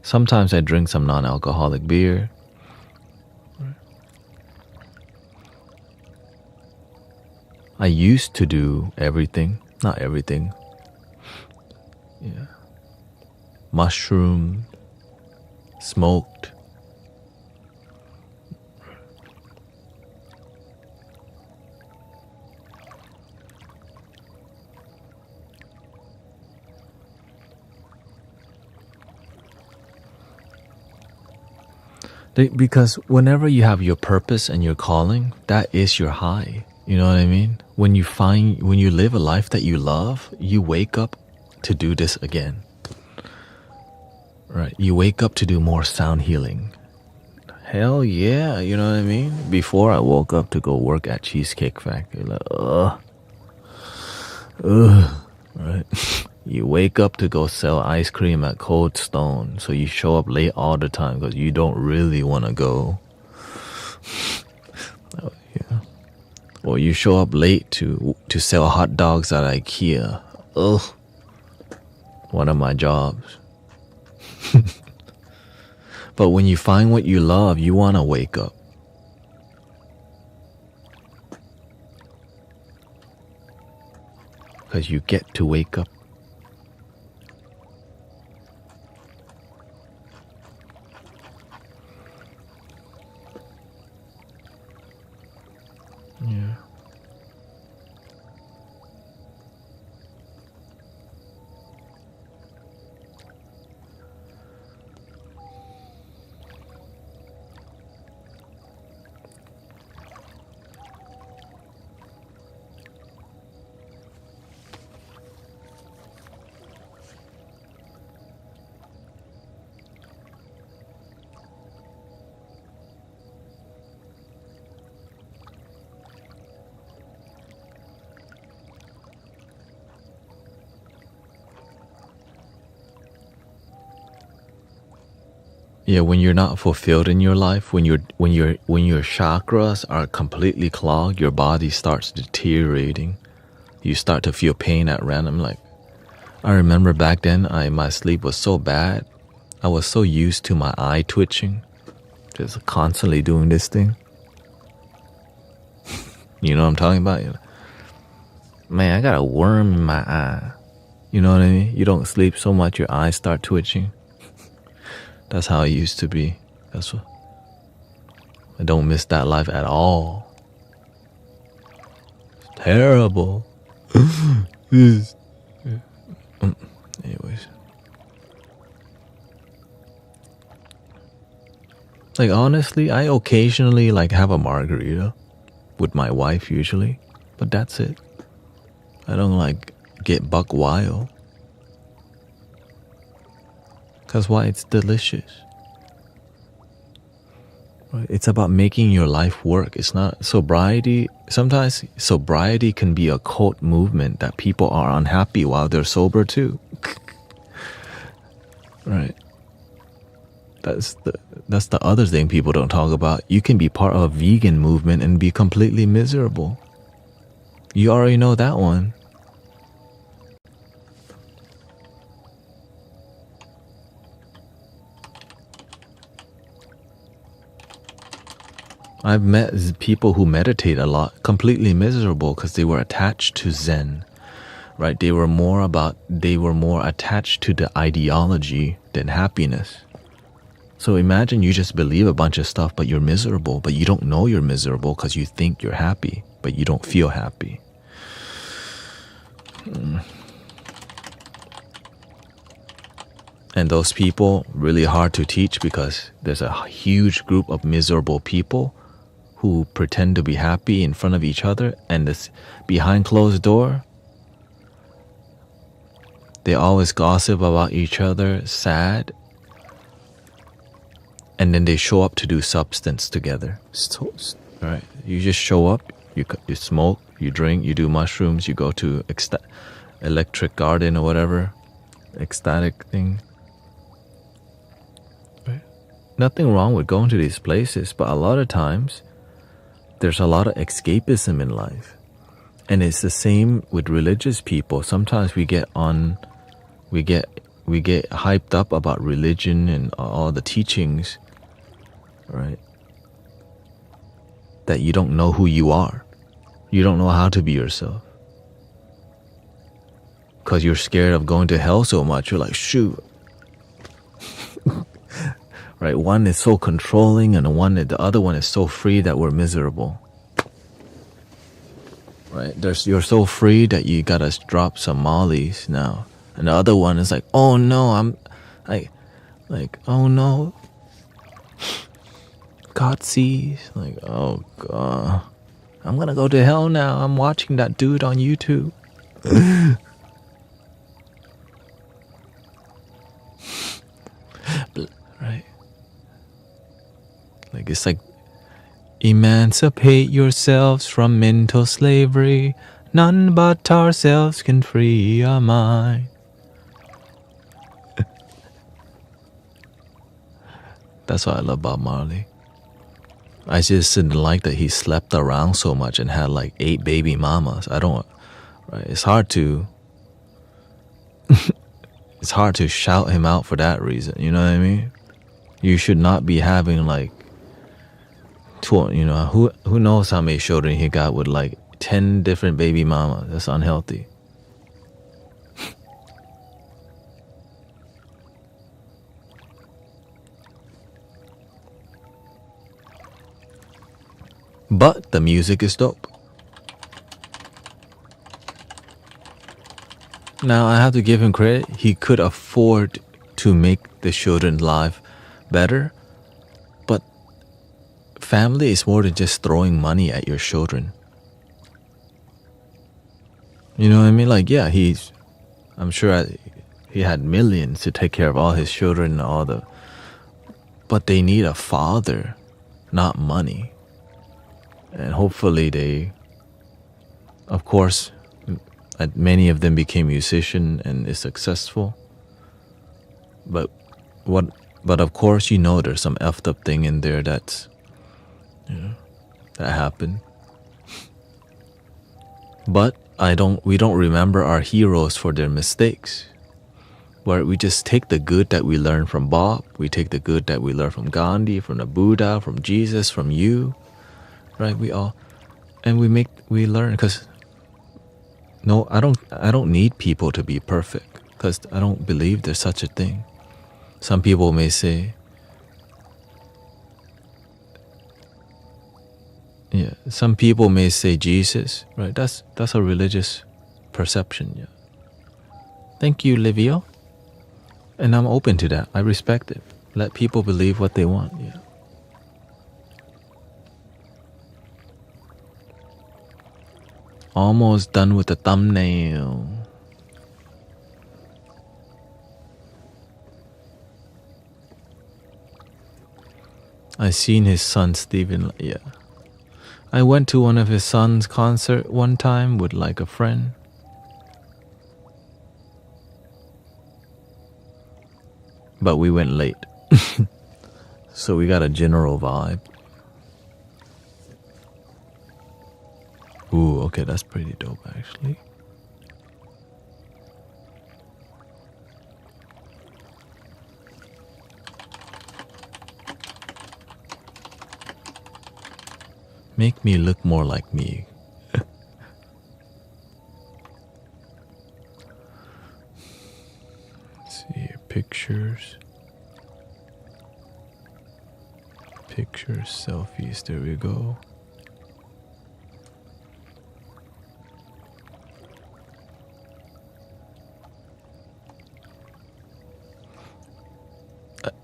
sometimes I drink some non-alcoholic beer, I used to do everything. Not everything. Yeah. Mushroom, smoked. Because whenever you have your purpose and your calling, that is your high. You know what I mean? When you live a life that you love, you wake up to do this again. Right? You wake up to do more sound healing. Hell yeah, you know what I mean? Before I woke up to go work at Cheesecake Factory, like, right? You wake up to go sell ice cream at Cold Stone, so you show up late all the time because you don't really want to go. Oh, yeah. Or you show up late to sell hot dogs at IKEA. Ugh. One of my jobs. But when you find what you love, you want to wake up. Because you get to wake up. Yeah. Yeah, when you're not fulfilled in your life, when your chakras are completely clogged, your body starts deteriorating. You start to feel pain at random. Like, I remember back then, my sleep was so bad. I was so used to my eye twitching, just constantly doing this thing. You know what I'm talking about? Man, I got a worm in my eye. You know what I mean? You don't sleep so much, your eyes start twitching. That's how it used to be. That's what. I don't miss that life at all. It's terrible. Anyways. Like, honestly, I occasionally like have a margarita with my wife usually, but that's it. I don't like get buck wild. Because why? It's delicious. Right? It's about making your life work. It's not sobriety. Sometimes sobriety can be a cult movement that people are unhappy while they're sober too. Right. That's the other thing people don't talk about. You can be part of a vegan movement and be completely miserable. You already know that one. I've met people who meditate a lot, completely miserable because they were attached to Zen, right? They were more attached to the ideology than happiness. So imagine you just believe a bunch of stuff, but you're miserable, but you don't know you're miserable because you think you're happy, but you don't feel happy. And those people, really hard to teach because there's a huge group of miserable people who pretend to be happy in front of each other, and this behind closed door, they always gossip about each other, sad, and then they show up to do substance together. Right? You just show up, you smoke, you drink, you do mushrooms, you go to electric garden or whatever, ecstatic thing. Right? Nothing wrong with going to these places, but a lot of times there's a lot of escapism in life. And it's the same with religious people. Sometimes we get hyped up about religion and all the teachings, right? That you don't know who you are. You don't know how to be yourself. Because you're scared of going to hell so much. You're like, shoot. Right? One is so controlling and the other one is so free that we're miserable. Right? You're so free that you gotta drop some mollies now. And the other one is like, oh no, oh no. God sees. Like, oh God. I'm gonna go to hell now. I'm watching that dude on YouTube. Right? Like, it's like, emancipate yourselves from mental slavery. None but ourselves can free our mind. That's why I love Bob Marley. I just didn't like that he slept around so much and had like 8 baby mamas. Right? It's hard to shout him out for that reason. You know what I mean? You should not be having like, who knows how many children he got with like 10 different baby mamas. That's unhealthy. But the music is dope. Now I have to give him credit. He could afford to make the children's life better. But family is more than just throwing money at your children. You know what I mean? Like, yeah, I'm sure he had millions to take care of all his children and but they need a father, not money. And hopefully of course, many of them became musicians and is successful. But of course, there's some effed up thing in there that happened. But we don't remember our heroes for their mistakes. Where we just take the good that we learned from Bob, we take the good that we learned from Gandhi, from the Buddha, from Jesus, from you, right? We learn, because no, I don't need people to be perfect, because I don't believe there's such a thing. Some people may say, Jesus, right? That's a religious perception, yeah. Thank you, Livio. And I'm open to that. I respect it. Let people believe what they want, yeah. Almost done with the thumbnail. I seen his son Steven, yeah. I went to one of his son's concert one time with like a friend. But we went late. So we got a general vibe. Ooh, okay, that's pretty dope actually. Make me look more like me. Let's see here, pictures, selfies, there we go.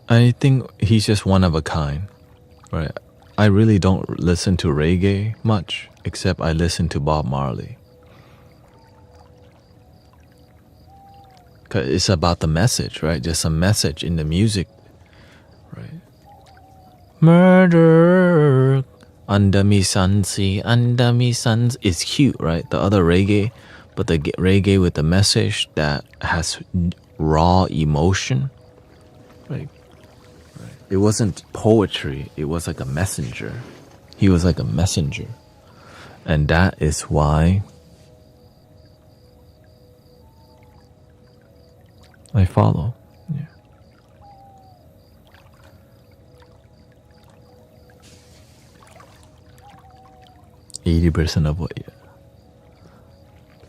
I think he's just one of a kind, right? I really don't listen to reggae much, except I listen to Bob Marley. 'Cause it's about the message, right? Just a message in the music, right? Murder under me suns is cute, right? The other reggae, but the reggae with the message that has raw emotion, right? It wasn't poetry, it was like a messenger. He was like a messenger. And that is why I follow. Yeah. %80 of what, yeah.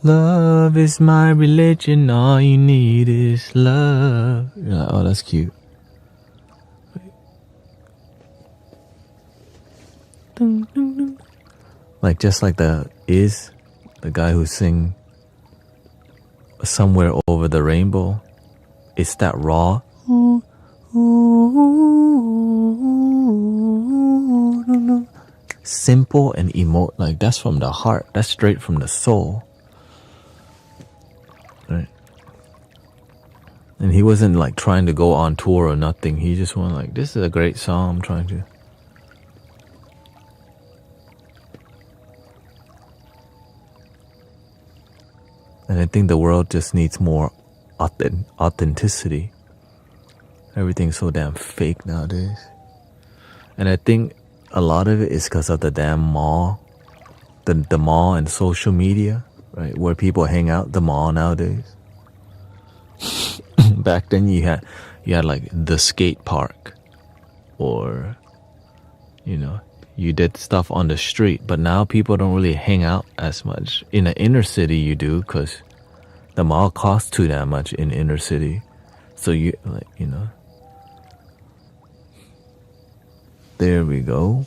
Love is my religion, all you need is love. You're like, oh, that's cute. Like just like the guy who sing Somewhere Over the Rainbow. It's that raw. Simple and emote, like that's from the heart. That's straight from the soul. Right? And he wasn't like trying to go on tour or nothing. He just went like, this is a great song. I'm trying to. And I think the world just needs more authenticity. Everything's so damn fake nowadays. And I think a lot of it is because of the damn mall. The mall and social media, right? Where people hang out, the mall nowadays. Back then you had like the skate park. Or, you did stuff on the street. But now people don't really hang out as much. In the inner city you do, because the mall costs too damn much in inner city. So there we go.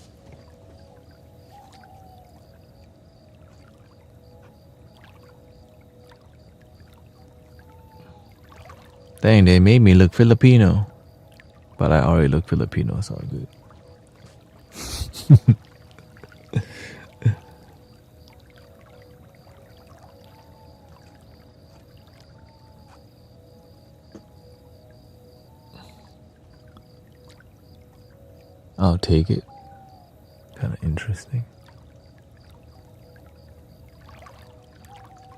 Dang, they made me look Filipino. But I already look Filipino, so all good. I'll take it. Kind of interesting.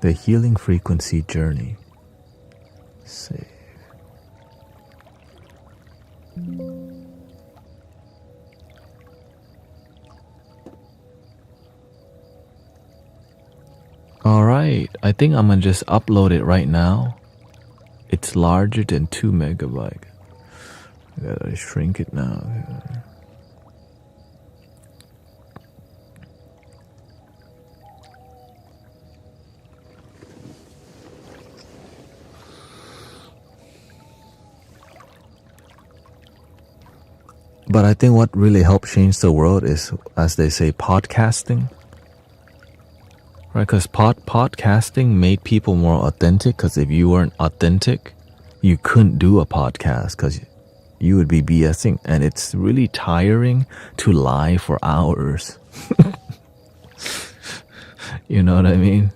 The healing frequency journey. Save. Alright, I think I'm gonna just upload it right now. It's larger than 2 megabytes. I gotta shrink it now. But I think what really helped change the world is, as they say, podcasting. Right, because podcasting made people more authentic. Because if you weren't authentic, you couldn't do a podcast because you would be BSing. And it's really tiring to lie for hours. You know what I mean?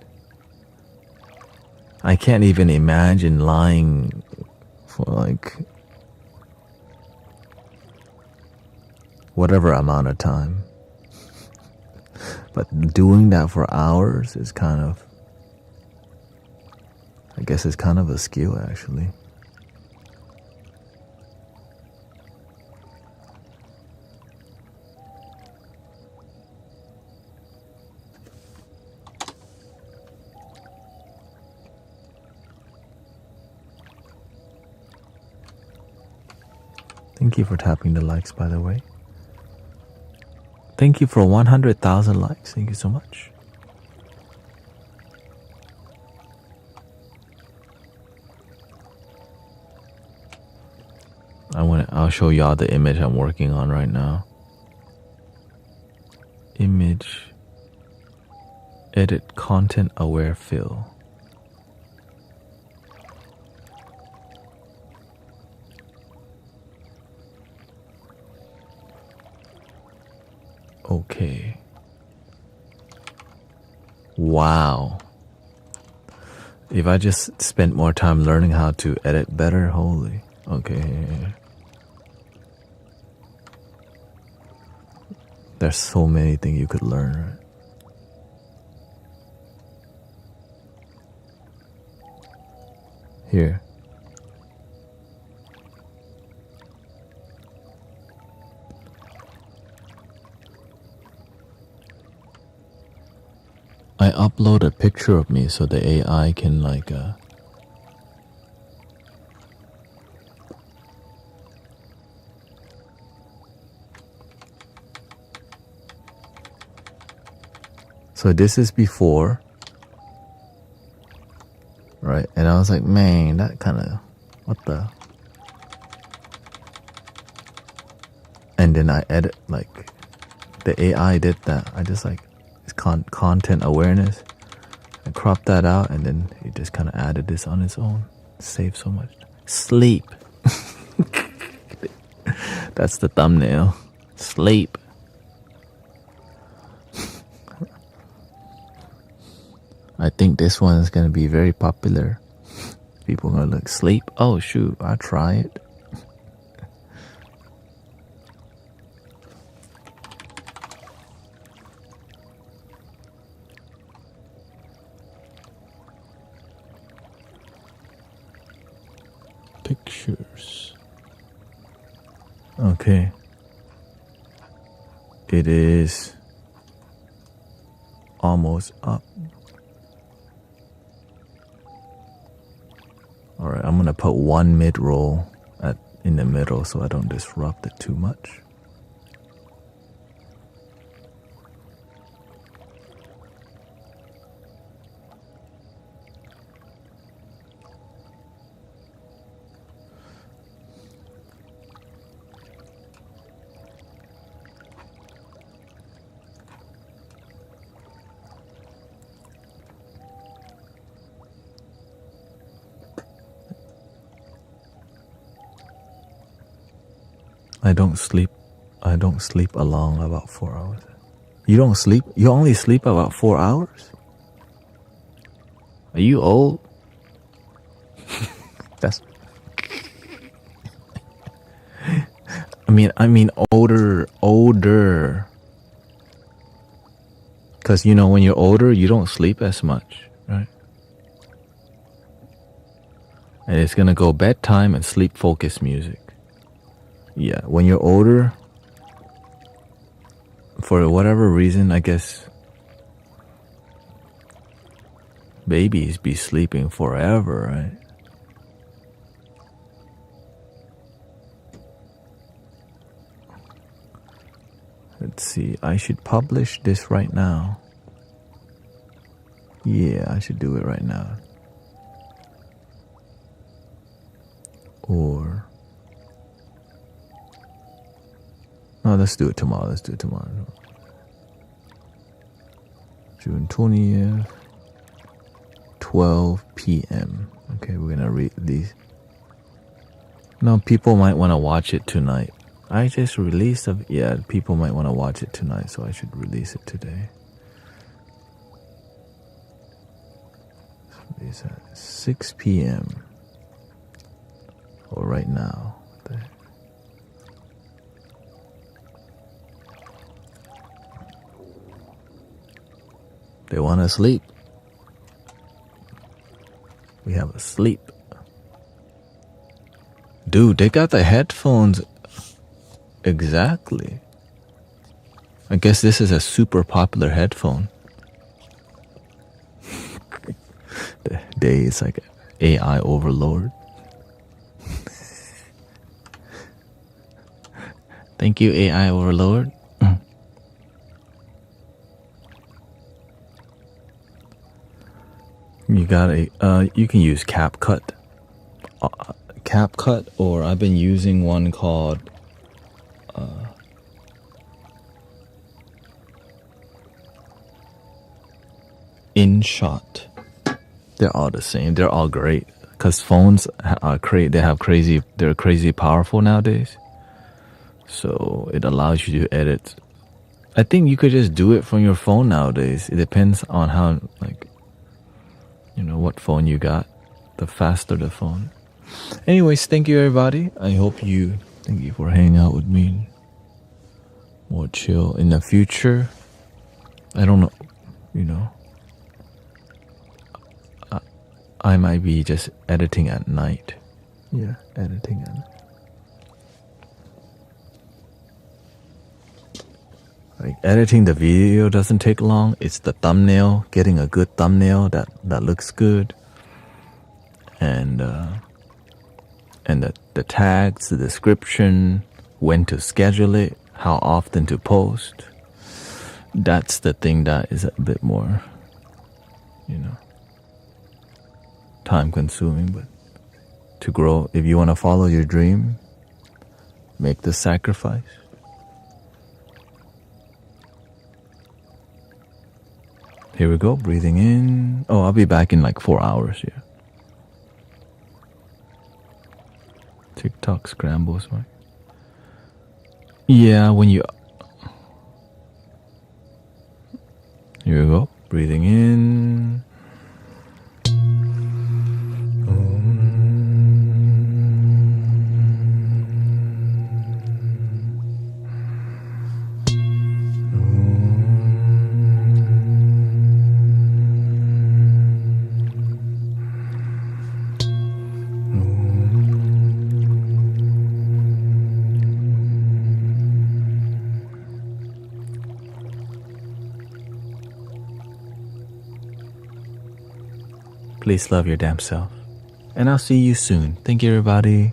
I can't even imagine lying for like whatever amount of time. But doing that for hours is kind of, I guess it's kind of a skill actually. Thank you for tapping the likes, by the way. Thank you for 100,000 likes. Thank you so much. I'll show y'all the image I'm working on right now. Image. Edit content aware fill. Okay. Wow. If I just spent more time learning how to edit better, holy. Okay. There's so many things you could learn, right? Here. I upload a picture of me so the AI can like so this is before, right? And I was like, man, that kind of, what the? And then I edit, like, the AI did that. I just like, it's content awareness. I cropped that out, and then it just kind of added this on its own. Saved so much. Sleep. That's the thumbnail. Sleep. I think this one is going to be very popular. People are going to look, sleep? Oh, shoot, I'll try it. Pictures. Okay. It is almost up. Alright, I'm gonna put one mid-roll in the middle so I don't disrupt it too much. I don't sleep along about 4 hours. You don't sleep? You only sleep about 4 hours? Are you old? That's I mean older. Cause you know when you're older you don't sleep as much, right? And it's gonna go bedtime and sleep focused music. Yeah, when you're older, for whatever reason, I guess babies be sleeping forever, right? Let's see, I should publish this right now. Yeah, I should do it right now. Or no, let's do it tomorrow. June 20th, 12 p.m. Okay, we're gonna read these. No, people might want to watch it tonight. I just released yeah, people might want to watch it tonight, so I should release it today. It's at 6 p.m. or right now. They want to sleep. We have a sleep. Dude, they got the headphones. Exactly. I guess this is a super popular headphone. The day is like AI overlord. Thank you, AI overlord. You got you can use CapCut. CapCut, or I've been using one called InShot. They're all the same. They're all great because phones are they're crazy powerful nowadays. So it allows you to edit. I think you could just do it from your phone nowadays. It depends on how, like, you know, what phone you got. The faster the phone. Anyways, thank you everybody. Thank you for hanging out with me. More chill in the future. I don't know, you know. I might be just editing at night. Yeah, editing at night. Like, editing the video doesn't take long. It's the thumbnail, getting a good thumbnail that looks good, and the tags, the description, when to schedule it, how often to post. That's the thing that is a bit more, you know, time consuming, but to grow, if you want to follow your dream, make the sacrifice. Here we go, breathing in. Oh, I'll be back in like 4 hours, yeah. TikTok scrambles, right? Yeah, when you... Here we go, breathing in. Please love your damn self. And I'll see you soon. Thank you, everybody.